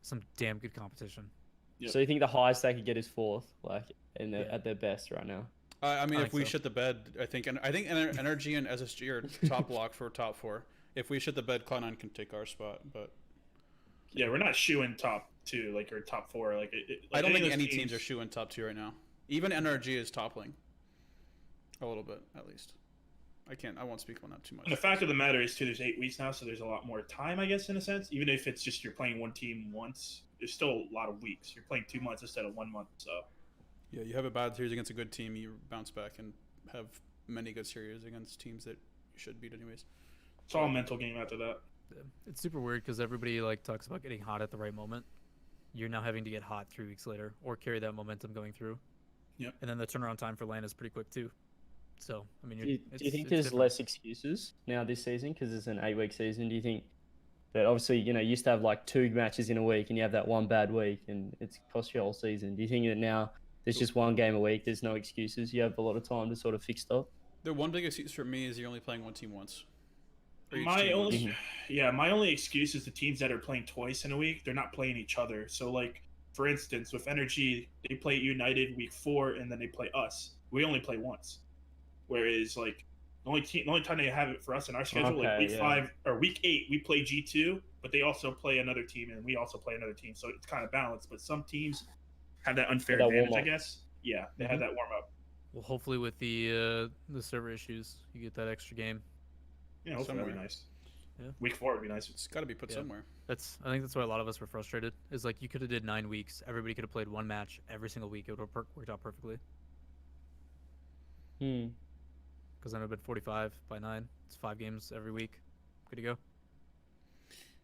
some damn good competition. Yep. So you think the highest they could get is 4th, like, Yeah. at their best right now? I mean, I if think we so. shit the bed, I think Energy and SSG are top block for top 4. If we shit the bed, Cloud9 can take our spot. But Yeah, we're not shooing top 2, like, or top 4. Like, I don't think of any those teams are shooing top 2 right now. Even NRG is toppling a little bit, at least. I won't speak on that too much. And the fact of the matter is, too, there's 8 weeks now, so there's a lot more time, I guess, in a sense. Even if it's just you're playing one team once, there's still a lot of weeks. You're playing 2 months instead of 1 month, so. Yeah, you have a bad series against a good team, you bounce back and have many good series against teams that you should beat anyways. It's all a mental game after that. Yeah. It's super weird because everybody like talks about getting hot at the right moment. You're now having to get hot 3 weeks later or carry that momentum going through. Yep. And then the turnaround time for LAN is pretty quick too. So, I mean, Do you think it's there's different. less excuses now this season because it's an 8-week season? Do you think that obviously, you used to have like 2 matches in a week and you have that one bad week and it's cost you a whole season? Do you think that now there's just 1 game a week, there's no excuses, you have a lot of time to sort of fix stuff? The one big excuse for me is you're only playing one team once. Or each My team only, once. my only excuse is the teams that are playing twice in a week. They're not playing each other. So, like for instance, with Energy, they play United week 4, and then they play us. We only play once. Whereas, like the only time they have it for us in our schedule, like Okay, week yeah. 5 or week 8, we play G2, but they also play another team, and we also play another team. So it's kind of balanced. But some teams have that unfair That advantage, I warm-up. guess. Yeah, they have that warm up. Well, hopefully with the server issues, you get that extra game. Yeah, hopefully that'd be Somewhere. nice. Yeah. Week 4 would be nice. It's got to be put Yeah. somewhere. I think that's why a lot of us were frustrated. Is like you could have did 9 weeks. Everybody could have played 1 match every single week. It would have worked out perfectly. Because then it would have been 45 by 9. It's 5 games every week. Good to go.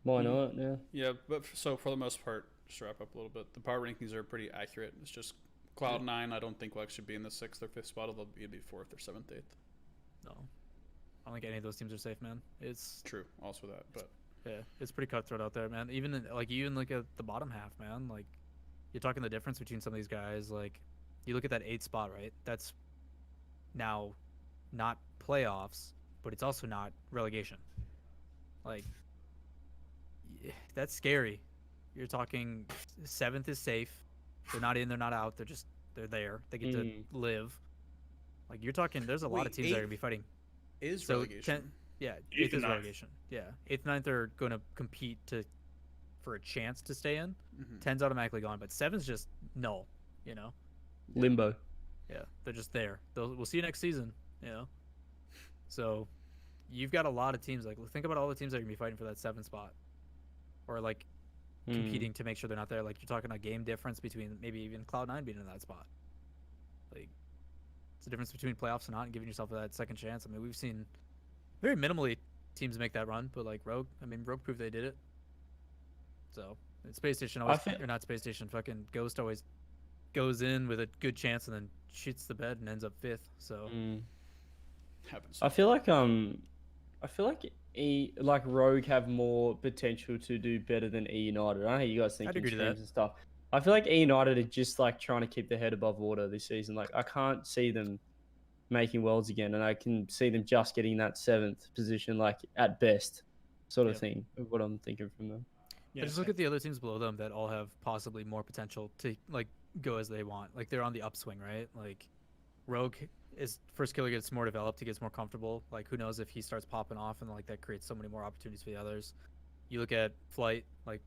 Why not? Yeah. Yeah, but so for the most part, just to wrap up a little bit, the power rankings are pretty accurate. It's just Cloud9, I don't think will actually be in the 6th or 5th spot. It'll be 4th or 7th, 8th. No, I don't think any of those teams are safe, man. It's True, also that, but yeah, it's pretty cutthroat out there, man. Even look at the bottom half, man. Like you're talking the difference between some of these guys. Like you look at that 8th spot, right? That's now not playoffs, but it's also not relegation. Like that's scary. You're talking 7th is safe. They're not in, they're not out. They're there. They get to live. Like you're talking, there's a lot of Wait, teams that are 8th gonna be fighting. is So relegation. Yeah, 8th 8th and is 9th. relegation. Yeah, 8th, 9th are gonna compete for a chance to stay in. Mhm. 10's automatically gone, but 7's just null. You know. Limbo. Yeah, they're just there. We'll see you next season. You know. So, you've got a lot of teams. Like think about all the teams that are gonna be fighting for that 7th spot, or like competing to make sure they're not there. Like you're talking a game difference between maybe even Cloud9 being in that spot. Like it's the difference between playoffs and not, and giving yourself that second chance. I mean, we've seen very minimally teams make that run, but like Rogue proved they did it. So Space Station always, or not Space Station, fucking Ghost always goes in with a good chance and then shoots the bed and ends up 5th. So Happens. I feel like Rogue have more potential to do better than E United. I don't know how you guys think I'd in agree to streams that. and stuff. I feel like E United are just like trying to keep their head above water this season. Like I can't see them making worlds again, and I can see them just getting that 7th position, like at best, sort of Yeah. thing. Of what I'm thinking from them. Yeah, I just look at the other teams below them that all have possibly more potential to like go as they want. Like they're on the upswing, right? Like Rogue is first killer gets more developed, he gets more comfortable. Like who knows if he starts popping off and like that creates so many more opportunities for the others. You look at Flight, like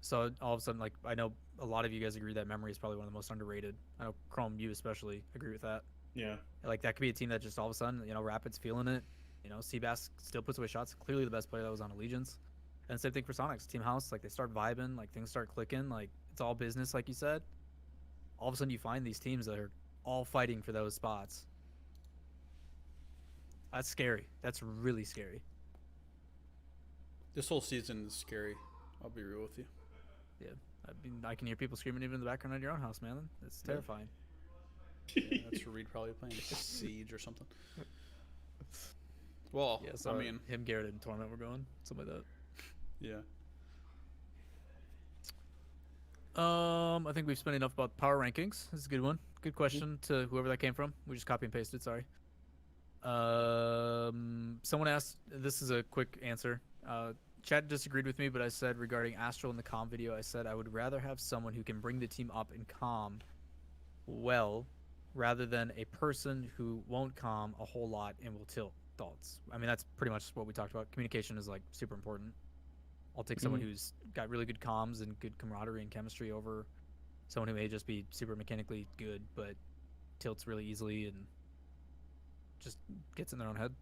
so all of a sudden, like I know a lot of you guys agree that Memory is probably one of the most underrated. I know Chrome, you especially agree with that. yeah. Like that could be a team that just all of a sudden, Rapid's feeling it. Seabass still puts away shots. Clearly the best player that was on Allegiance. And same thing for Sonics. Team House, like they start vibing, like things start clicking, like it's all business, like you said. All of a sudden you find these teams that are all fighting for those spots. That's scary. That's really scary. This whole season is scary. I'll be real with you. Yeah. I can hear people screaming even in the background of your own house, man. It's terrifying. Yeah, that's Reed probably playing Siege or something. Well, Yeah, so I mean, him, Garrett, and Torment were going. Something like that. yeah. I think we've spent enough about power rankings. This is a good one. Good question to whoever that came from. We just copy and pasted. Sorry. Someone asked. This is a quick answer. Chad disagreed with me, but I said regarding Astral in the comm video, I said I would rather have someone who can bring the team up in comm well, rather than a person who won't comm a whole lot and will tilt thoughts. I mean, that's pretty much what we talked about. Communication is like super important. I'll take someone who's got really good comms and good camaraderie and chemistry over someone who may just be super mechanically good but tilts really easily and just gets in their own head.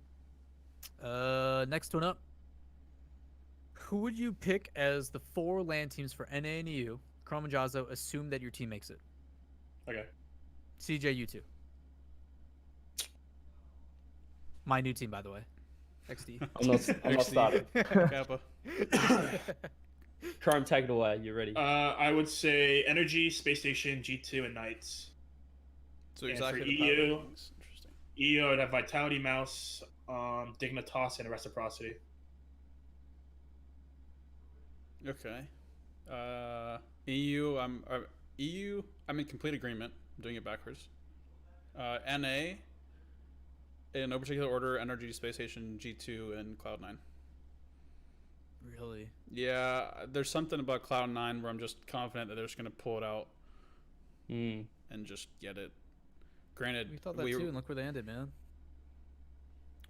Next one up. Who would you pick as the 4 LAN teams for NA and EU? Chrome and Jahzo, assume that your team makes it. Okay. CJ, you two. My new team, by the way. XD. I'm not starting. Kappa. Chrome, take it away. You're ready. I would say Energy, Space Station, G2, and Knights. So And exactly for the power EU, rankings. Interesting. EU, I would have Vitality, Mouse, Dignitas, and Reciprocity. Okay. EU, EU. I'm in complete agreement. I'm doing it backwards. NA. In no particular order: Energy, Space Station, G2, and Cloud9. Really? Yeah, there's something about Cloud9 where I'm just confident that they're just gonna pull it out and just get it. Granted, We thought that too, and look where they ended, man.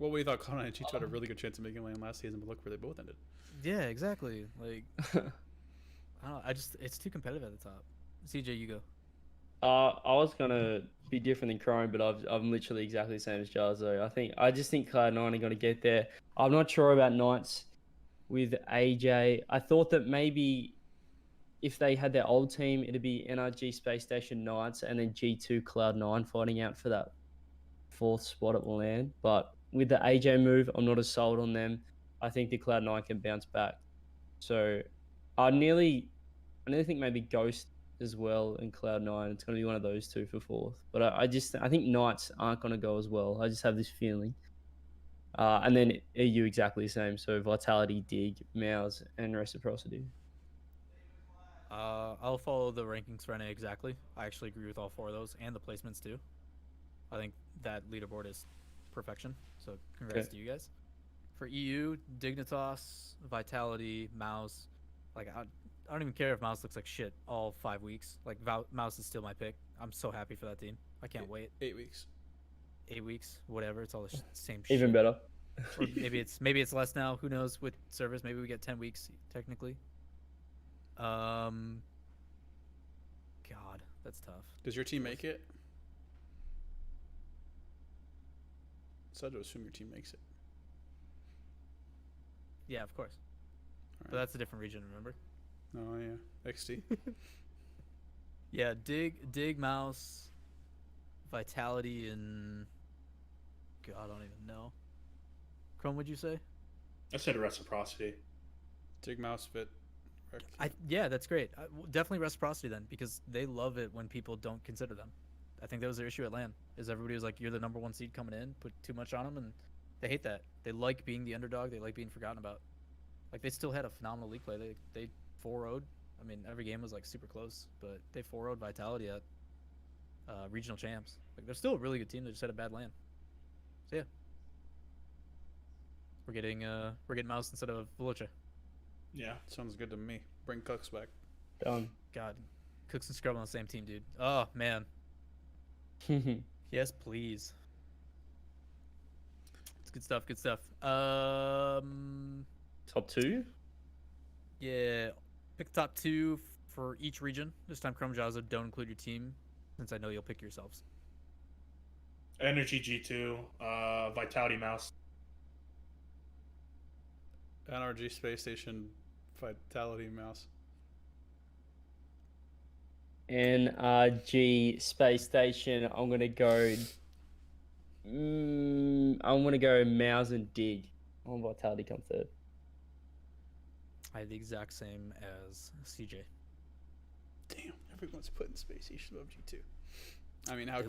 well, we thought Cloud9 and G2 had a really good chance of making land last season, but look where they both ended. Yeah, exactly. Like, I don't know. It's too competitive at the top. CJ, you go. I was gonna be different than Chrome, but I'm literally exactly the same as Jahzo. I just think Cloud9 are gonna get there. I'm not sure about Knights with AJ. I thought that maybe if they had their old team, it'd be NRG, Space Station, Knights, and then G2, Cloud9 fighting out for that 4th spot at the LAN. But with the AJ move, I'm not as sold on them. I think the Cloud9 can bounce back. So I nearly think maybe Ghost as well and Cloud9. It's going to be one of those two for 4th. But I think Knights aren't going to go as well. I just have this feeling. And then EU exactly the same. So Vitality, Dig, Mouse, and Reciprocity. I'll follow the rankings for NA exactly. I actually agree with all 4 of those and the placements too. I think that leaderboard is perfection. So congrats to you guys. For EU, Dignitas, Vitality, Mouse. Like I don't even care if Mouse looks like shit all 5 weeks. Like Mouse is still my pick. I'm so happy for that team. I can't wait. 8 weeks. 8 weeks, whatever. It's all the same shit. Even better. Or maybe it's less now. Who knows with service? Maybe we get 10 weeks technically. God, that's tough. Does your team make it? So I'd assume your team makes it. Yeah, of course. But Alright. that's a different region, remember? Oh yeah, XT. Yeah, dig, Mouse, Vitality, and God, I don't even know. Chrome, would you say? I said Reciprocity. Dig Mouse Fit. Yeah, that's great. Definitely Reciprocity then, because they love it when people don't consider them. I think that was their issue at LAN, is everybody was like, you're the number 1 seed coming in, put too much on them, and they hate that. They like being the underdog. They like being forgotten about. Like, they still had a phenomenal league play. They 4-0'd. I mean, every game was like super close, but they 4-0'd Vitality at regional champs. Like, they're still a really good team. They just had a bad LAN. So yeah, we're getting Mouse instead of Veloce. Yeah. Sounds good to me. Bring Cooks back. Done. God, Cooks and Scrub on the same team, dude. Oh man. Yes, please. It's good stuff. Good stuff. Top 2? Yeah. Pick the top 2 for each region. This time, Chrome, Jahzo, don't include your team, since I know you'll pick yourselves. Energy, G2, Vitality, Mouse. NRG, Space Station, Vitality, Mouse. NRG, Space Station. I'm gonna go Mouse and Dig. I want Vitality come 3rd. I had the exact same as CJ. Damn, everyone's putting Space Station above G2. I mean, how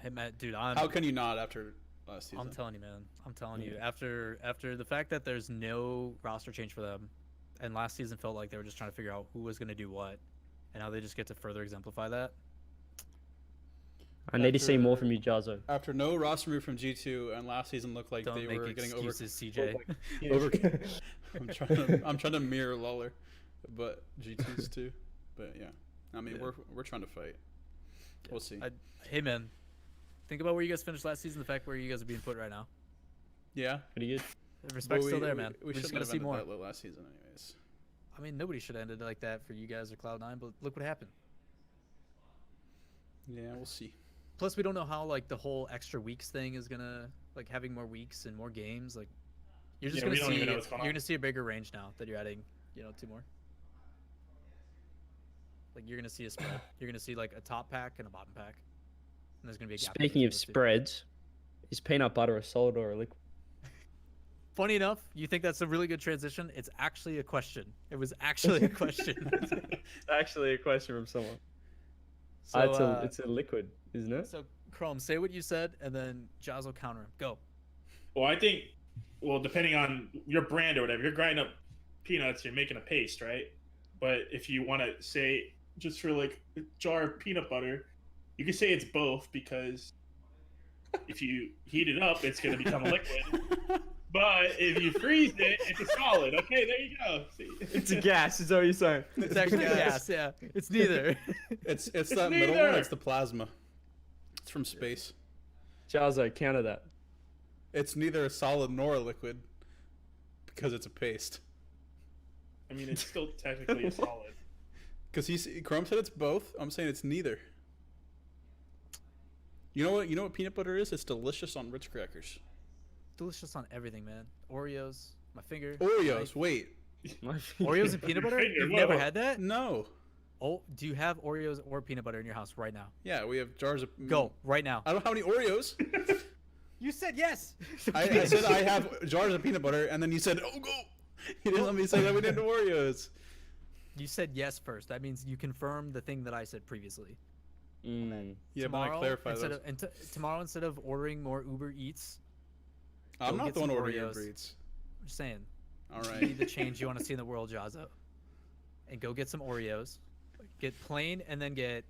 Hey, Matt, dude, how can you not after last season? I'm telling you, man. I'm telling you. After the fact that there's no roster change for them, and last season felt like they were just trying to figure out who was going to do what, and now they just get to further exemplify that. I need to see more from you, Jahzo. After no roster move from G2, and last season looked like Don't they make were getting over. excuses, CJ. I'm trying to mirror Lawler, but G2's too. But yeah, I mean we're trying to fight. We'll see. Hey man, think about where you guys finished last season. The fact where you guys are being put right now. Yeah, Pretty good. Respect's But still there, man. We We just shouldn't gotta have see ended more. that last season, anyways. I mean, nobody should have ended like that for you guys or Cloud9, but look what happened. Yeah, we'll see. Plus, we don't know how like the whole extra weeks thing is gonna, like, having more weeks and more games. Like, You're just Yeah, we gonna don't even see. know what's going You're on. gonna see a bigger range now that you're adding. 2 more. Like you're gonna see a spread. You're gonna see like a top pack and a bottom pack. And there's gonna be a gap Speaking between of those two. spreads, is peanut butter a solid or a liquid? Funny enough, you think that's a really good transition. It's actually a question. It was actually a question. Actually, a question from someone. So, It's a liquid, isn't it? so Chrome, say what you said, and then Jahzo counter him. Go. Well, I think, depending on your brand or whatever, you're grinding up peanuts, you're making a paste, right? But if you want to say, just for like a jar of peanut butter, you can say it's both, because if you heat it up, it's going to become a liquid. But if you freeze it, it's a solid. Okay, there you go. See? It's a gas. Is that what you're saying? It's actually gas. Yeah, it's neither. It's that middle neither. one. It's the plasma. It's from space. Jahzo, counter that. It's neither a solid nor a liquid because it's a paste. I mean, it's still technically a solid. Because Chrome said it's both. I'm saying it's neither. You know what peanut butter is? It's delicious on Ritz crackers. Delicious on everything, man. Oreos, my finger. Oreos. knife. Wait. Oreos and peanut butter? Finger, You've whoa. never had that? No. Oh, do you have Oreos or peanut butter in your house right now? Yeah, we have jars of. Go right now. I don't have any Oreos. You said yes. I said I have jars of peanut butter, and then you said, "Oh, go." You didn't let me say that we didn't have Oreos. You said yes first. That means you confirmed the thing that I said previously. Mm. Yeah, but I Tomorrow, clarify instead those. of, tomorrow, instead of ordering more Uber Eats, I'm go not get the one some ordering Oreos. Uber Eats. I'm just saying. All Be right. the change you want to see in the world, Jahzo. And go get some Oreos. Get plain and then get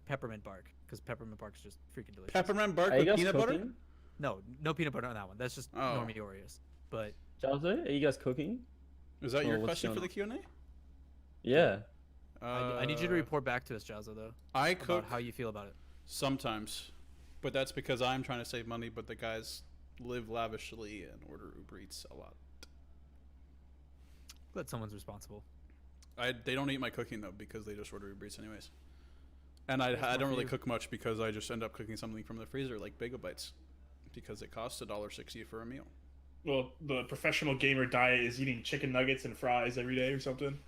peppermint bark, because peppermint bark is just freaking delicious. Peppermint bark Are you with guys peanut cooking? butter. No peanut butter on that one. That's just Oh. normie Oreos. But Jahzo, are you guys cooking? Is that Oh, your what's question for going the Q&A? Yeah. I need you to report back to us, Jahzo, though, I about cook how you feel about it. sometimes, but that's because I'm trying to save money. But the guys live lavishly and order Uber Eats a lot. Glad someone's responsible. They don't eat my cooking though because they just order Uber Eats anyways. And I more don't for really you. cook much because I just end up cooking something from the freezer like Bagel Bites, because it costs $1.60 for a meal. Well, the professional gamer diet is eating chicken nuggets and fries every day or something.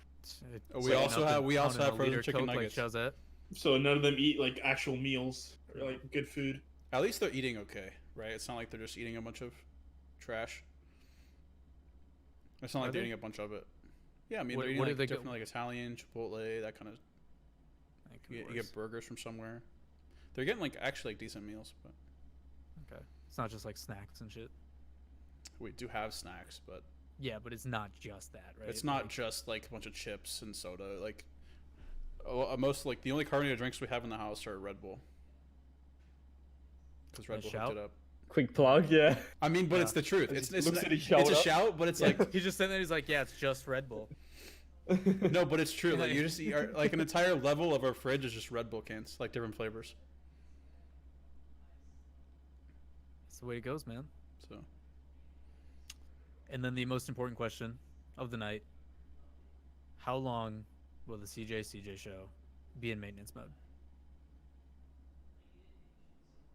We Waking also up have- and we also pounding have a frozen liter chicken Coke nuggets. Like Jahzo. So none of them eat like actual meals or like good food. At least they're eating okay, right? It's not like they're just eating a bunch of trash. It's not Are like they're they? eating a bunch of it. Yeah, I mean What- they're eating what do like they go- different like Italian, Chipotle, that kind of. That could be You worse. get burgers from somewhere. They're getting like actually like decent meals, but Okay. It's not just like snacks and shit. we do have snacks, but Yeah, but it's not just that, right? it's not Like, just like a bunch of chips and soda. Like most like the only carbonated drinks we have in the house are Red Bull. Because Red Nice Bull hooked shout. it up. Quick plug, yeah. I mean, but Yeah. it's the truth. It's Looks not, at his it's a shoulder. shout, but it's like He just said that he's like, yeah, it's just Red Bull. no, but it's true. Like you just eat, like an entire level of our fridge is just Red Bull cans, like different flavors. That's the way it goes, man. So And then the most important question of the night: how long will the CJCJ show be in maintenance mode?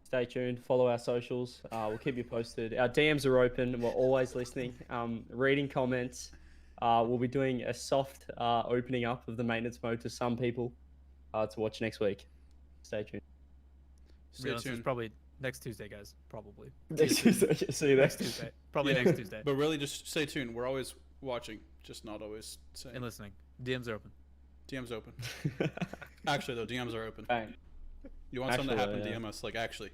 Stay tuned. Follow our socials. We'll keep you posted. Our DMs are open. We're always listening. Reading comments. We'll be doing a soft opening up of the maintenance mode to some people to watch next week. Stay tuned. stay It's tuned. probably next Tuesday, guys. Probably See you next next. Tuesday. Probably Yeah. next Tuesday. But really, just stay tuned. We're always watching, just not always saying. And listening. DMs are open. DMs open. Actually, though, DMs are open. Bang. You want something to Actually, happen? yeah. DM us. Like actually,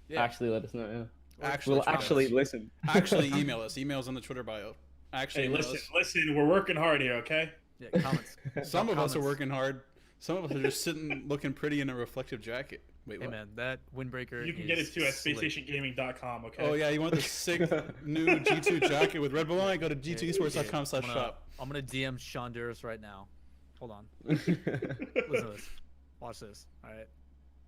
Yeah. Actually, let us know. Yeah. actually, We'll tweet actually us. listen. actually email us. Emails in the Twitter bio. Actually, Hey, email listen, us. listen, we're working hard here, okay? Yeah. Comments. Some of us are comments. working hard. Some of us are just sitting, looking pretty in a reflective jacket. Wait, Hey what? man, that windbreaker. You can get it is too at slick. spacestationgaming.com, okay? Oh yeah, you want the sick new G2 jacket with Red Bull on it? Go to I'm g2esports.com/shop. gonna, I'm gonna DM Sean Duras right now. Hold on. Listen to this. Watch this. All right.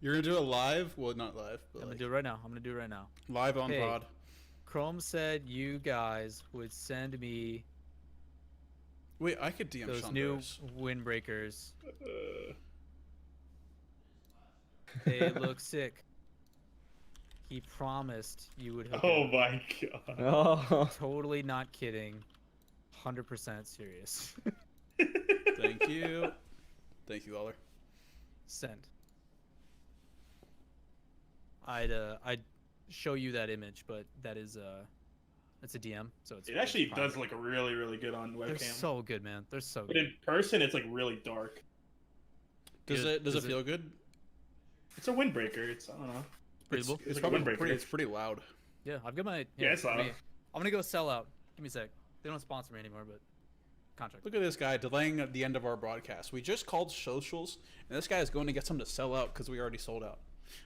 You're gonna do it live? Well, not live, but I'm gonna like do it right now. I'm gonna do it right now. live on Hey. pod. Chrome said you guys would send me Wait, I could DM those Sean new Durst. windbreakers. Uh, They look sick. He promised you would hook Oh it up. my god. Oh. Totally not kidding. 100% serious. Thank you. Thank you, Lawler. Send. I'd show you that image, but that is it's a DM, so it's. It actually it's does private. look really, really good on They're webcam. so good, man. They're so But good. in person, it's like really dark. Does Good. it feel good? It's a windbreaker. It's I don't know. Breathable. It's like a probably windbreaker. it's pretty loud. Yeah, I've got my. Yeah, it's loud. I'm gonna go sell out. Give me a sec. They don't sponsor me anymore, but contract. Look at this guy delaying the end of our broadcast. We just called socials, and this guy is going to get something to sell out because we already sold out.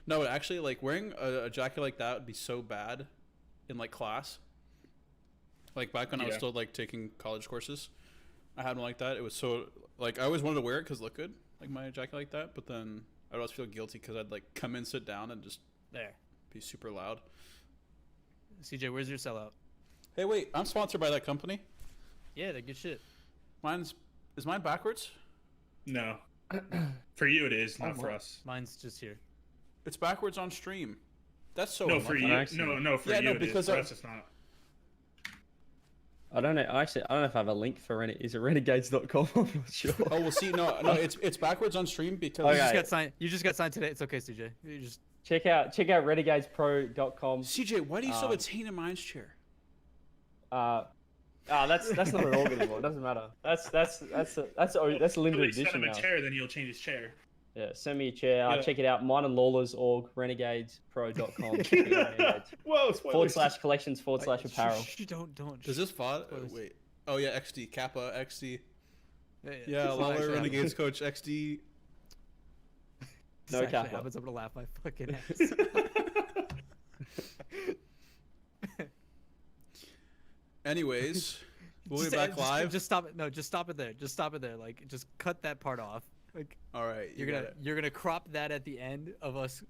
No, actually, like wearing a jacket like that would be so bad in like class. Like back when I was Yeah. still like taking college courses, I had one like that. It was so like I always wanted to wear it because it looked good, like my jacket like that. But then I'd always feel guilty because I'd like come in, sit down, and just There. be super loud. CJ, where's your sellout? Hey, wait, I'm sponsored by that company. Yeah, they're good shit. Is mine backwards? No. For you, it is not for us. Mine's just here. It's backwards on stream. That's so No, for unlucky. you. Accident. No, for Yeah, you, no, it is. because For I- us, it's not. I don't know. Actually, I don't know if I have a link for Is it renegades.com? I'm not sure. Oh, we'll see. No, it's backwards on stream because Okay. You just got signed today. It's okay, CJ. You just Check out renegadespro.com. CJ, why do you still have a Tain in Mine's chair? That's not an org anymore. It doesn't matter. That's a limited If you send edition him a now. chair, then he'll change his chair. Yeah, send me a chair. Yeah. Check it out. Mine and Lawler's org, renegadespro.com. Check it out, Renegades. Whoa, / collections / apparel. Don't. Does this font? Spoilers. Wait. Oh yeah, XD Kappa XD. Yeah, Yeah, this Lawler actually Renegades coach XD. No actually Kappa. happens, I'm gonna laugh my fucking ass. Anyways, we'll be Just- back live. Just stop it. No, just stop it there. Just stop it there. Like, just cut that part off. Like, All right, you're gonna crop that at the end of us.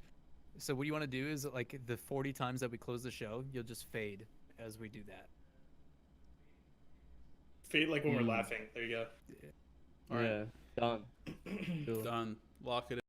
So what you want to do is like the 40 times that we close the show, you'll just fade as we do that. Fade like when we're laughing. There you go. All right. Yeah, done. Cool. Done. Lock it in.